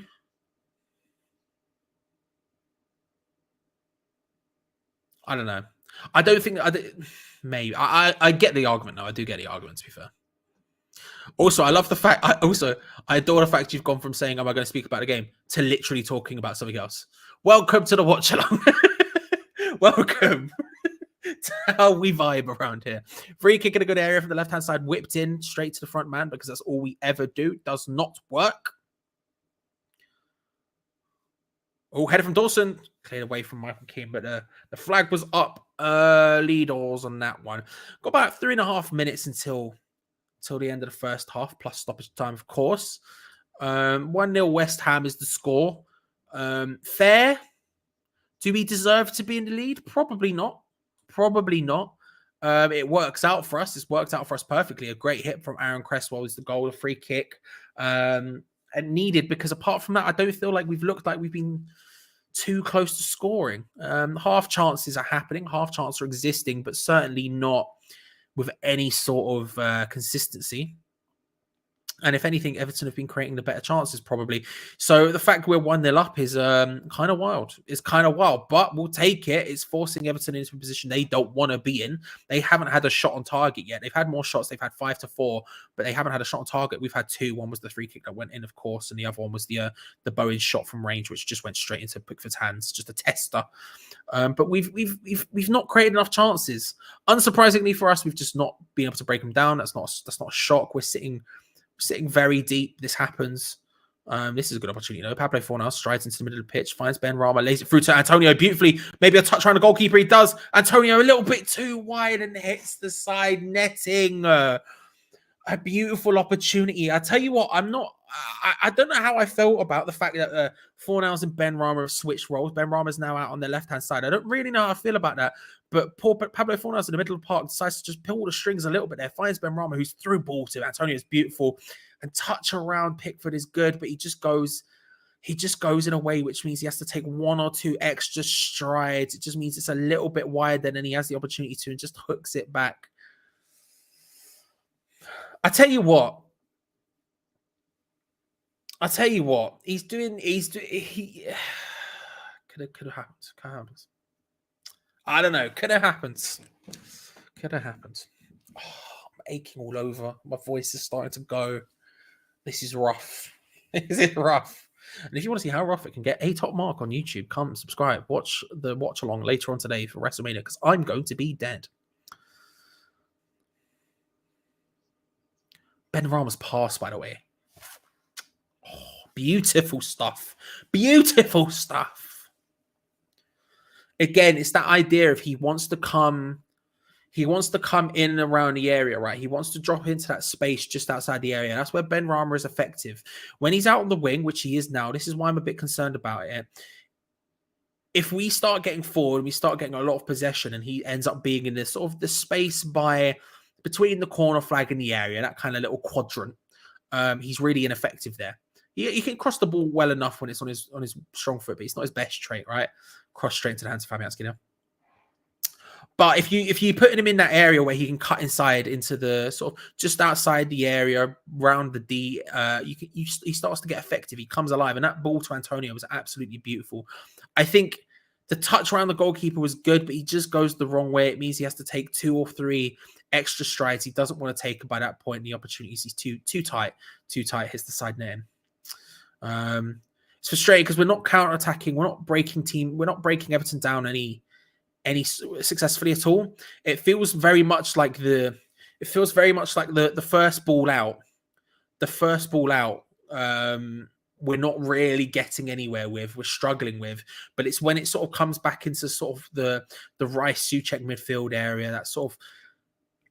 I don't know. I don't think... Maybe. I get the argument, though. I do get the argument, to be fair. Also, I love the fact... I adore the fact you've gone from saying, am I going to speak about the game, to literally talking about something else. Welcome to the watch along. Welcome to how we vibe around here. Free kick in a good area from the left-hand side, whipped in straight to the front man because that's all we ever do. Does not work. Oh, header from Dawson. Cleared away from Michael Keane, but the flag was up early doors on that one. Got about 3.5 minutes until the end of the first half, plus stoppage time, of course. 1-0 West Ham is the score. Fair? Do we deserve to be in the lead? Probably not. Probably not. It works out for us. It's worked out for us perfectly. A great hit from Aaron Cresswell is the goal, a free kick. And needed, because apart from that, I don't feel like we've looked like we've been too close to scoring. Half chances are happening. Half chances are existing, but certainly not with any sort of consistency. And if anything, Everton have been creating the better chances, probably. So the fact we're 1-0 up is kind of wild. It's kind of wild, but we'll take it. It's forcing Everton into a position they don't want to be in. They haven't had a shot on target yet. They've had more shots. They've had 5-4, but they haven't had a shot on target. We've had 2. One was the free kick that went in, of course, and the other one was the Bowen shot from range, which just went straight into Pickford's hands, just a tester. But we've not created enough chances. Unsurprisingly for us, we've just not been able to break them down. That's not a shock. We're sitting very deep. This happens. This is a good opportunity. Pablo Fornals strides into the middle of the pitch, finds Benrahma, lays it through to Antonio beautifully. Maybe a touch around the goalkeeper. He does. Antonio a little bit too wide and hits the side netting. A beautiful opportunity. I tell you what, I don't know how I felt about the fact that Fornals and Benrahma have switched roles. Benrahma's now out on the left-hand side. I don't really know how I feel about that. But poor Pablo Fornals in the middle of the park decides to just pull the strings a little bit there. Finds Benrahma, who's through ball to Antonio. Is beautiful. And touch around Pickford is good, but he just goes in a way which means he has to take 1 or 2 extra strides. It just means it's a little bit wider than he has the opportunity to, and just hooks it back. I tell you what, he could have happened. I don't know. Could have happened. Oh, I'm aching all over. My voice is starting to go. This is rough. This is rough. And if you want to see how rough it can get, a top mark on YouTube. Come subscribe. Watch the watch along later on today for WrestleMania, because I'm going to be dead. Benrahma's pass, by the way. Oh, beautiful stuff. Beautiful stuff. Again, it's that idea of he wants to come in and around the area, right? He wants to drop into that space just outside the area. That's where Benrahma is effective. When he's out on the wing, which he is now, this is why I'm a bit concerned about it. If we start getting forward, we start getting a lot of possession, and he ends up being in this sort of the space between the corner flag and the area, that kind of little quadrant. He's really ineffective there. He can cross the ball well enough when it's on his strong foot, but it's not his best trait, right? Cross straight into the hands of Fabianski now. But if you put him in that area where he can cut inside into the sort of just outside the area, round the D, he starts to get effective. He comes alive, and that ball to Antonio was absolutely beautiful. I think the touch around the goalkeeper was good, but he just goes the wrong way. It means he has to take 2 or 3 extra strides. He doesn't want to take them by that point. The opportunities, he's too tight, hits the side net. It's frustrating because we're not counter-attacking. We're not breaking Everton down any successfully at all. It feels very much like the first ball out. The first ball out, we're not really getting anywhere with. We're struggling with, but it's when it sort of comes back into sort of the Rice Souček midfield area, that sort of,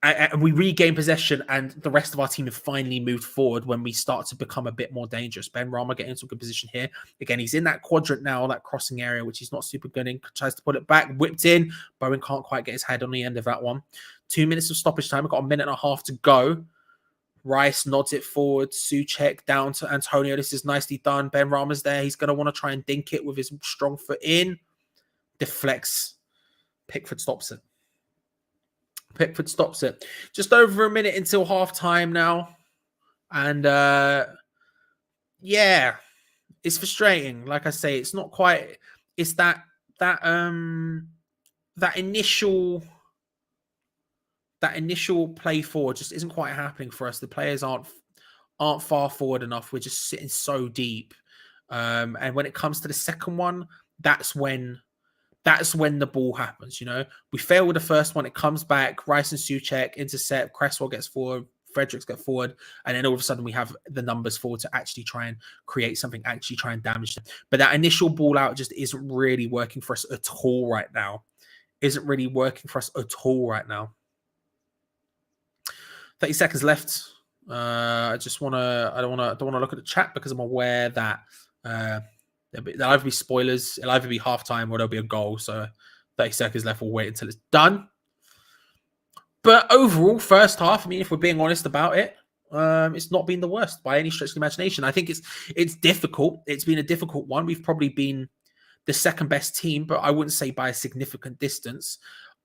and we regain possession, and the rest of our team have finally moved forward when we start to become a bit more dangerous. Benrahma getting into a good position here. Again, he's in that quadrant now, that crossing area, which he's not super good in. Tries to put it back, whipped in. Bowen can't quite get his head on the end of that one. 2 minutes of stoppage time. We've got a minute and a half to go. Rice nods it forward. Souček down to Antonio. This is nicely done. Benrahma's there. He's going to want to try and dink it with his strong foot in. Deflects. Pickford stops it. Just over a minute until half time now. And yeah, it's frustrating. Like I say, it's not quite, it's that initial play forward just isn't quite happening for us. The players aren't far forward enough. We're just sitting so deep. And when it comes to the second one, that's when the ball happens, you know. We fail with the first one, it comes back, Rice and Souček intercept, Cresswell gets forward, Fredericks get forward, and then all of a sudden we have the numbers forward to actually try and create something, actually try and damage them. But that initial ball out just isn't really working for us at all right now. 30 seconds left. I don't want to look at the chat because I'm aware that there'll either be spoilers, it'll either be halftime, or there'll be a goal. So 30 seconds left. We'll wait until it's done. But overall, first half, I mean, if we're being honest about it, it's not been the worst by any stretch of the imagination. I think it's difficult. It's been a difficult one. We've probably been the second best team, but I wouldn't say by a significant distance.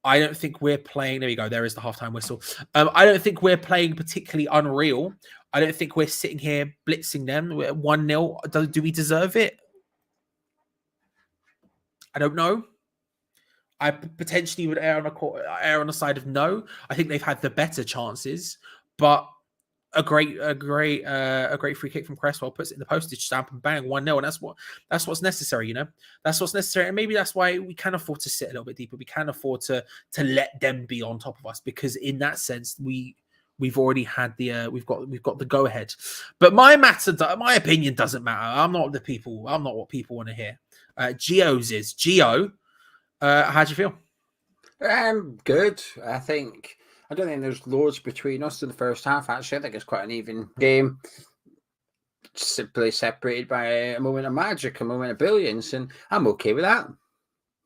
I don't think we're playing. There we go. There is the halftime whistle. I don't think we're playing particularly unreal. I don't think we're sitting here blitzing them. We're 1-0. Do we deserve it? I don't know. I potentially would err on the side of no. I think they've had the better chances, but a great free kick from Cresswell puts it in the postage stamp and bang, 1-0. And that's what's necessary, That's what's necessary. And maybe that's why we can afford to sit a little bit deeper. We can afford to let them be on top of us, because in that sense, we've already had we've got the go ahead. But my opinion doesn't matter. I'm not what people want to hear. Gio's is Gio. How do you feel? Good. I don't think there's loads between us in the first half. Actually, I think it's quite an even game, simply separated by a moment of magic, a moment of brilliance, and I'm okay with that.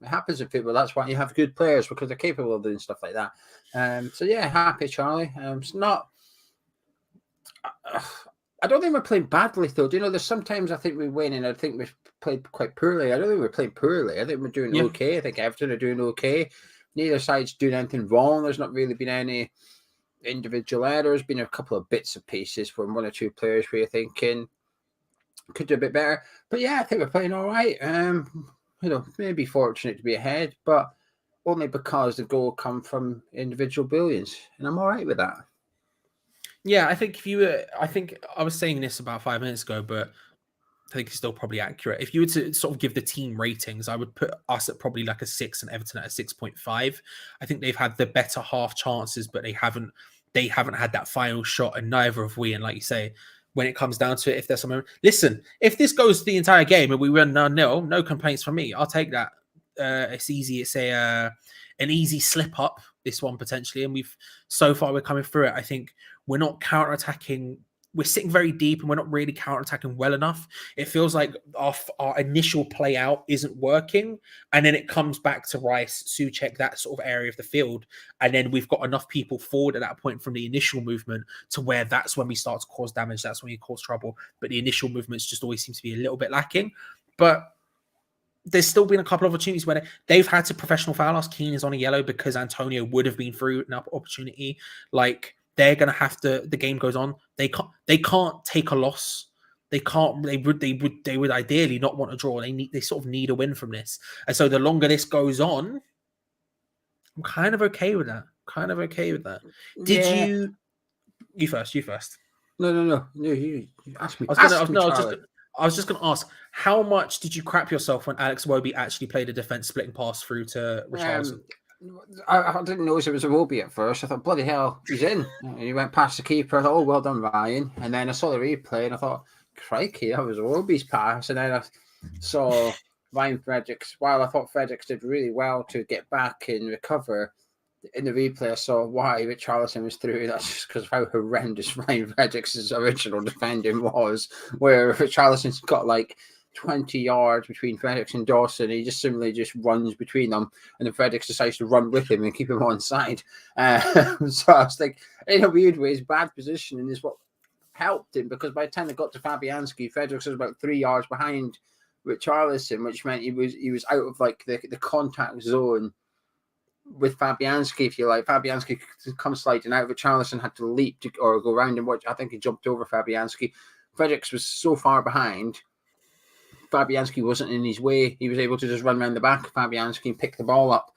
It happens in football. That's why you have good players, because they're capable of doing stuff like that. So yeah, happy, Charlie. It's not. I don't think we're playing badly, though. Do you know, there's sometimes I think we win, and I think we've played quite poorly. I don't think we're playing poorly. I think we're doing okay. I think Everton are doing okay. Neither side's doing anything wrong. There's not really been any individual errors. Been a couple of bits and pieces from one or two players where you're thinking could do a bit better. But yeah, I think we're playing all right. Maybe fortunate to be ahead, but only because the goal come from individual brilliance, and I'm all right with that. Yeah, I think I think I was saying this about 5 minutes ago, but I think it's still probably accurate. If you were to sort of give the team ratings, I would put us at probably like a 6 and Everton at a 6.5. I think they've had the better half chances, but they haven't had that final shot, and neither have we. And like you say, when it comes down to it, if there's some, listen, if this goes the entire game and we win 0-0, no complaints from me. I'll take that. It's easy. It's an easy slip up, this one potentially, and so far we're coming through it. I think we're not counter-attacking. We're sitting very deep and we're not really counter-attacking well enough. It feels like our initial play out isn't working. And then it comes back to Rice, Souček, that sort of area of the field. And then we've got enough people forward at that point from the initial movement to where that's when we start to cause damage. That's when you cause trouble. But the initial movements just always seem to be a little bit lacking. But there's still been a couple of opportunities where they've had to professional foul us. Keane is on a yellow because Antonio would have been through an opportunity. Like, they're going to have to, the game goes on. They can't take a loss. They would ideally not want a draw. They sort of need a win from this. And so the longer this goes on, I'm kind of okay with that. Did you first? No. You ask me. I was just going to ask, how much did you crap yourself when Alex Iwobi actually played a defense splitting pass through to Richarlison? I didn't notice it was Iwobi at first. I thought, bloody hell, he's in. And he went past the keeper. I thought, oh, well done, Ryan. And then I saw the replay and I thought, crikey, that was Iwobi's pass. And then I saw Ryan Fredericks. While I thought Fredericks did really well to get back and recover, in the replay I saw why Richarlison was through. That's just because of how horrendous Ryan Fredericks' original defending was, where Richarlison's got like 20 yards between Fredericks and Dawson. He just simply runs between them, and then Fredericks decides to run with him and keep him on side. So I was like, in a weird way, his bad positioning is what helped him, because by the time they got to Fabianski, Fredericks was about 3 yards behind Richarlison, which meant he was out of like the contact zone with Fabianski, if you like. Fabianski could come sliding out. Richarlison had to leap or go around and watch. I think he jumped over Fabianski. Fredericks was so far behind. Fabianski wasn't in his way. He was able to just run around the back of Fabianski and pick the ball up.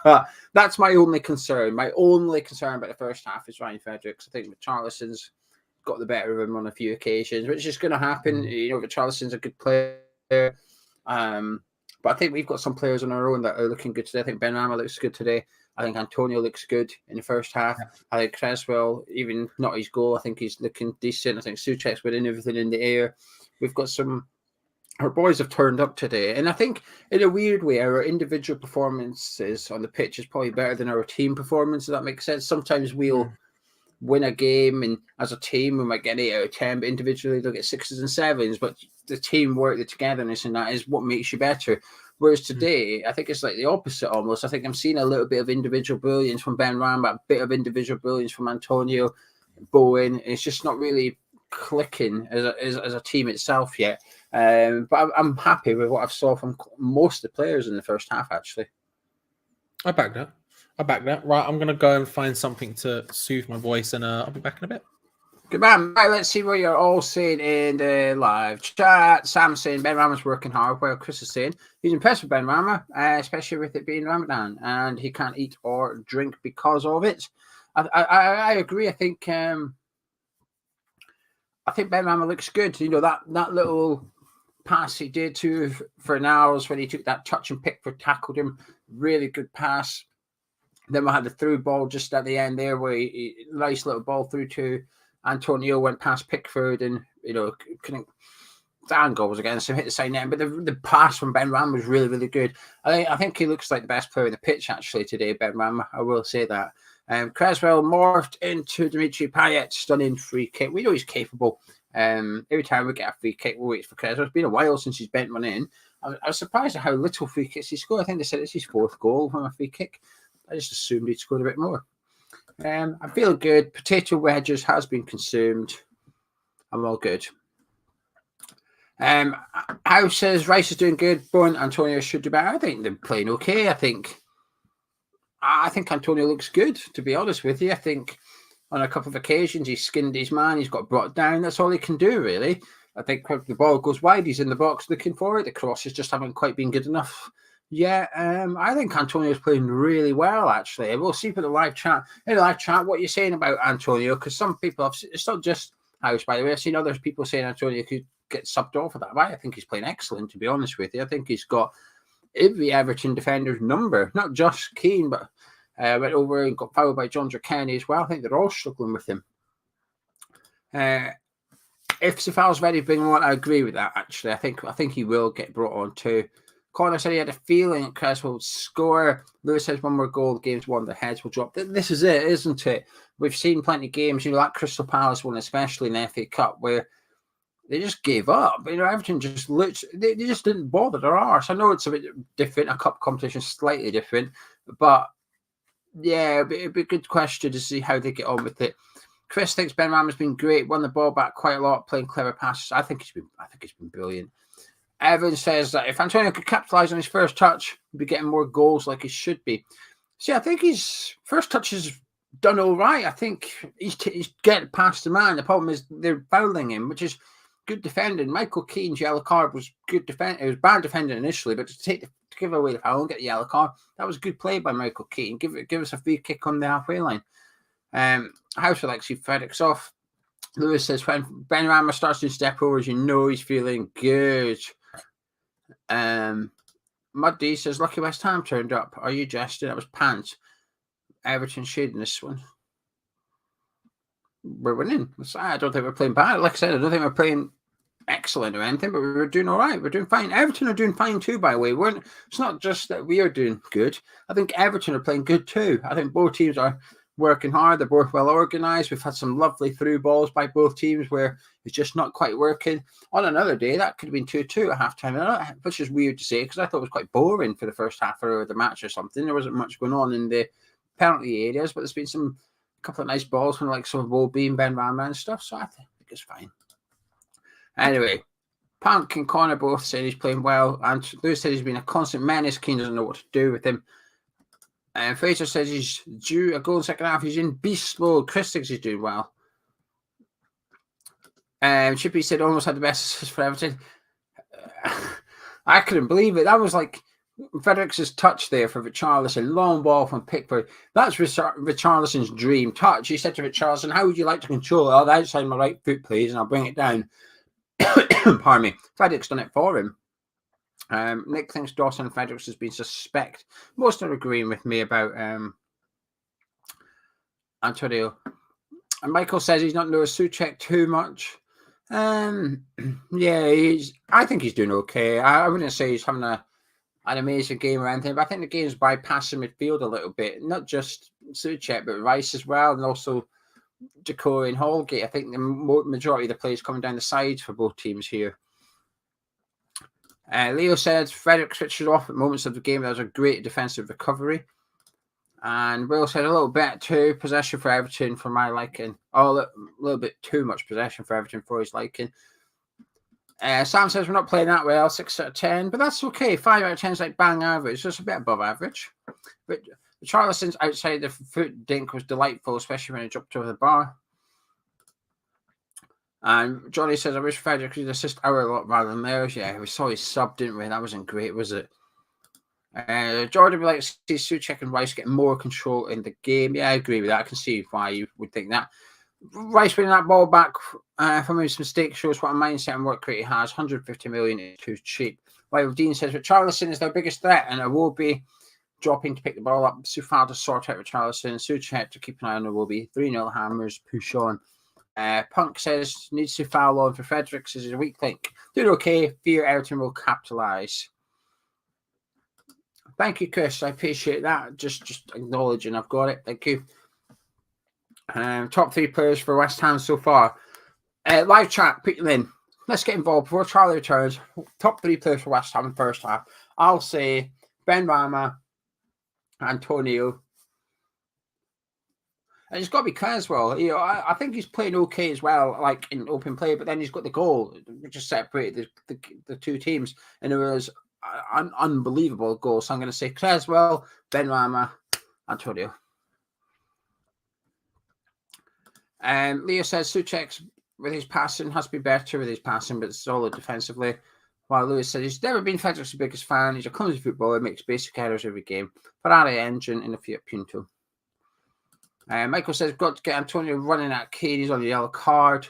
But that's my only concern. My only concern about the first half is Ryan Fredericks. I think Richarlison's got the better of him on a few occasions, which is going to happen. You know, Richarlison's a good player. But I think we've got some players on our own that are looking good today. I think Benrahma looks good today. I think Antonio looks good in the first half. Yeah. I think Cresswell, even not his goal, I think he's looking decent. I think Souček's winning everything in the air. We've got our boys have turned up today. And I think in a weird way, our individual performances on the pitch is probably better than our team performance, if that makes sense. Sometimes we'll win a game and as a team we might get 8 out of 10, but individually they'll get 6s and 7s. But the teamwork, the togetherness, and that is what makes you better. Whereas today, I think it's like the opposite almost. I think I'm seeing a little bit of individual brilliance from Benrahma, a bit of individual brilliance from Antonio, Bowen. It's just not really clicking as a team itself yet. But I'm happy with what I've saw from most of the players in the first half, actually. I back that. Right, I'm gonna go and find something to soothe my voice, and I'll be back in a bit. Good man. Right, let's see what you're all saying in the live chat. Sam's saying Ben Rama's working hard. Well, Chris is saying he's impressed with Ben Rama, especially with it being Ramadan, and he can't eat or drink because of it. I agree. I think Ben Rama looks good. You know, that little pass he did to Finalizing when he took that touch and Pickford tackled him. Really good pass. Then we had the through ball just at the end there, where he nice little ball through to Antonio, went past Pickford, and you know couldn't. Dan goals against him, hit the side net, but the pass from Ben Ram was really, really good. I think he looks like the best player in the pitch actually today, Ben Ram. I will say that. Cresswell morphed into Dimitri Payet, stunning free kick. We know he's capable. Every time we get a free kick, we'll wait for Cresswell. It's been a while since he's bent one in. I was surprised at how little free kicks he scored. I think they said it's his 4th goal from a free kick. I just assumed he'd scored a bit more. I'm feeling good. Potato wedges has been consumed. I'm all good. House says Rice is doing good. Bowen, Antonio should do better. I think they're playing okay. I think Antonio looks good, to be honest with you. I think on a couple of occasions he's skinned his man. He's got brought down. That's all he can do, really. I think when the ball goes wide, he's in the box looking for it. The crosses just haven't quite been good enough. Yeah, I think Antonio's playing really well, actually. We'll see for the live chat. In the live chat, what you're saying about Antonio, because some people have, it's not just House, by the way. I've seen other people saying Antonio could get subbed off for that. But I think he's playing excellent, to be honest with you. I think he's got every Everton defender's number, not just Keane, but went over and got fouled by John Kenny as well. I think they're all struggling with him. If Safal's ready to bring him on, I agree with that, actually. I think he will get brought on too. Connor said he had a feeling that Cresswell would score. Lewis says one more goal, the game's won, the heads will drop. This is it, isn't it? We've seen plenty of games, you know, like Crystal Palace one, especially in the FA Cup, where they just gave up. You know, Everton just looked, they just didn't bother their arse. I know it's a bit different, a cup competition slightly different, but yeah, it'd be a good question to see how they get on with it. Chris thinks Ben Rama's been great, won the ball back quite a lot, playing clever passes. I think he's been brilliant. Evan says that if Antonio could capitalise on his first touch, he'd be getting more goals like he should be. See, I think his first touch is done all right. I think he's getting past the man. The problem is they're fouling him, which is good defending. Michael Keane's yellow card was good defending. It was bad defending initially, but to give away the foul and get the yellow card, that was good play by Michael Keane. Give us a free kick on the halfway line. House would like to see Fredericks off. Lewis says when Ben Rama starts to step overs, you know he's feeling good. Muddy says lucky West Ham turned up. Are you jesting? That was pants. Everton shading this one. We're winning. I don't think we're playing bad. Like I said, I don't think we're playing excellent or anything, but we're doing all right. We're doing fine. Everton are doing fine too, by the way. It's not just that we are doing good. I think Everton are playing good too. I think both teams are working hard. They're both well organised. We've had some lovely through balls by both teams where it's just not quite working. On another day, that could have been 2-2 at halftime, which is weird to say because I thought it was quite boring for the first half of the match or something. There wasn't much going on in the penalty areas, but there's been a couple of nice balls from like some of Wolby and Ben Rama and stuff, so I think it's fine. Anyway, Punk and Connor both said he's playing well, and Lewis said he's been a constant menace. Keane doesn't know what to do with him. And Fraser says he's due a goal in the second half. He's in beast mode. Chris thinks he's doing well. Chippy said almost had the best assist for Everton. I couldn't believe it. That was like Fredericks' touch there for Richarlison. Long ball from Pickford. That's Richarlison's dream touch. He said to Richarlison, how would you like to control it? Oh, outside my right foot, please, and I'll bring it down. Pardon me. Fredericks done it for him. Nick thinks Dawson and Fredericks has been suspect. Most are agreeing with me about Antonio. And Michael says he's not noticed Souček too much. Yeah, I think he's doing okay. I wouldn't say he's having an amazing game or anything, but I think the game's bypassing midfield a little bit. Not just Souček, but Rice as well, and also Decore and Holgate. I think the majority of the players coming down the sides for both teams here. Leo said Frederick switches off at moments of the game. That was a great defensive recovery. And Will said a little bit too possession for Everton for my liking. Oh, a little bit too much possession for Everton for his liking. Sam says we're not playing that well, 6 out of 10, but that's okay. 5 out of 10 is like bang average, just a bit above average. But Charlison's outside the foot dink was delightful, especially when he dropped over the bar. And Johnny says, I wish Frederick could assist our lot rather than theirs. Yeah, we saw his sub, didn't we? That wasn't great, was it? Jordan would like to see Souček and Rice get more control in the game. Yeah, I agree with that. I can see why you would think that. Rice winning that ball back from his mistake shows what a mindset and work rate he has. 150 million is too cheap. While Dean says, but Charlison is their biggest threat, and it will be dropping to pick the ball up. Soufal to sort out with Charlison. Souček to keep an eye on. There will be 3-0 Hammers, push on. Punk says, needs to foul on for Fredericks as a weak link. Doing okay. Fear Everton will capitalise. Thank you, Chris. I appreciate that. Just acknowledging I've got it. Thank you. Top 3 players for West Ham so far. Live chat, put them in. Let's get involved before Charlie returns. Top 3 players for West Ham in the first half. I'll say Ben Rama, Antonio. And it's got to be Cresswell. You know, I think he's playing okay as well, like in open play, but then he's got the goal, which just separated the two teams. And it was an unbelievable goal. So I'm going to say Cresswell, Ben Rama, Antonio. Leo says Souček with his passing has to be better with his passing, but solid defensively. While Lewis says he's never been Frederick's biggest fan. He's a clumsy footballer, makes basic errors every game. Ferrari engine in the Fiat Punto. Michael says got to get Antonio running at Kane. He's on the yellow card.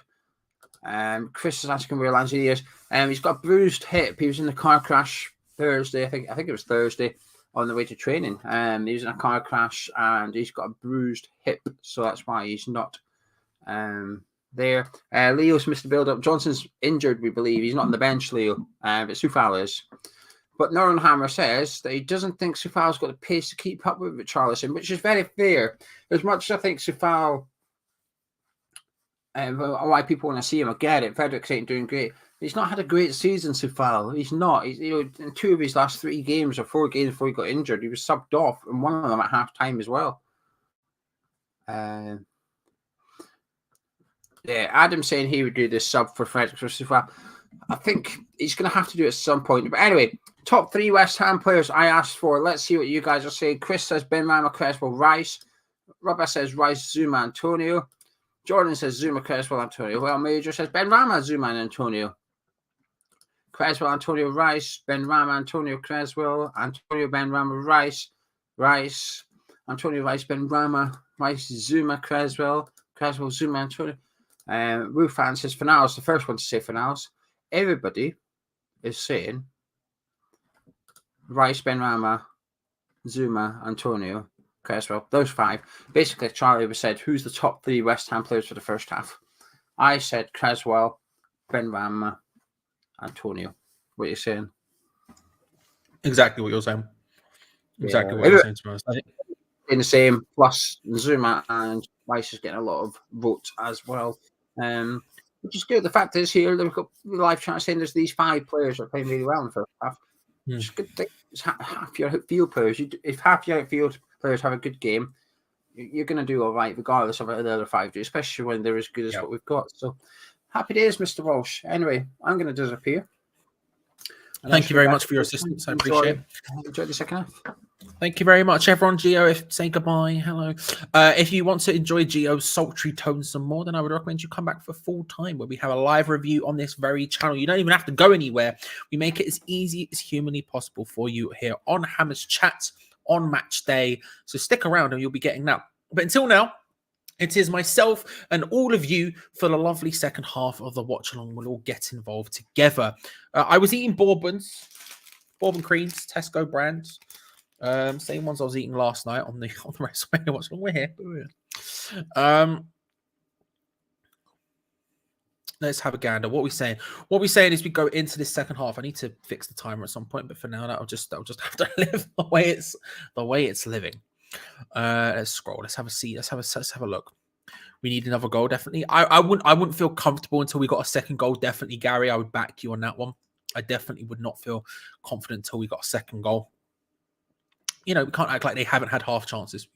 Chris is asking where Lanzini is. He's got a bruised hip. He was in the car crash Thursday. I think it was Thursday on the way to training. He was in a car crash and he's got a bruised hip, so that's why he's not there. Leo's missed the build-up. Johnson's injured, we believe. He's not on the bench, Leo, but Soufal is. But Norman Hammer says that he doesn't think Soufal's got the pace to keep up with Charlison, which is very fair. As much as I think Soufal, why people want to see him, I get it. Fredericks ain't doing great. He's not had a great season, Soufal. He's not. He's, in 2 of his last 3 games or 4 games before he got injured, he was subbed off, and one of them at half-time as well. Yeah, Adam saying he would do this sub for Fredericks or Soufal. I think he's going to have to do it at some point. But anyway, top 3 West Ham players I asked for. Let's see what you guys are saying. Chris says Ben Rama, Cresswell, Rice. Robert says Rice, Zuma, Antonio. Jordan says Zuma, Cresswell, Antonio. Well, Major says Ben Rama, Zuma, and Antonio. Cresswell, Antonio, Rice. Ben Rama, Antonio, Cresswell. Antonio, Ben Rama, Rice. Rice. Antonio, Rice, Ben Rama. Rice, Zuma, Cresswell. Cresswell, Zuma, Antonio. Rufan says Finals, the first one to say Finals. Everybody is saying Rice, Ben Rama, Zuma, Antonio, Cresswell. Those 5. Basically, Charlie said, who's the top 3 West Ham players for the first half? I said Cresswell, Ben Rama, Antonio. What are you saying? Exactly what you're saying. Exactly what you're saying, to be honest. I think in the same, plus Zuma and Rice is getting a lot of votes as well. Which is good. The fact is here, they've got live chat saying there's these 5 players that are playing really well in the first half. It's a good thing. It's half your outfield players. If half your outfield players have a good game, you're going to do all right, regardless of what the other 5 do, especially when they're as good as what we've got. So happy days, Mr. Walsh. Anyway, I'm going to disappear. Thank you very much for your assistance. I appreciate it. Enjoy the second half. Thank you very much, everyone. Gio, say goodbye. Hello. If you want to enjoy Gio's sultry tones some more, then I would recommend you come back for full time, where we have a live review on this very channel. You don't even have to go anywhere. We make it as easy as humanly possible for you here on Hammers Chat on match day. So stick around and you'll be getting that. But until now, it is myself and all of you for the lovely second half of the watch along. We'll all get involved together. I was eating Bourbon creams, Tesco brands. Same ones I was eating last night on the WrestleMania watch along. We're here. Let's have a gander. What are we saying? What we're saying is we go into this second half. I need to fix the timer at some point, but for now, that'll just have to live the way it's living. Let's scroll. Let's have a see. Let's have a look. We need another goal, definitely. I wouldn't feel comfortable until we got a second goal. Definitely, Gary. I would back you on that one. I definitely would not feel confident until we got a second goal. You know, we can't act like they haven't had half chances.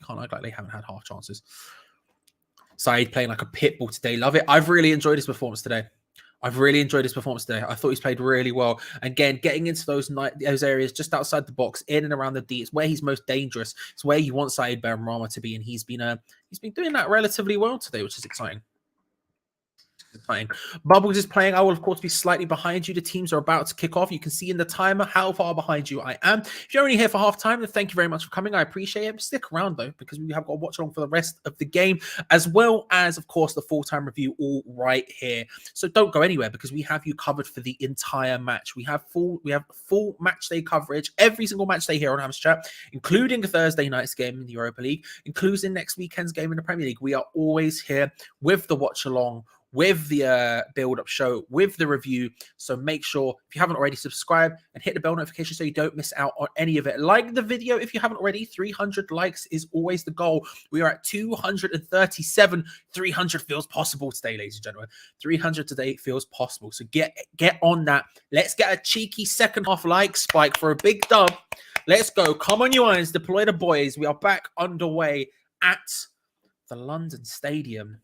Saeed playing like a pit bull today. Love it. I've really enjoyed his performance today. I've really enjoyed his performance today. I thought he's played really well. Again, getting into those areas just outside the box, in and around the D, it's where he's most dangerous. It's where you want Said Benrahma to be, and he's been doing that relatively well today, which is exciting. Bubbles is playing. I will, of course, be slightly behind you. The teams are about to kick off. You can see in the timer how far behind you I am. If you're only here for half time, then thank you very much for coming. I appreciate it. Stick around, though, because we have got to watch along for the rest of the game, as well as, of course, the full-time review all right here. So don't go anywhere, because we have you covered for the entire match. We have full match day coverage, every single match day here on Hammers Chat, including Thursday night's game in the Europa League, including next weekend's game in the Premier League. We are always here with the watch along, with the build-up show, with the review. So make sure, if you haven't already, subscribe and hit the bell notification so you don't miss out on any of it. Like the video if you haven't already. 300 likes is always the goal. We are at 237. 300 feels possible today, ladies and gentlemen. 300 today feels possible. So get on that. Let's get a cheeky second half like spike for a big dub. Let's go. Come on, you irons. Deploy the boys. We are back underway at the London Stadium.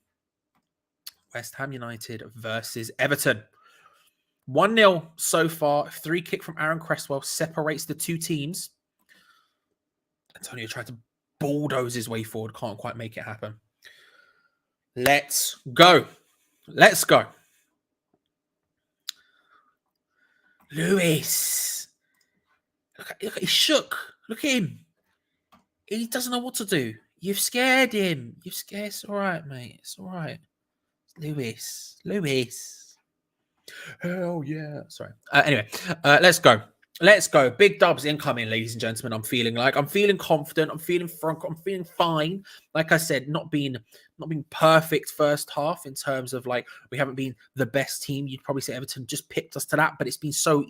West Ham United versus Everton. 1-0 so far. Free kick from Aaron Cresswell separates the two teams. Antonio tried to bulldoze his way forward. Can't quite make it happen. Let's go. Let's go. Lewis. Look, he's shook. Look at him. He doesn't know what to do. You've scared him. You've scared. It's all right, mate. It's all right. Lewis. Hell yeah. Sorry. Anyway, let's go. Let's go. Big dubs incoming, ladies and gentlemen. I'm feeling confident. I'm feeling frank. I'm feeling fine. Like I said, not being perfect first half in terms of like we haven't been the best team. You'd probably say Everton just picked us to that, but it's been so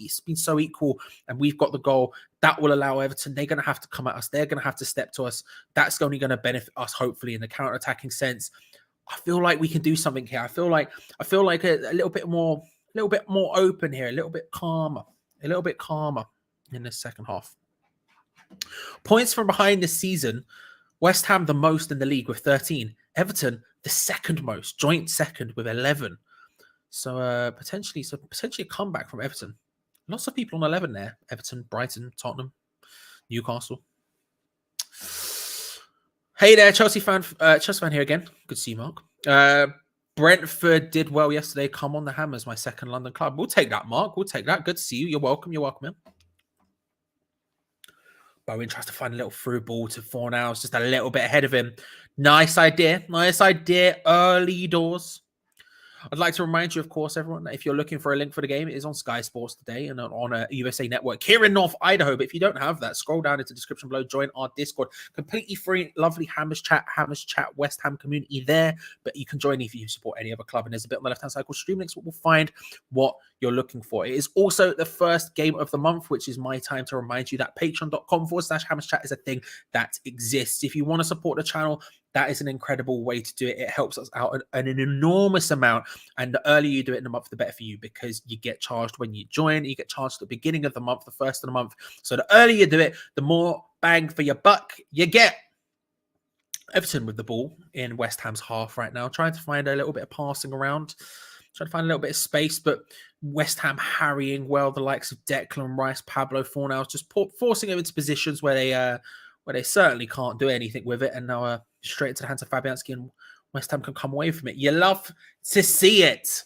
equal, and we've got the goal that will allow Everton. They're going to have to come at us. They're going to have to step to us. That's only going to benefit us, hopefully, in the counter-attacking sense. I feel like we can do something here. I feel like a little bit more open here, a little bit calmer in the second half. Points from behind this season, West Ham the most in the league with 13. Everton the second most, joint second with 11. So potentially a comeback from Everton. Lots of people on 11 there. Everton, Brighton, Tottenham, Newcastle. Hey there, Chelsea fan here again. Good to see you, Mark. Brentford did well yesterday. Come on the Hammers, my second London club. We'll take that, Mark. We'll take that. Good to see you. You're welcome. Man. Bowen tries to find a little through ball to Fornals, just a little bit ahead of him. Nice idea. Early doors. I'd like to remind you, of course, everyone, that if you're looking for a link for the game, it is on Sky Sports today and on a USA Network here in North Idaho. But if you don't have that, scroll down into the description below, join our Discord. Completely free, lovely Hammers Chat West Ham community there. But you can join if you support any other club. And there's a bit on the left-hand side called Stream Links, where we'll find what you're looking for. It is also the first game of the month, which is my time to remind you that patreon.com/Hammers Chat is a thing that exists. If you want to support the channel, that is an incredible way to do it. It helps us out an enormous amount. And the earlier you do it in the month, the better for you, because you get charged when you join. You get charged at the beginning of the month, the first of the month. So the earlier you do it, the more bang for your buck you get. Everton with the ball in West Ham's half right now, trying to find a little bit of passing around, trying to find a little bit of space, but West Ham harrying well the likes of Declan Rice, Pablo Fornals, just forcing them into positions where they certainly can't do anything with it. And now straight into the hands of Fabianski, and West Ham can come away from it. You love to see it.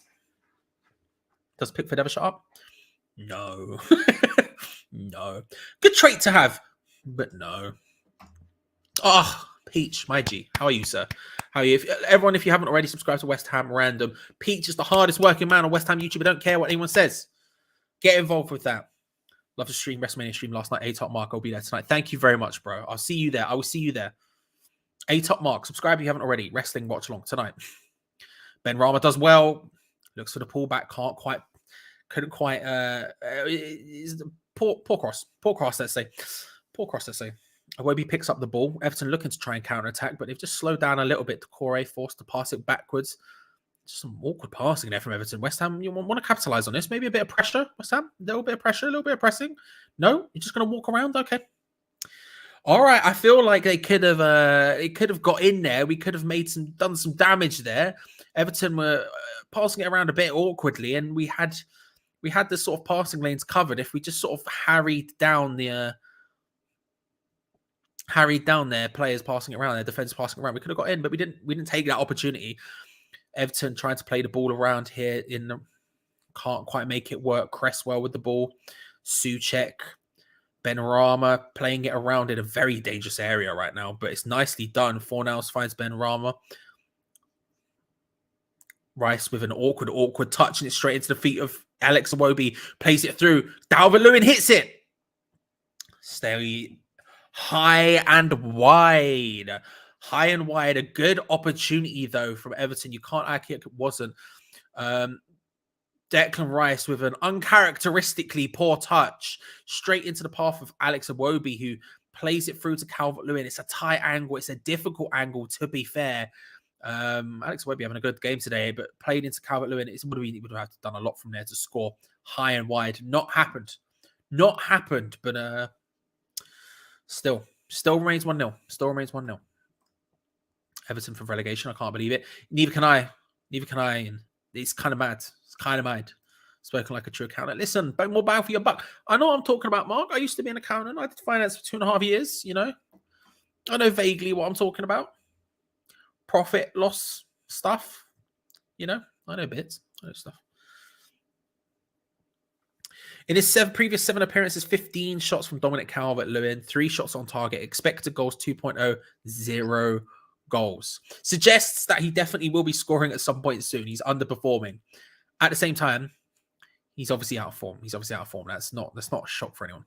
Does Pickford ever shut up? No. No. Good trait to have, but no. Oh, Peach, my G. How are you, sir? How are you? Everyone, if you haven't already subscribed to West Ham Random, Peach is the hardest working man on West Ham YouTube. I don't care what anyone says. Get involved with that. Love to stream WrestleMania stream last night. A-Top Mark, I'll be there tonight. Thank you very much, bro. I'll see you there. I will see you there. A-Top Mark, subscribe if you haven't already. Wrestling watch along tonight. Benrahma does well. Looks for the pullback. Couldn't quite. Poor cross, let's say. Iwobi picks up the ball. Everton looking to try and counter-attack, but they've just slowed down a little bit. Decore forced to pass it backwards. Just some awkward passing there from Everton. West Ham, you want to capitalize on this. Maybe a bit of pressure, West Ham. A little bit of pressure, a little bit of pressing. No? You're just going to walk around? Okay. All right. I feel like they could have got in there. We could have done some damage there. Everton were passing it around a bit awkwardly, and we had the sort of passing lanes covered. If we just sort of harried down their players passing it around, their defense passing around, we could have got in, but we didn't take that opportunity. Everton trying to play the ball around here can't quite make it work. Cresswell with the ball, Souček, Benrahma playing it around in a very dangerous area right now, but it's nicely done. Fornals finds Benrahma. Rice with an awkward touch, and it's straight into the feet of Alex Iwobi. Plays it through. Calvert-Lewin hits it. Stay high and wide. High and wide. A good opportunity, though, from Everton. You can't act like it wasn't. Declan Rice with an uncharacteristically poor touch straight into the path of Alex Iwobi, who plays it through to Calvert-Lewin. It's a tight angle. It's a difficult angle, to be fair. Alex Iwobi having a good game today, but played into Calvert-Lewin. It would have done a lot from there to score high and wide. Not happened, but still remains 1-0. Still remains 1-0. Everton from relegation. I can't believe it. Neither can I. And it's kind of mad. Spoken like a true accountant. Listen, more bang for your buck. I know what I'm talking about, Mark. I used to be an accountant. I did finance for 2.5 years, I know vaguely what I'm talking about. Profit, loss, stuff. I know bits. I know stuff. In his previous 7 appearances, 15 shots from Dominic Calvert-Lewin, 3 shots on target, expected goals 2.0, 0 goals. Suggests that he definitely will be scoring at some point soon. He's underperforming. At the same time, he's obviously out of form. That's not a shock for anyone.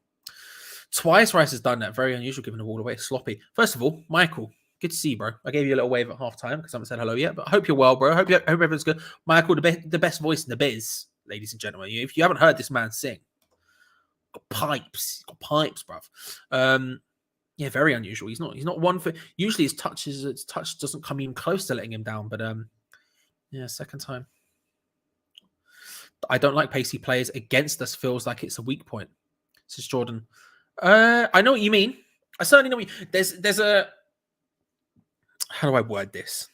Twice Rice has done that. Very unusual, giving the ball away. Sloppy. First of all, Michael, good to see you, bro. I gave you a little wave at halftime because I haven't said hello yet, but I hope you're well, bro. I hope everyone's good. Michael, the best voice in the biz, ladies and gentlemen. If you haven't heard this man sing, got pipes, bruv. Yeah, very unusual. He's not one for. Usually his touch doesn't come even close to letting him down, but yeah, second time. I don't like pacey players against us. Feels like it's a weak point. Says Jordan. I know what you mean. I certainly know what you mean. There's a. How do I word this?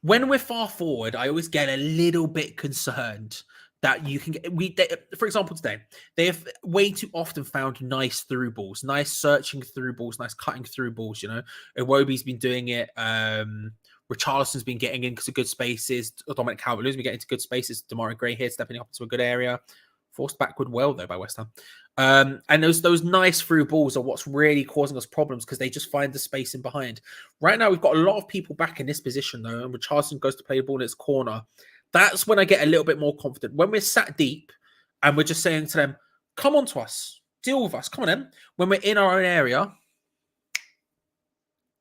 When we're far forward, I always get a little bit concerned that you can get. For example, today they have way too often found nice through balls, nice searching through balls, nice cutting through balls. Iwobi's been doing it. Richarlison's been getting into good spaces. Dominic Calvert-Lewin's been getting into good spaces. Demarai Gray here stepping up into a good area. Forced backward well, though, by West Ham. And those nice through balls are what's really causing us problems because they just find the space in behind. Right now, we've got a lot of people back in this position, though, and Richarlison goes to play the ball in its corner. That's when I get a little bit more confident. When we're sat deep and we're just saying to them, come on to us, deal with us, come on in. When we're in our own area,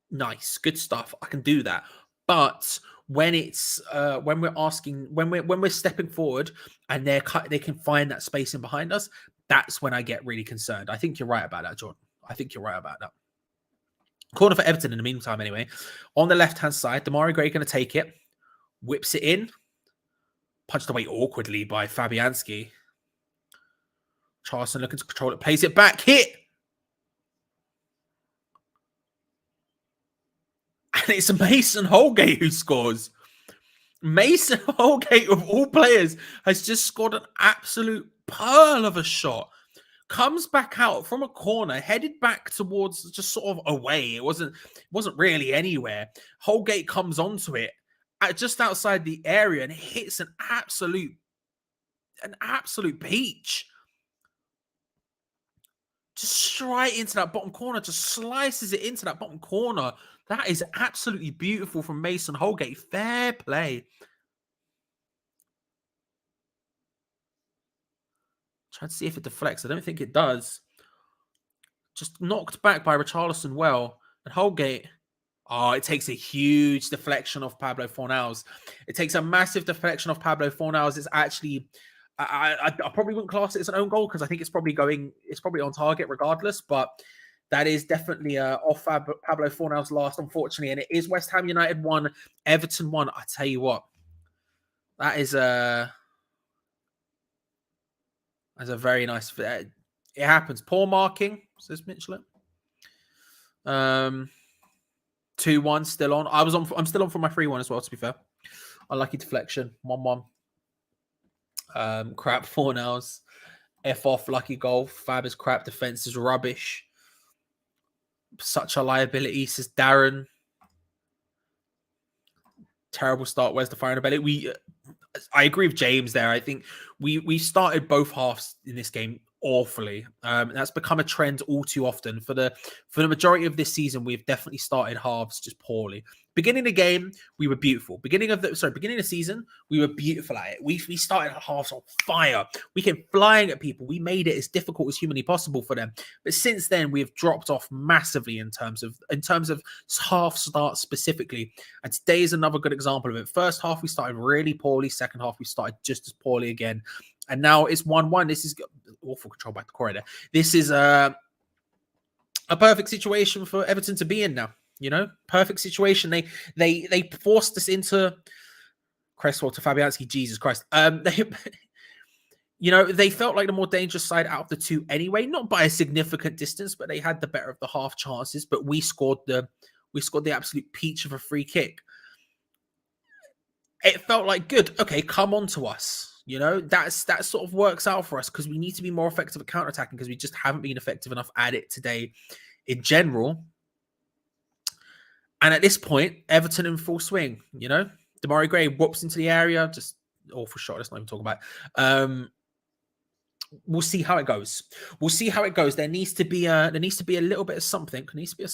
nice, good stuff. I can do that. But when it's when we're stepping forward and they can find that space in behind us, that's when I get really concerned. I think you're right about that, Jordan. I think you're right about that. Corner for Everton in the meantime, anyway. On the left-hand side, Demarai Gray going to take it, whips it in, punched away awkwardly by Fabianski. Charleston looking to control it, plays it back, hit. And it's Mason Holgate who scores. Mason Holgate, of all players, has just scored an absolute pearl of a shot. Comes back out from a corner, headed back towards just sort of away. It wasn't really anywhere. Holgate comes onto it at just outside the area and hits an absolute peach. Just straight into that bottom corner, just slices it into that bottom corner. That is absolutely beautiful from Mason Holgate. Fair play. Trying to see if it deflects. I don't think it does. Just knocked back by Richarlison well. And Holgate, it takes a huge deflection off Pablo Fornals. It takes a massive deflection off Pablo Fornals. It's actually, I probably wouldn't class it as an own goal because I think it's probably on target regardless. But that is definitely off Pablo Fornals last, unfortunately. And it is West Ham United 1, Everton 1. I tell you what, that is a very nice. It happens. Poor marking, says Mitchell. 2-1 still on. I'm still on for my 3-1 as well, to be fair. Unlucky deflection. 1-1. Crap 4-0s. F off. Lucky goal. Fab is crap. Defense is rubbish. Such a liability, says Darren. Terrible start. Where's the fire in the belly? I agree with James there. I think we started both halves in this game awfully. That's become a trend all too often. For the majority of this season, we've definitely started halves just poorly. Beginning of the game, we were beautiful. Beginning of the season, we were beautiful at it. We started halves on fire. We came flying at people. We made it as difficult as humanly possible for them. But since then, we've dropped off massively in terms of half start specifically. And today is another good example of it. First half, we started really poorly. Second half, we started just as poorly again. And now it's 1-1. This is awful control back the corridor. This is a perfect situation for Everton to be in now. You know, perfect situation. They forced us into Cresswell to Fabianski. Jesus Christ. They felt like the more dangerous side out of the two anyway, not by a significant distance, but they had the better of the half chances. But we scored the absolute peach of a free kick. It felt like good. Okay, come on to us. You know, that sort of works out for us because we need to be more effective at counterattacking because we just haven't been effective enough at it today in general. And at this point, Everton in full swing, you know. Demarai Gray whoops into the area, just awful shot. Let's not even talk about it. We'll see how it goes. There needs to be a little bit of something. Needs to be a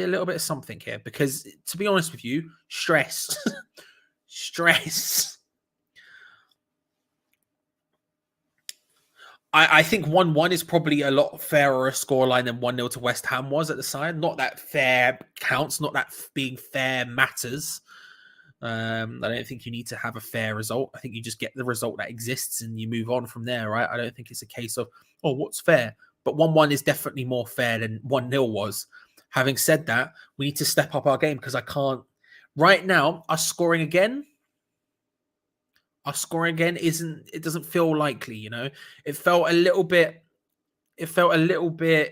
little bit of something here because, to be honest with you, stress. I think 1-1 is probably a lot fairer a scoreline than 1-0 to West Ham was at the side. Not that fair counts, not that being fair matters. I don't think you need to have a fair result. I think you just get the result that exists and you move on from there, right? I don't think it's a case of, what's fair? But 1-1 is definitely more fair than 1-0 was. Having said that, we need to step up our game because I can't. Right now, us scoring again doesn't feel likely, you know. It felt a little bit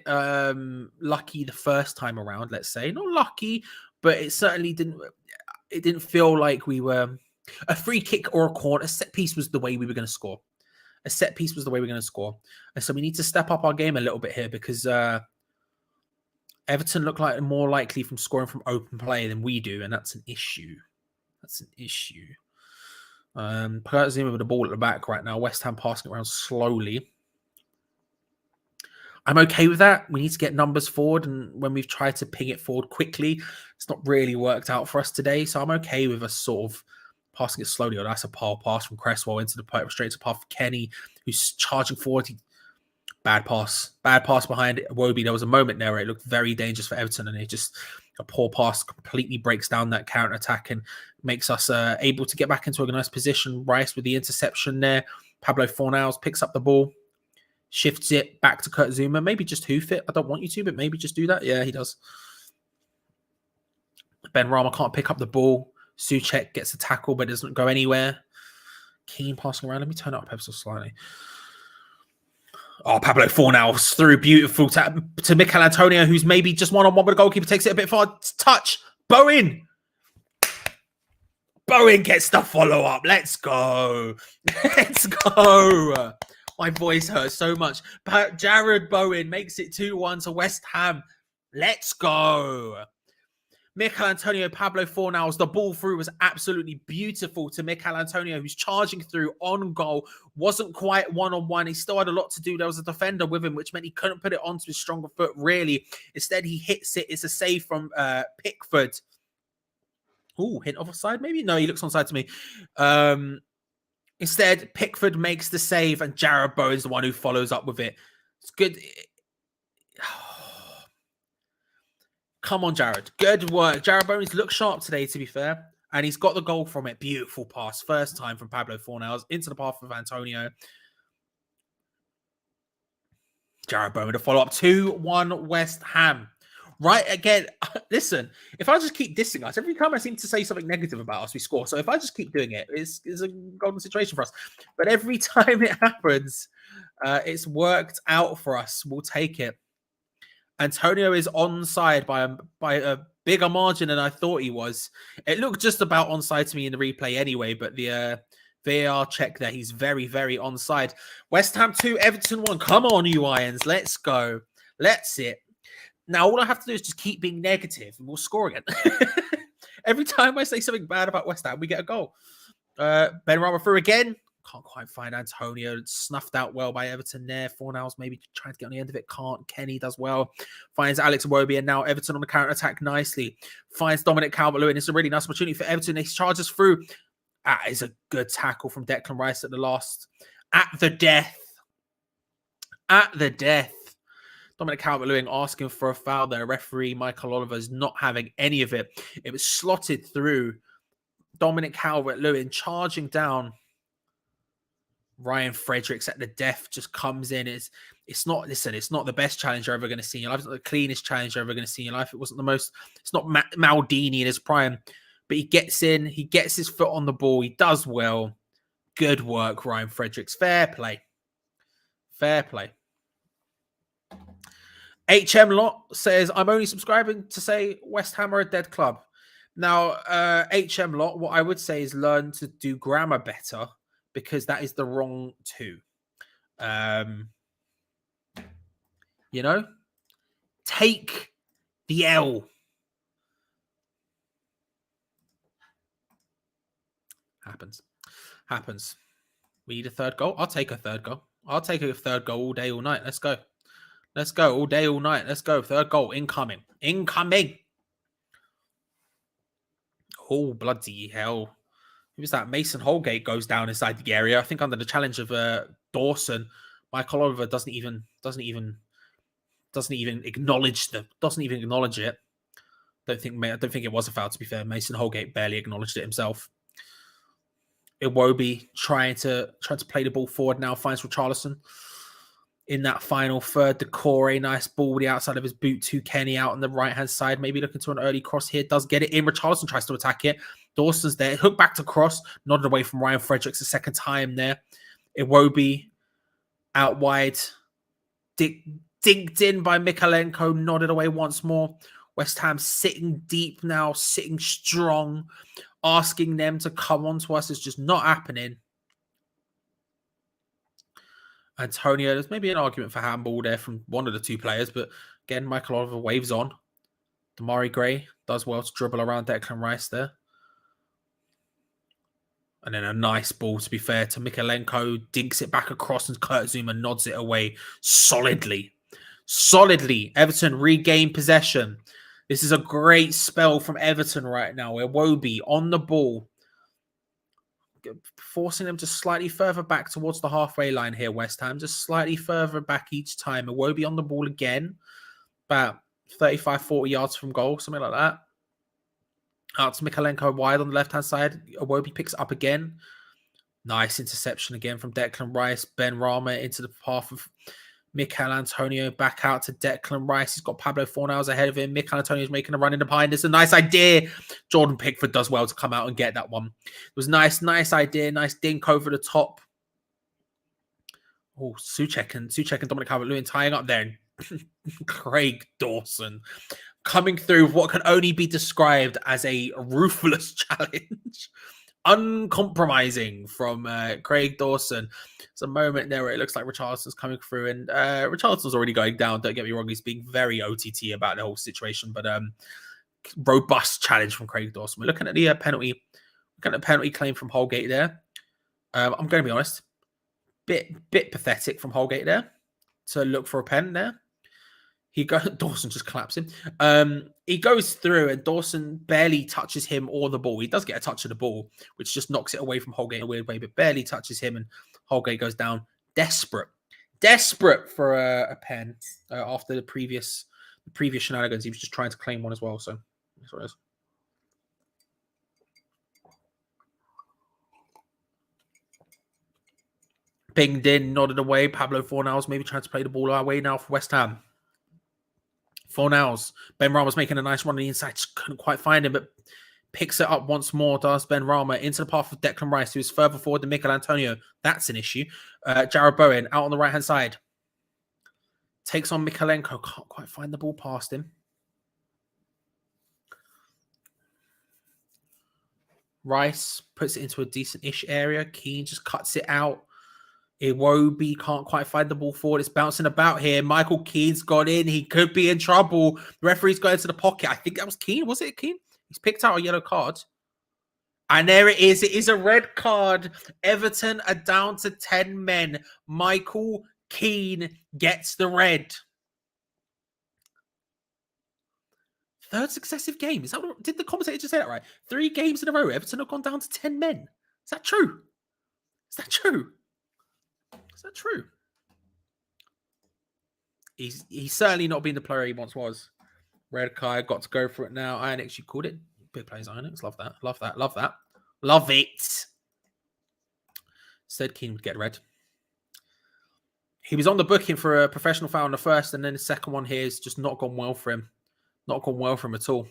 lucky the first time around, let's say. Not lucky, but it certainly didn't feel like we were a free kick or a corner. A set piece was the way we were going to score. And so we need to step up our game a little bit here because Everton look like more likely from scoring from open play than we do, and that's an issue. Zuma with the ball at the back right now. West Ham passing it around slowly. I'm okay with that. We need to get numbers forward, and when we've tried to ping it forward quickly, it's not really worked out for us today. So I'm okay with us sort of passing it slowly. Or that's a power pass from Cresswell into the straight to path for Kenny, who's charging forward. Bad pass behind Iwobi. There was a moment there where it looked very dangerous for Everton, and a poor pass completely breaks down that counter attack and makes us able to get back into a nice position. Rice with the interception there. Pablo Fornals picks up the ball, shifts it back to Kurt Zuma. Maybe just hoof it. I don't want you to, but maybe just do that. Yeah, he does. Ben Rama can't pick up the ball. Souček gets a tackle, but doesn't go anywhere. Keane passing around. Let me turn it up ever so slightly. Oh, Pablo Fornals through beautiful to Mikel Antonio, who's maybe just one-on-one with the goalkeeper, takes it a bit far. Touch. Bowen gets the follow-up. Let's go. My voice hurts so much. But Jared Bowen makes it 2-1 to West Ham. Let's go. Mikel Antonio, Pablo Fornals, the ball through was absolutely beautiful to Mikel Antonio, who's charging through on goal. Wasn't quite one-on-one. He still had a lot to do. There was a defender with him, which meant he couldn't put it onto his stronger foot, really. Instead, he hits it. It's a save from Pickford. Ooh, hint of offside, maybe? No, he looks onside to me. Instead, Pickford makes the save, and Jared Bowen's the one who follows up with it. It's good. Come on, Jared. Good work. Jared Bowen's looked sharp today, to be fair. And he's got the goal from it. Beautiful pass. First time from Pablo Fornals into the path of Antonio. Jared Bowen to follow up. 2-1 West Ham. Right, again, listen, if I just keep dissing us, every time I seem to say something negative about us, we score. So if I just keep doing it, it's a golden situation for us. But every time it happens, it's worked out for us. We'll take it. Antonio is onside by bigger margin than I thought he was. It looked just about onside to me in the replay anyway, but the VAR check there, he's very, very onside. West Ham 2, Everton 1. Come on, you Irons. Let's go. Let's it. Now, all I have to do is just keep being negative and we'll score again. Every time I say something bad about West Ham, we get a goal. Benrahma through again. Can't quite find Antonio. Snuffed out well by Everton there. Fornals maybe trying to get on the end of it. Can't. Kenny does well. Finds Alex Iwobi, and now Everton on the counter-attack nicely. Finds Dominic Calvert-Lewin. It's a really nice opportunity for Everton. He charges through. That is a good tackle from Declan Rice at the last. At the death. At the death. Dominic Calvert-Lewin asking for a foul there. Referee Michael Oliver is not having any of it. It was slotted through. Dominic Calvert-Lewin charging down. Ryan Fredericks at the death just comes in. It's not the best challenge you're ever going to see in your life. It's not the cleanest challenge you're ever going to see in your life. It wasn't the most, it's not Maldini in his prime, but he gets in, he gets his foot on the ball. He does well. Good work, Ryan Fredericks. Fair play. Fair play. HM Lot says, I'm only subscribing to say West Ham are a dead club. Now, HM Lot, what I would say is learn to do grammar better, because that is the wrong two. Take the L. Happens. We need a third goal. I'll take a third goal. I'll take a third goal all day, all night. Let's go. Let's go all day, all night. Let's go. Third goal. Incoming. Oh, bloody hell. Who was that? Mason Holgate goes down inside the area. I think under the challenge of Dawson. Michael Oliver doesn't even acknowledge it. I don't think it was a foul, to be fair. Mason Holgate barely acknowledged it himself. Iwobi trying to play the ball forward now, finds Richarlison in that final third. Decore, nice ball with the outside of his boot to Kenny out on the right-hand side. Maybe looking to an early cross here. Does get it in. Richarlison tries to attack it. Dawson's there. Hook back to cross. Nodded away from Ryan Fredericks the second time there. Iwobi out wide. Dinked in by Mikalenko. Nodded away once more. West Ham sitting deep now. Sitting strong. Asking them to come on to us is just not happening. Antonio, there's maybe an argument for handball there from one of the two players, but again, Michael Oliver waves on. Damari Gray does well to dribble around Declan Rice there. And then a nice ball, to be fair, to Mikalenko. Dinks it back across and Kurt Zouma nods it away solidly. Everton regain possession. This is a great spell from Everton right now. Iwobi on the ball. Forcing them just slightly further back towards the halfway line here, West Ham. Just slightly further back each time. Iwobi on the ball again. About 35, 40 yards from goal, something like that. Out to Mikalenko wide on the left-hand side. Iwobi picks it up again. Nice interception again from Declan Rice. Benrahma into the path of Mikel Antonio. Back out to Declan Rice. He's got Pablo Fornals ahead of him. Mikel Antonio's making a run in behind. It's a nice idea. Jordan Pickford does well to come out and get that one. It was nice idea. Nice dink over the top. Oh, Souček and Dominic Calvert-Lewin tying up there. Craig Dawson coming through what can only be described as a ruthless challenge. Uncompromising from Craig Dawson. It's a moment there where it looks like Richarlison's coming through, and Richarlison's already going down. Don't get me wrong, he's being very OTT about the whole situation, but robust challenge from Craig Dawson. We're looking at the penalty. Looking at the penalty claim from Holgate there. I'm going to be honest, bit pathetic from Holgate there to look for a pen there. Dawson just claps him. He goes through and Dawson barely touches him or the ball. He does get a touch of the ball, which just knocks it away from Holgate in a weird way, but barely touches him, and Holgate goes down desperate for a pen after the previous shenanigans. He was just trying to claim one as well. So that's what it is. Pinged in, nodded away. Pablo Fornals maybe trying to play the ball our way now for West Ham. Fornals. Benrahma was making a nice run on the inside. Just couldn't quite find him, but picks it up once more. Does Benrahma into the path of Declan Rice, who is further forward than Mikel Antonio. That's an issue. Jared Bowen out on the right-hand side. Takes on Mikalenko. Can't quite find the ball past him. Rice puts it into a decent-ish area. Keane just cuts it out. Iwobi can't quite find the ball forward. It's bouncing about here. Michael Keane's got in. He could be in trouble. The referee's got into the pocket. I think that was Keane. Was it Keane? He's picked out a yellow card. And there it is. It is a red card. Everton are down to 10 men. Michael Keane gets the red. Third successive game. Is that what, did the commentator just say that right? 3 games in a row. Everton have gone down to 10 men. Is that true? Is that true? Is that true? He's certainly not been the player he once was. Red card, got to go for it now. Ionix, you called it. Big plays, Ionix. Love that. Love that. Love that. Love it. Said Keane would get red. He was on the booking for a professional foul in the first, and then the second one here has just not gone well for him. Not gone well for him at all.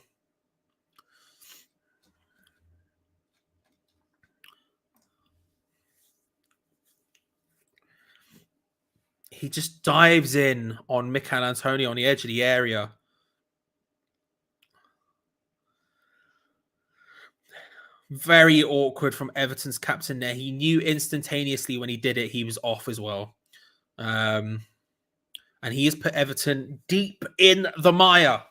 He just dives in on Mikel Antonio on the edge of the area. Very awkward from Everton's captain there. He knew instantaneously when he did it, he was off as well. And he has put Everton deep in the mire.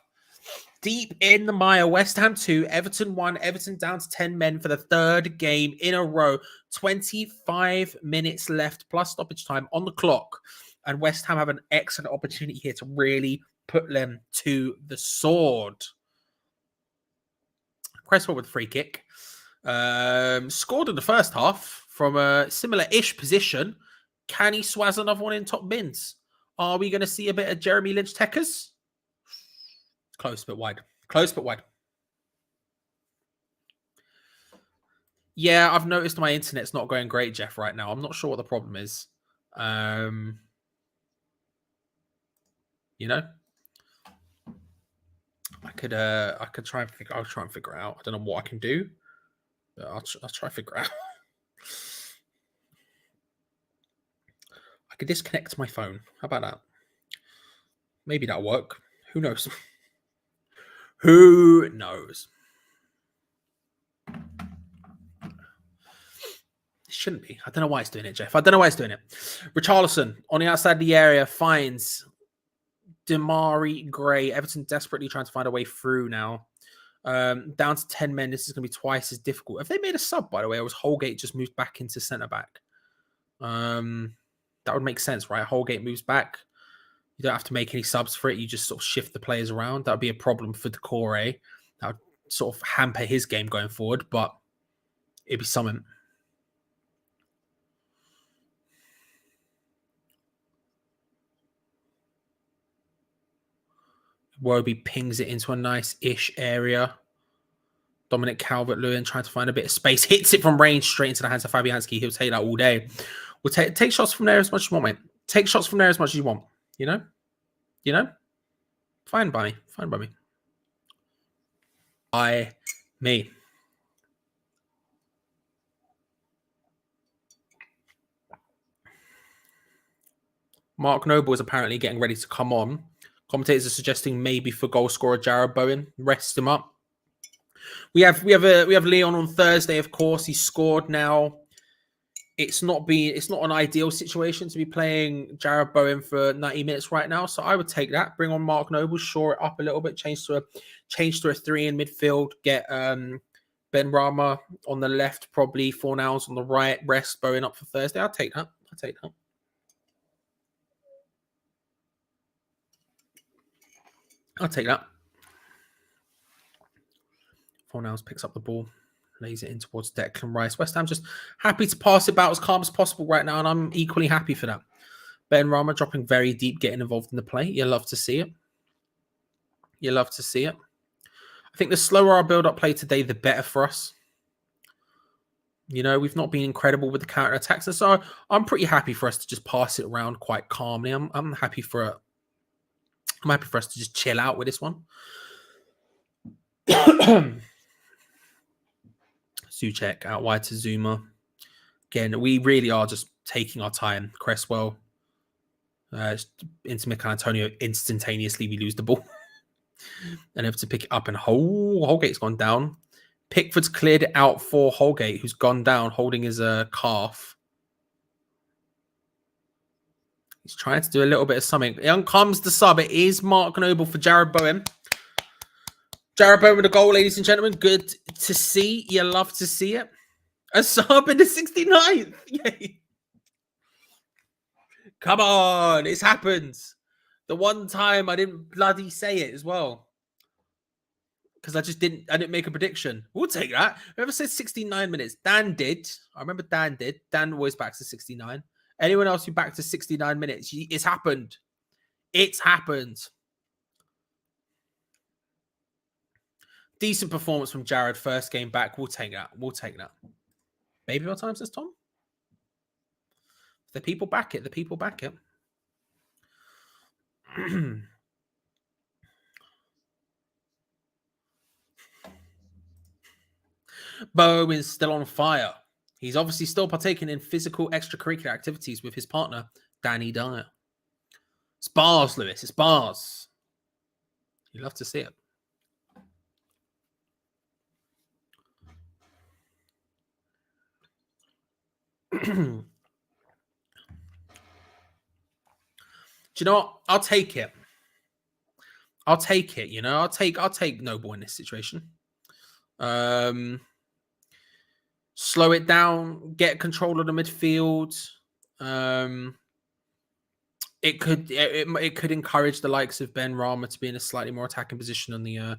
Deep in the mire. West Ham 2, Everton 1. Everton down to 10 men for the third game in a row. 25 minutes left plus stoppage time on the clock. And West Ham have an excellent opportunity here to really put them to the sword. Cresswell with a free kick. Scored in the first half from a similar-ish position. Can he swaz another one in top bins? Are we going to see a bit of Jeremy Lynch-Teckers? Close but wide. Close but wide. Yeah, I've noticed my internet's not going great, Jeff, right now. I'm not sure what the problem is. You know, I could try and figure. I'll try and figure it out. I don't know what I can do, but I'll try and figure it out. I could disconnect my phone. How about that? Maybe that'll work. Who knows? Who knows? It shouldn't be. I don't know why it's doing it, Jeff. I don't know why it's doing it. Richarlison on the outside of the area finds Damari Gray. Everton desperately trying to find a way through now. Down to 10 men. This is going to be twice as difficult. Have they made a sub, by the way, or was Holgate just moved back into centre-back? That would make sense, right? Holgate moves back. You don't have to make any subs for it. You just sort of shift the players around. That would be a problem for Decore. That would sort of hamper his game going forward, but it'd be something. Iwobi pings it into a nice-ish area. Dominic Calvert-Lewin trying to find a bit of space. Hits it from range straight into the hands of Fabianski. He'll take that all day. We'll take shots from there as much as you want, mate. Take shots from there as much as you want. You know? You know? Fine by me. Fine by me. By me. Mark Noble is apparently getting ready to come on. Commentators are suggesting maybe for goal scorer Jarrod Bowen. Rest him up. We have Leon on Thursday, of course. He scored now. It's not an ideal situation to be playing Jarrod Bowen for 90 minutes right now. So I would take that. Bring on Mark Noble, shore it up a little bit, change to a 3 in midfield, get Ben Rama on the left, probably Fornals on the right, rest Bowen up for Thursday. I'll take that. I'll take that. Fornals picks up the ball, lays it in towards Declan Rice. West Ham just happy to pass it about as calm as possible right now, and I'm equally happy for that. Ben Rama dropping very deep, getting involved in the play. You love to see it. You love to see it. I think the slower our build-up play today, the better for us. You know, we've not been incredible with the counter-attacks, and so I'm pretty happy for us to just pass it around quite calmly. I'm happy for it. I'm happy for us to just chill out with this one. Souček out wide to Zuma. Again, we really are just taking our time. Cresswell into Mikel Antonio. Instantaneously, we lose the ball. And have to pick it up, and Holgate's gone down. Pickford's cleared it out for Holgate, who's gone down holding his calf. He's trying to do a little bit of something. In comes the sub. It is Mark Noble for Jared Bowen. Jared Bowen with a goal, ladies and gentlemen. Good to see. You love to see it. A sub in the 69th. Yay. Come on. It's happened. The one time I didn't bloody say it as well. Because I didn't make a prediction. We'll take that. Whoever said 69 minutes? Dan did. I remember Dan did. Dan always backs to 69. Anyone else who backed to 69 minutes? It's happened. It's happened. Decent performance from Jared. First game back. We'll take that. We'll take that. Baby more time, says Tom. The people back it. The people back it. Bo is still on fire. He's obviously still partaking in physical extracurricular activities with his partner, Danny Dyer. It's bars, Lewis. It's bars. You love to see it. Do you know what? I'll take it. I'll take it. You know, I'll take Noble in this situation. Slow it down, get control of the midfield. It could encourage the likes of Ben Rama to be in a slightly more attacking position on the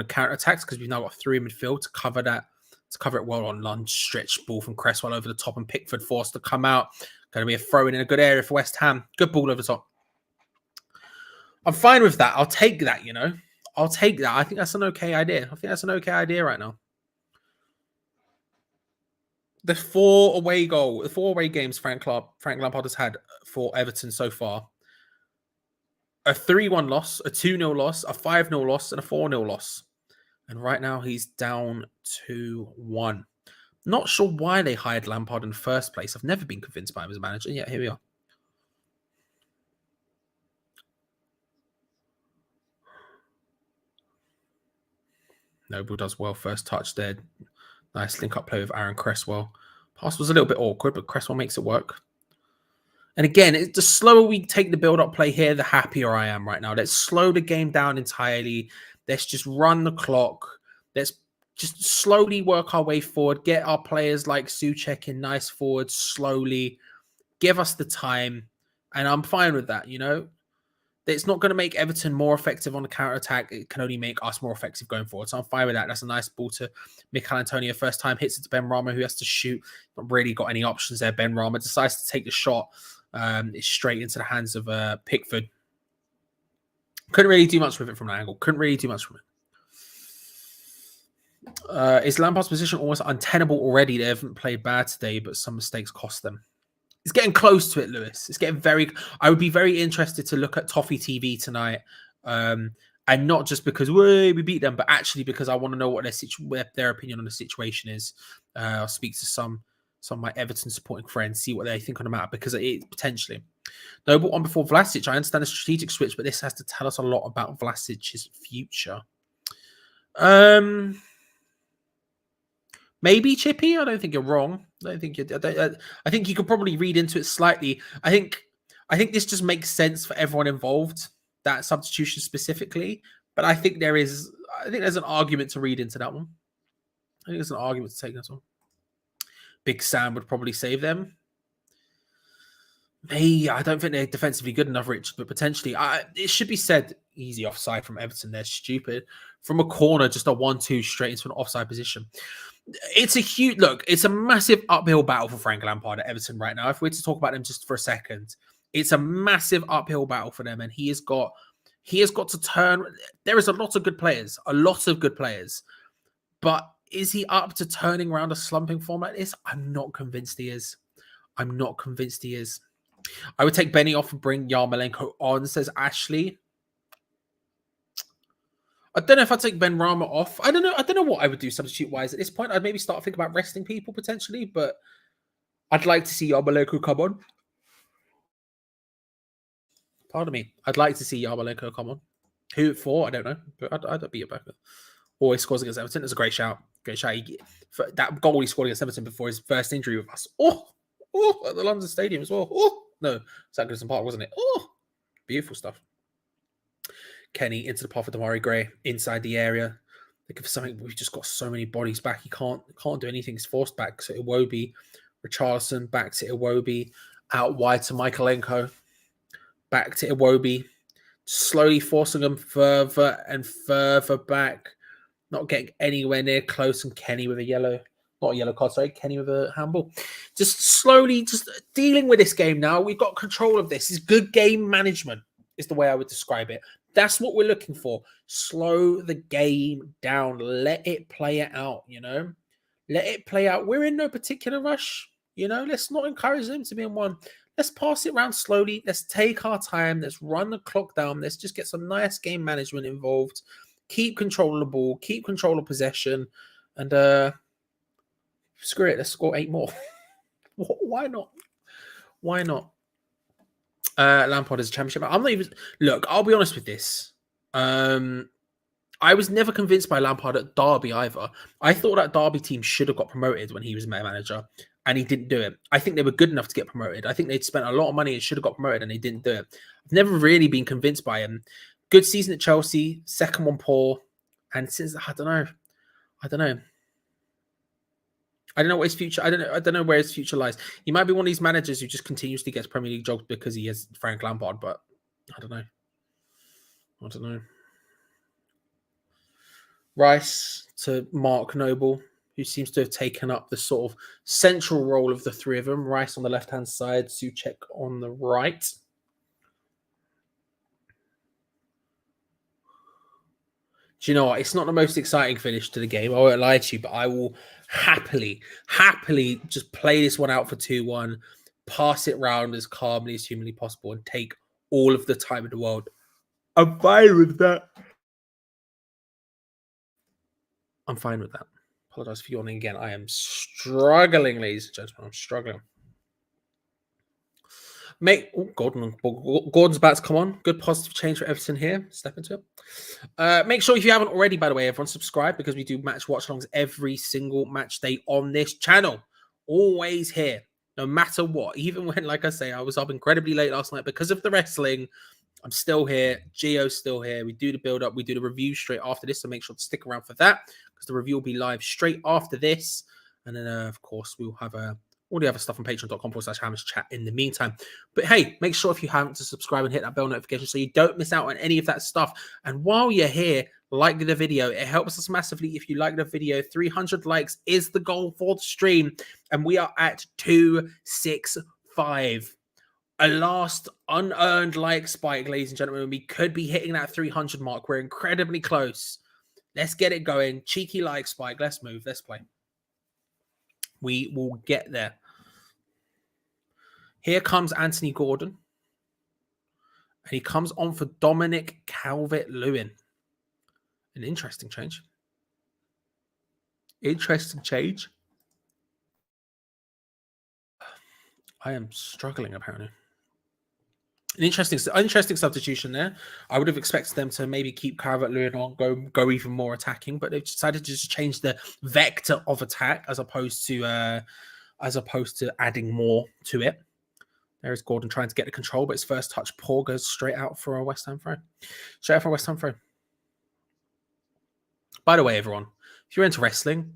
counter attacks, because we've now got 3 in midfield to cover that. To cover it well on lunge, stretch ball from Cresswell over the top, and Pickford forced to come out. Going to be a throw in a good area for West Ham. Good ball over the top. I'm fine with that. I'll take that. You know, I'll take that. I think that's an okay idea. I think that's an okay idea right now. The 4 away games Frank Lampard has had for Everton so far: a 3-1 loss, a 2-0 loss, a 5-0 loss, and a 4-0 loss. And right now he's down 2-1. Not sure why they hired Lampard in the first place. I've never been convinced by him as a manager. Yeah, here we are. Noble does well. First touch there. Nice link-up play with Aaron Cresswell. Pass was a little bit awkward, but Cresswell makes it work. And again, the slower we take the build-up play here, the happier I am right now. Let's slow the game down entirely. Let's just run the clock. Let's just slowly work our way forward. Get our players like Souček in nice forwards slowly. Give us the time. And I'm fine with that, you know. It's not going to make Everton more effective on the counter-attack. It can only make us more effective going forward. So I'm fine with that. That's a nice ball to Mikel Antonio. First time hits it to Ben Rama, who has to shoot. Not really got any options there. Ben Rama decides to take the shot. It's straight into the hands of Pickford. Couldn't really do much with it from that angle. Couldn't really do much from it. Is Lampard's position almost untenable already? They haven't played bad today, but some mistakes cost them. It's getting close to it, Lewis. It's getting very... I would be very interested to look at Toffee TV tonight. And not just because we beat them, but actually because I want to know what their opinion on the situation is. I'll speak to some of my Everton supporting friends, see what they think on the matter, because it potentially... Noble on before Vlasic. I understand the strategic switch, but this has to tell us a lot about Vlasic's future. Maybe Chippy. I don't think you're wrong. I think you could probably read into it slightly. I think this just makes sense for everyone involved, that substitution specifically. But I think there's an argument to read into that one. I think there's an argument to take that one. Big Sam would probably save them. I don't think they're defensively good enough, Richard, but potentially. It should be said, easy offside from Everton. They're stupid. From a corner, just a 1-2 straight into an offside position. It's a huge look. It's a massive uphill battle for Frank Lampard at Everton right now. If we're to talk about them just for a second, it's a massive uphill battle for them, and he has got to turn. There is a lot of good players, but is he up to turning around a slumping form like this? I'm not convinced he is. I would take Benny off and bring Yarmolenko on, says Ashley. I don't know if I'd take Ben Rama off. I don't know what I would do substitute-wise at this point. I'd maybe start thinking about resting people potentially, but I'd like to see Yarmolenko come on. Pardon me. I'd like to see Yarmolenko come on. Who for? I don't know, but I'd be a backup. Always scores against Everton. It's a great shout. Great shout. That goal he scored against Everton before his first injury with us. Oh, at the London Stadium as well. Oh, no, it's at Goodison Park, wasn't it? Oh, beautiful stuff. Kenny into the path of Damari Gray inside the area. Looking for something. We've just got so many bodies back. He can't do anything. He's forced back. So Iwobi, Richarlison back to Iwobi, out wide to Michaelenko, back to Iwobi, slowly forcing them further and further back. Not getting anywhere near close, and Kenny with not a yellow card, sorry, Kenny with a handball. Just slowly, just dealing with this game now. We've got control of this. It's good game management, is the way I would describe it. That's what we're looking for. Slow the game down. Let it play it out, Let it play out. We're in no particular rush, Let's not encourage them to be in one. Let's pass it around slowly. Let's take our time. Let's run the clock down. Let's just get some nice game management involved. Keep control of the ball. Keep control of possession. And screw it. Let's score 8 more. Why not? Why not? Lampard is a championship. I'm not even... Look, I'll be honest with this. I was never convinced by Lampard at Derby either. I thought that Derby team should have got promoted when he was manager, and he didn't do it. I think they were good enough to get promoted. I think they'd spent a lot of money and should have got promoted, and they didn't do it. I've never really been convinced by him. Good season at Chelsea, second one poor, and since I don't know. I don't know what his future. I don't know where his future lies. He might be one of these managers who just continuously gets Premier League jobs because he has Frank Lampard, but I don't know. Rice to Mark Noble, who seems to have taken up the sort of central role of the three of them. Rice on the left-hand side, Souček on the right. Do you know what? It's not the most exciting finish to the game. I won't lie to you, but I will happily just play this one out for 2-1, pass it round as calmly as humanly possible, and take all of the time in the world. I'm fine with that. Apologize for yawning again. I am struggling, ladies and gentlemen. I'm struggling. Gordon's about to come on. Good positive change for Everton here. Step into it. Make sure if you haven't already, by the way, everyone subscribe, because we do match watch-alongs every single match day on this channel. Always here, no matter what. Even when, like I say, I was up incredibly late last night because of the wrestling. I'm still here. Gio's still here. We do the build-up. We do the review straight after this, so make sure to stick around for that, because the review will be live straight after this. And then, of course, we'll have all the other stuff on patreon.com/HammersChat in the meantime. But hey, make sure if you haven't to subscribe and hit that bell notification so you don't miss out on any of that stuff. And while you're here, like the video. It helps us massively if you like the video. 300 likes is the goal for the stream. And we are at 265. A last unearned like spike, ladies and gentlemen. We could be hitting that 300 mark. We're incredibly close. Let's get it going. Cheeky like spike. Let's move. Let's play. We will get there. Here comes Anthony Gordon. And he comes on for Dominic Calvert-Lewin. An interesting change. Interesting change. I am struggling, apparently. An interesting substitution there. I would have expected them to maybe keep Calvert-Lewin on, go even more attacking, but they've decided to just change the vector of attack as opposed to adding more to it. There's Gordon trying to get the control, but his first touch poor, goes straight out for a West Ham throw. Straight out for a West Ham throw. By the way, everyone, if you're into wrestling,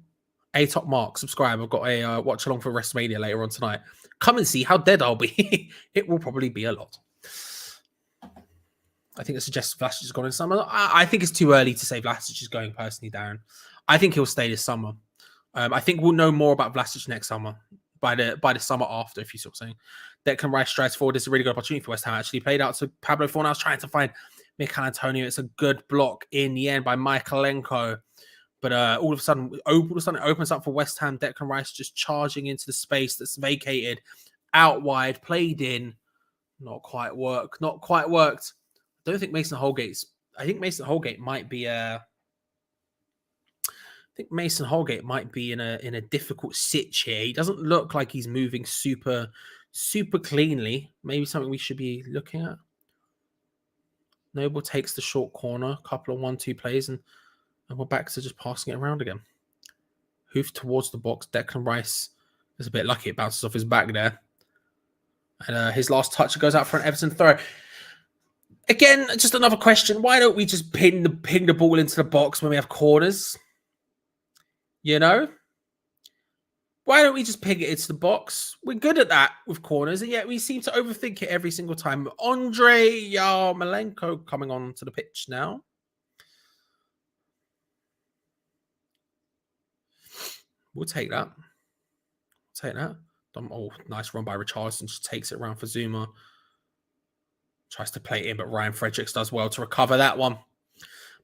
A-Top Mark, subscribe. I've got a watch along for WrestleMania later on tonight. Come and see how dead I'll be. It will probably be a lot. I think it suggests Vlasic has gone in summer. I think it's too early to say Vlasic is going personally, Darren. I think he'll stay this summer. I think we'll know more about Vlasic next summer, by the summer after, if you see what I'm saying. Declan Rice strides forward. It's a really good opportunity for West Ham. Actually played out to Pablo Fornals, trying to find Mikel Antonio. It's a good block in the end by Michaelenko. But all of a sudden it opens up for West Ham. Declan Rice just charging into the space that's vacated. Out wide, played in. Not quite worked. I don't think Mason Holgate's... I think Mason Holgate might be in a difficult sitch here. He doesn't look like he's moving super cleanly. Maybe something we should be looking at. Noble takes the short corner. A couple of 1-2 plays and And we're back to just passing it around again. Hoof towards the box. Declan Rice is a bit lucky. It bounces off his back there. And his last touch goes out for an Everton throw. Again, just another question. Why don't we just ping the ball into the box when we have corners? You know? Why don't we just ping it into the box? We're good at that with corners, and yet we seem to overthink it every single time. Andrei Yarmolenko coming on to the pitch now. We'll take that. Oh, nice run by Richarlison. Just takes it around for Zuma. Tries to play it in, but Ryan Fredericks does well to recover that one.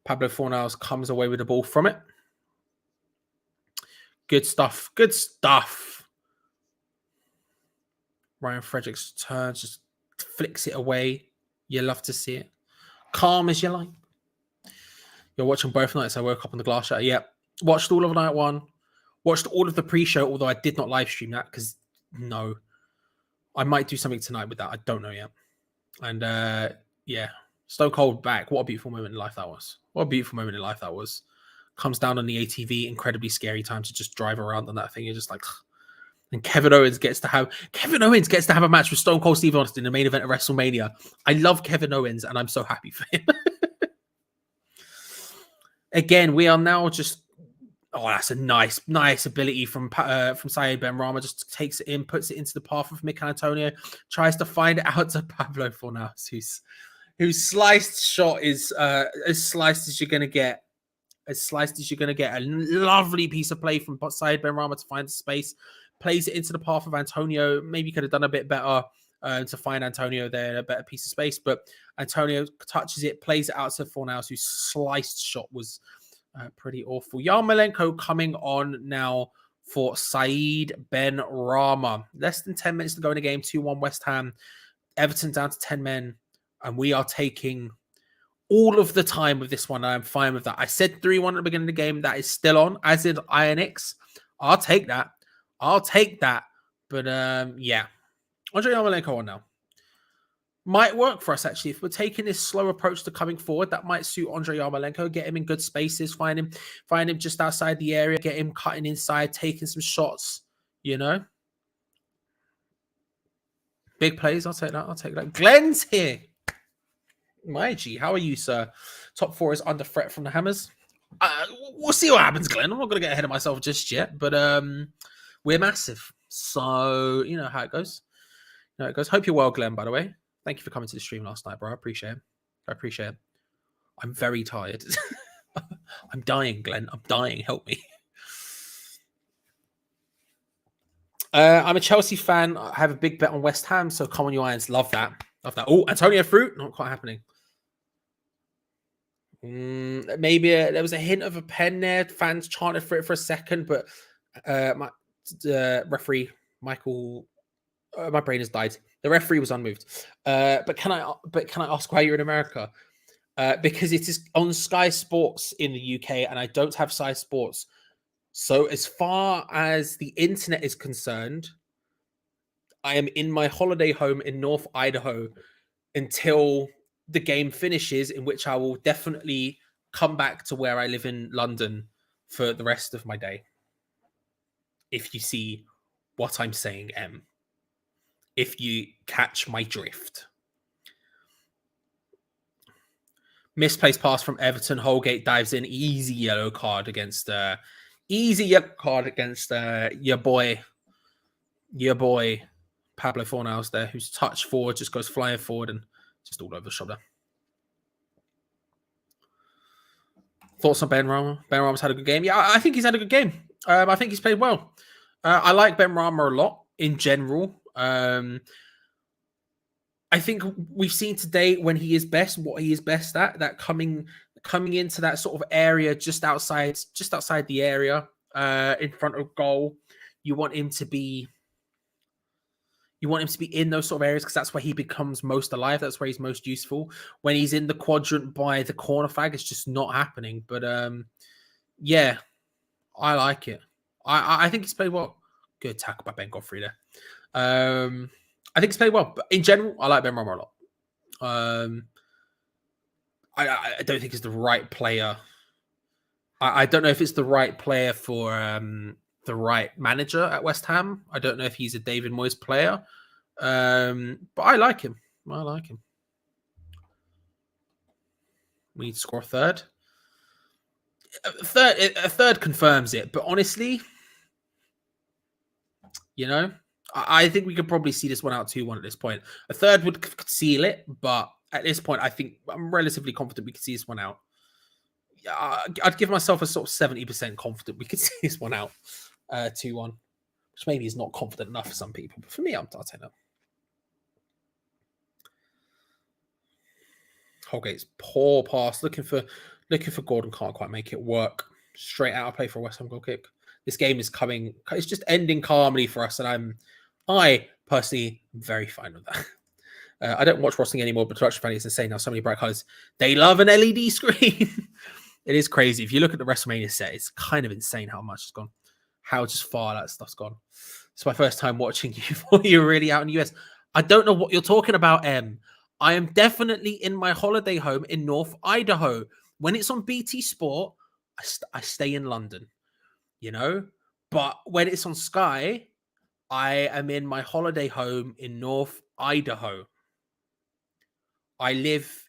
Pablo Fornals comes away with the ball from it. Good stuff. Ryan Fredericks turns, just flicks it away. You love to see it. Calm as you like. You're watching both nights. I woke up on the glass shatter. Yep. Watched all of night one. Watched all of the pre-show, although I did not live stream that because, no. I might do something tonight with that. I don't know yet. And, yeah. Stone Cold back. What a beautiful moment in life that was. Comes down on the ATV. Incredibly scary time to just drive around on that thing. You're just like... And Kevin Owens gets to have a match with Stone Cold Steve Austin in the main event of WrestleMania. I love Kevin Owens, and I'm so happy for him. Again, we are now just... Oh, that's a nice ability from Saeed Benrahma. Just takes it in, puts it into the path of Mikel Antonio, tries to find it out to Pablo Fornals, whose sliced shot is as sliced as you're going to get. A lovely piece of play from Saeed Benrahma to find the space. Plays it into the path of Antonio. Maybe could have done a bit better to find Antonio there, a better piece of space. But Antonio touches it, plays it out to Fornals, whose sliced shot was... pretty awful. Yarmolenko coming on now for Saeed Benrahma. Less than 10 minutes to go in the game. 2-1 West Ham. Everton down to 10 men. And we are taking all of the time with this one. I'm fine with that. I said 3-1 at the beginning of the game. That is still on. As did INX. I'll take that. But, yeah. Andrei Yarmolenko on now. Might work for us, actually. If we're taking this slow approach to coming forward, that might suit Andrei Yarmolenko. Get him in good spaces, find him just outside the area, get him cutting inside, taking some shots, you know? Big plays, I'll take that. Glenn's here. My G, how are you, sir? Top 4 is under threat from the Hammers. We'll see what happens, Glenn. I'm not going to get ahead of myself just yet, but we're massive. So, you know how it goes. Hope you're well, Glenn, by the way. Thank you for coming to the stream last night, bro. I appreciate it. I'm very tired. I'm dying, Glenn. I'm dying. Help me. I'm a Chelsea fan. I have a big bet on West Ham, so come on, you Irons. Love that. Oh, Antonio Fruit. Not quite happening. Maybe there was a hint of a pen there. Fans chanted for it for a second, but my referee, Michael... my brain has died. The referee was unmoved. But can I ask why you're in America? Because it is on Sky Sports in the UK, and I don't have Sky Sports. So as far as the internet is concerned, I am in my holiday home in North Idaho until the game finishes, in which I will definitely come back to where I live in London for the rest of my day. If you see what I'm saying, M. If you catch my drift. Misplaced pass from Everton. Holgate dives in. Easy yellow card against your boy Pablo Fornals there, who's touched forward, just goes flying forward and just all over the shoulder. Thoughts on Benrahma? Benrahma's had a good game. Yeah, I think he's had a good game. I think he's played well. I like Benrahma a lot in general. I think we've seen today when he is best, what he is best at, that coming into that sort of area just outside the area, in front of goal. You want him to be in those sort of areas because that's where he becomes most alive. That's where he's most useful. When he's in the quadrant by the corner flag, it's just not happening. But yeah, I like it. I think he's played well. Good tackle by Ben Godfrey there. I think he's played well. But in general, I like Benrahma a lot. I don't think he's the right player I don't know if it's the right player for the right manager at West Ham. I don't know if he's a David Moyes player, but I like him. I like him. We need to score a third. A third confirms it, but honestly, you know, I think we could probably see this one out 2-1 at this point. A third would seal it, but at this point, I think I'm relatively confident we could see this one out. I'd give myself a sort of 70% confident we could see this one out 2-1, which maybe is not confident enough for some people, but for me, I'll take that. Holgate's poor pass, looking for Gordon, can't quite make it work. Straight out of play for a West Ham goal kick. This game is coming, it's just ending calmly for us, and I personally am very fine with that. I don't watch wrestling anymore, but Production Family is insane now. So many bright colors. They love an LED screen. It is crazy. If you look at the WrestleMania set, it's kind of insane how much it's gone, how just far that stuff's gone. It's my first time watching you before you're really out in the US. I don't know what you're talking about, Em. I am definitely in my holiday home in North Idaho. When it's on BT Sport, I stay in London, you know? But when it's on Sky, I am in my holiday home in North Idaho. I live...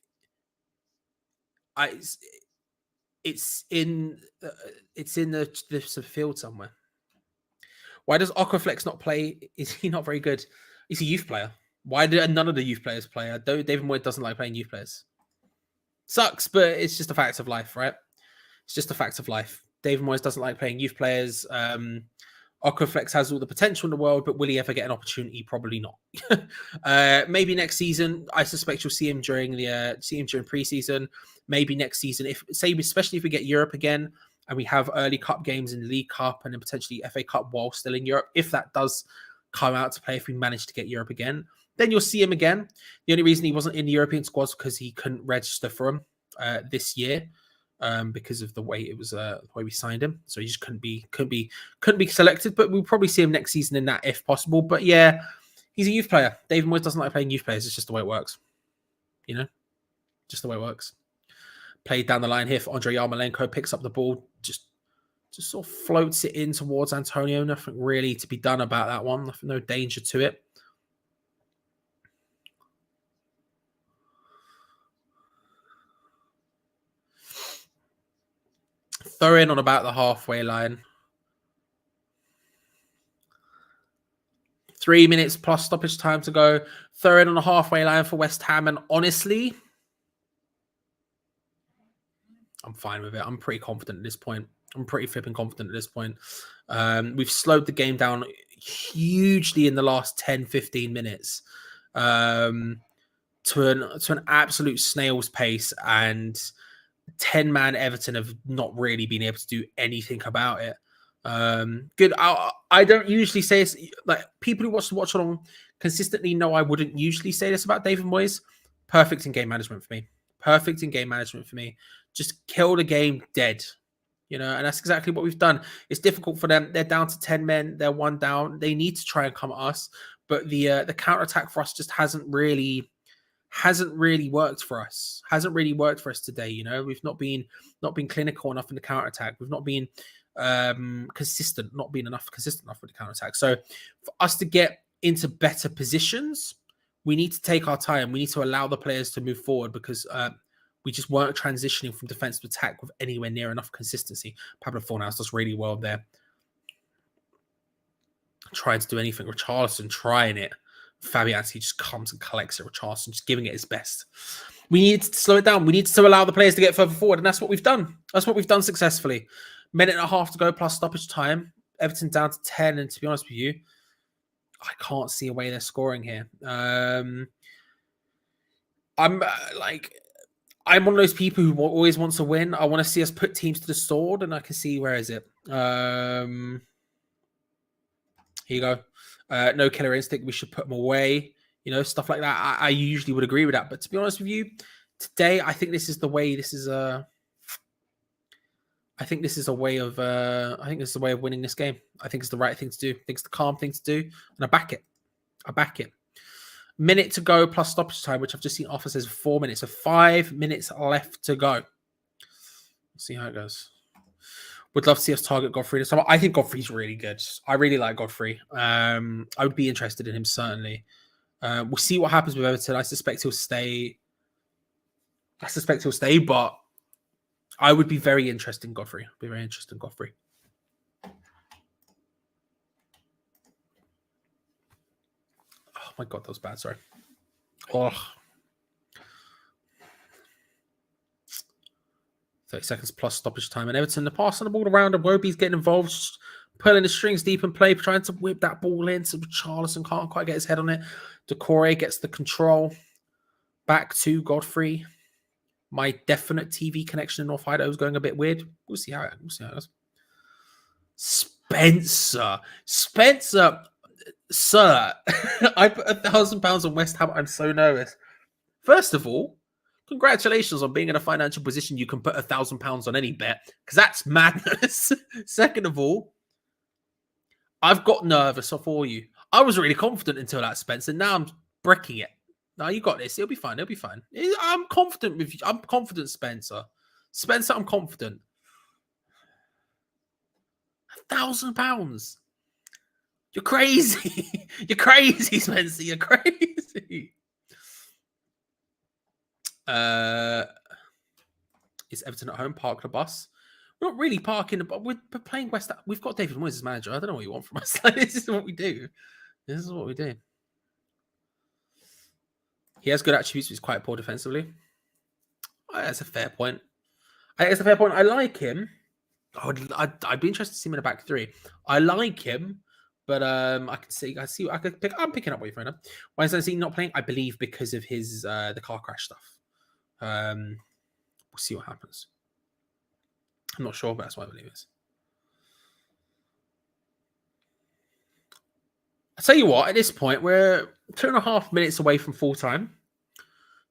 It's in the field somewhere. Why does Aquaflex not play? Is he not very good? He's a youth player. Why do none of the youth players play? David Moyes doesn't like playing youth players. Sucks, but it's just a fact of life, right? It's just a fact of life. David Moyes doesn't like playing youth players. Aquaflex has all the potential in the world, but will he ever get an opportunity? Probably not. Maybe next season. I suspect you'll see him during preseason. Maybe next season, especially if we get Europe again and we have early cup games in the League Cup and then potentially FA Cup while still in Europe. If that does come out to play, if we manage to get Europe again, then you'll see him again. The only reason he wasn't in the European squad is because he couldn't register for him this year. Because of the way it was, the way we signed him, so he just couldn't be selected. But we'll probably see him next season in that if possible. But yeah, he's a youth player. David Moyes doesn't like playing youth players. It's just the way it works, you know, just the way it works. Played down the line here for Andrei Yarmolenko, picks up the ball, just sort of floats it in towards Antonio. Nothing really to be done about that one. No danger to it. Throw in on about the halfway line. 3 minutes plus stoppage time to go. Throw in on the halfway line for West Ham. And honestly, I'm fine with it. I'm pretty confident at this point. I'm pretty flipping confident at this point. We've slowed the game down hugely in the last 10, 15 minutes to an absolute snail's pace, and 10-man Everton have not really been able to do anything about it. Good. I don't usually say this, like people who watch along consistently know I wouldn't usually say this about David Moyes. Perfect in game management for me. Perfect in game management for me. Just kill the game dead. You know, and that's exactly what we've done. It's difficult for them. They're down to 10 men. They're one down. They need to try and come at us. But the counter-attack for us just hasn't really worked for us. Hasn't really worked for us today. You know, we've not been clinical enough in the counter-attack. We've not been consistent enough with the counter-attack. So for us to get into better positions, we need to take our time. We need to allow the players to move forward, because we just weren't transitioning from defense to attack with anywhere near enough consistency. Pablo Fornals does really well there. Trying to do anything. Richarlison trying it. Fabianski just comes and collects it. Richarlison just giving it his best. We need to slow it down. We need to allow the players to get further forward, and that's what we've done. That's what we've done successfully. Minute and a half to go plus stoppage time. Everton down to 10, and to be honest with you, I can't see a way they're scoring here. I'm one of those people who always wants to win. I want to see us put teams to the sword, and I can see, where is it? Here you go. No killer instinct. We should put them away. You know, stuff like that. I usually would agree with that, but to be honest with you, today I think this is the way. I think this is a way of winning this game. I think it's the right thing to do. I think it's the calm thing to do, and I back it. Minute to go plus stoppage time, which I've just seen offer says 4 minutes. So 5 minutes left to go. We'll see how it goes. Would love to see us target Godfrey this summer. I think Godfrey's really good. I really like Godfrey. I would be interested in him, certainly. We'll see what happens with Everton. I suspect he'll stay, but I would be very interested in Godfrey. Oh my God, that was bad. Sorry. Oh. 30 seconds plus stoppage time. And Everton, the pass on the ball around, and Wobie's getting involved, pulling the strings deep in play, trying to whip that ball in. So Charlison can't quite get his head on it. Decore gets the control. Back to Godfrey. My definite TV connection in North Idaho is going a bit weird. We'll see how it goes. Spencer, sir, I put £1,000 on West Ham. I'm so nervous. First of all, congratulations on being in a financial position you can put £1,000 on any bet, because that's madness. Second of all, I've got nervous for you. I was really confident until that, Spencer. Now I'm bricking it. No, you got this. It'll be fine. I'm confident with you. I'm confident, Spencer. I'm confident. £1,000. You're crazy. You're crazy, Spencer. You're crazy. Is Everton at home? Park the bus. We're not really parking, but we're playing West Ham. We've got David Moyes as manager. I don't know what you want from us. This is what we do. He has good attributes, but he's quite poor defensively. Oh, that's a fair point. I like him. I'd be interested to see him in a back three. I like him, but I'm picking up what you're throwing up. Why is he not playing? I believe because of his the car crash stuff. We'll see what happens. I'm not sure, but that's what I believe it is. I'll tell you what, at this point, we're 2.5 minutes away from full time.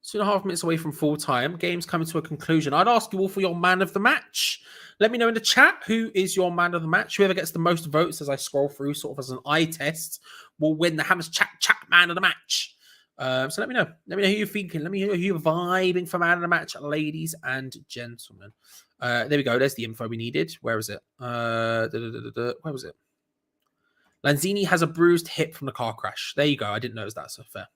2.5 minutes away from full time. Game's coming to a conclusion. I'd ask you all for your man of the match. Let me know in the chat who is your man of the match. Whoever gets the most votes as I scroll through, sort of as an eye test, will win the Hammers Chat man of the match. So let me know. Let me know who you're thinking. Let me know who you're vibing for man of the match, ladies and gentlemen. There we go. There's the info we needed. Where is it? Where was it? Lanzini has a bruised hip from the car crash. There you go. I didn't notice that, so fair.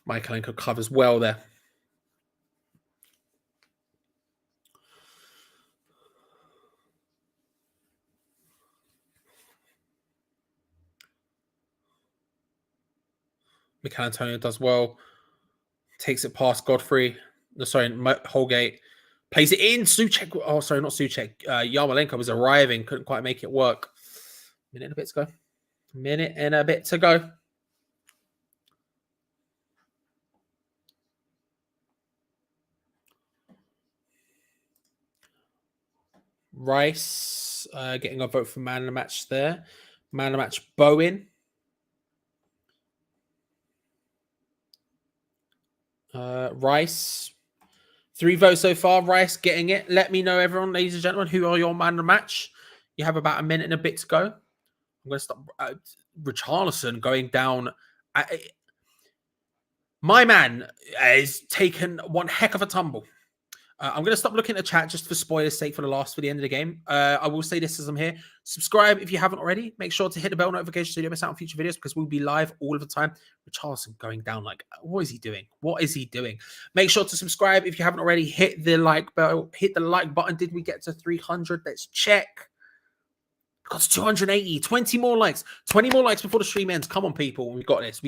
Michaelenko covers well there. Mikel Antonio does well. Takes it past Godfrey. No, sorry, Holgate. Plays it in. Souček. Oh, sorry, not Souček. Yarmolenko was arriving. Couldn't quite make it work. Minute and a bit to go. Rice getting a vote for man of the match there. Man of the match, Bowen. Rice. 3 votes so far. Rice getting it. Let me know, everyone, ladies and gentlemen, who are your man of the match. You have about a minute and a bit to go. I'm going to stop. Richarlison going down. My man has taken one heck of a tumble. I'm going to stop looking at the chat just for spoilers' sake for the end of the game. I will say this as I'm here. Subscribe if you haven't already. Make sure to hit the bell notification so you don't miss out on future videos, because we'll be live all of the time. Richarlison going down. Like, what is he doing? Make sure to subscribe if you haven't already. Hit the like bell. Hit the like button. Did we get to 300? Let's check. Got 280, 20 more likes. 20 more likes before the stream ends. Come on, people. We got this.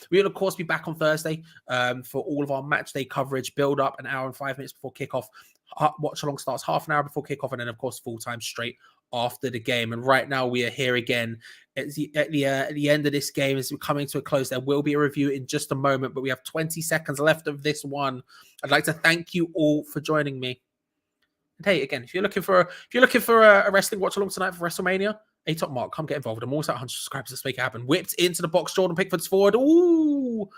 We'll, of course, be back on Thursday for all of our match day coverage. Build up an hour and 5 minutes before kickoff. Watch along starts half an hour before kickoff. And then, of course, full time straight after the game. And right now we are here again at the end of this game. As we're coming to a close, there will be a review in just a moment. But we have 20 seconds left of this one. I'd like to thank you all for joining me. Hey, again, if you're looking for a wrestling watch along tonight for WrestleMania, top mark, come get involved. I'm also at 100 subscribers. Let's make it happen. Whipped into the box. Jordan Pickford's forward. Ooh,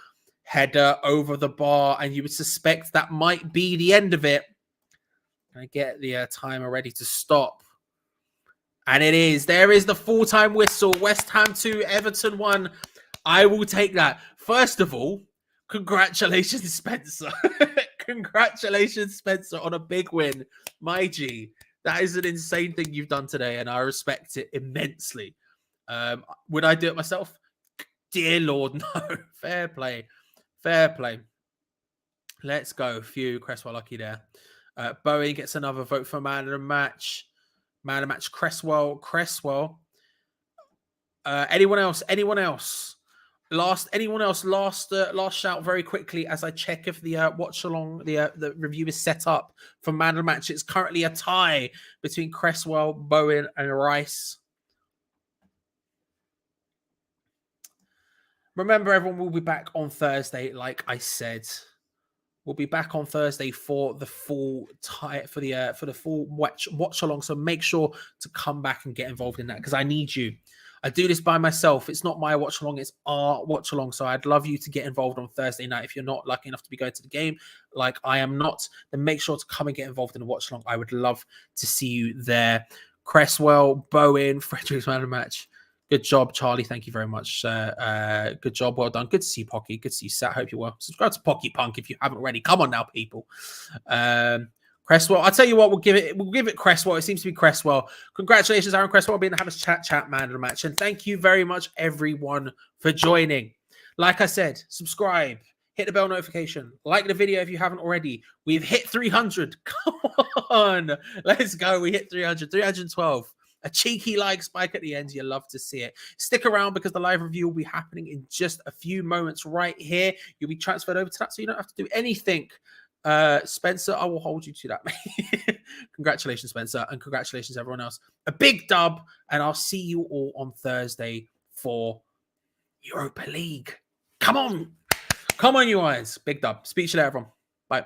header over the bar, and you would suspect that might be the end of it. I get the timer ready to stop, and it is. There is the full-time whistle. West Ham 2, Everton 1. I will take that. First of all, congratulations, Spencer. Congratulations, Spencer, on a big win. My G, that is an insane thing you've done today, and I respect it immensely. Would I do it myself? Dear Lord, no. Fair play. Fair play. Let's go. Phew, Cresswell lucky there. Bowen gets another vote for man of the match. Man of the match, Cresswell. Cresswell. Anyone else? Anyone else? Last shout very quickly as I check if the watch along the review is set up for man of the match. It's currently a tie between Cresswell, Bowen, and Rice. Remember, everyone will be back on Thursday, like I said. We'll be back on Thursday for the full for the full watch along. So make sure to come back and get involved in that because I need you. I do this by myself. It's not my watch along, it's our watch along. So I'd love you to get involved on Thursday night. If you're not lucky enough to be going to the game, like I am not, then make sure to come and get involved in the watch along. I would love to see you there. Cresswell, Bowen, Frederick's man of the match. Good job, Charlie. Thank you very much. Good job. Well done. Good to see you, Pocky. Good to see you, Sat. Hope you're well. Subscribe to Pocky Punk if you haven't already. Come on now, people. Cresswell. I'll tell you what. We'll give it Cresswell. It seems to be Cresswell. Congratulations, Aaron Cresswell, being the Hammers chat man of the match. And thank you very much, everyone, for joining. Like I said, subscribe. Hit the bell notification. Like the video if you haven't already. We've hit 300. Come on. Let's go. We hit 300. 312. A cheeky like spike at the end. You love to see it. Stick around because the live review will be happening in just a few moments right here. You'll be transferred over to that so you don't have to do anything. Spencer, I will hold you to that. Congratulations, Spencer, and congratulations, everyone else. A big dub, and I'll see you all on Thursday for Europa League. Come on. Come on, you guys. Big dub. Speak to you later, everyone. Bye.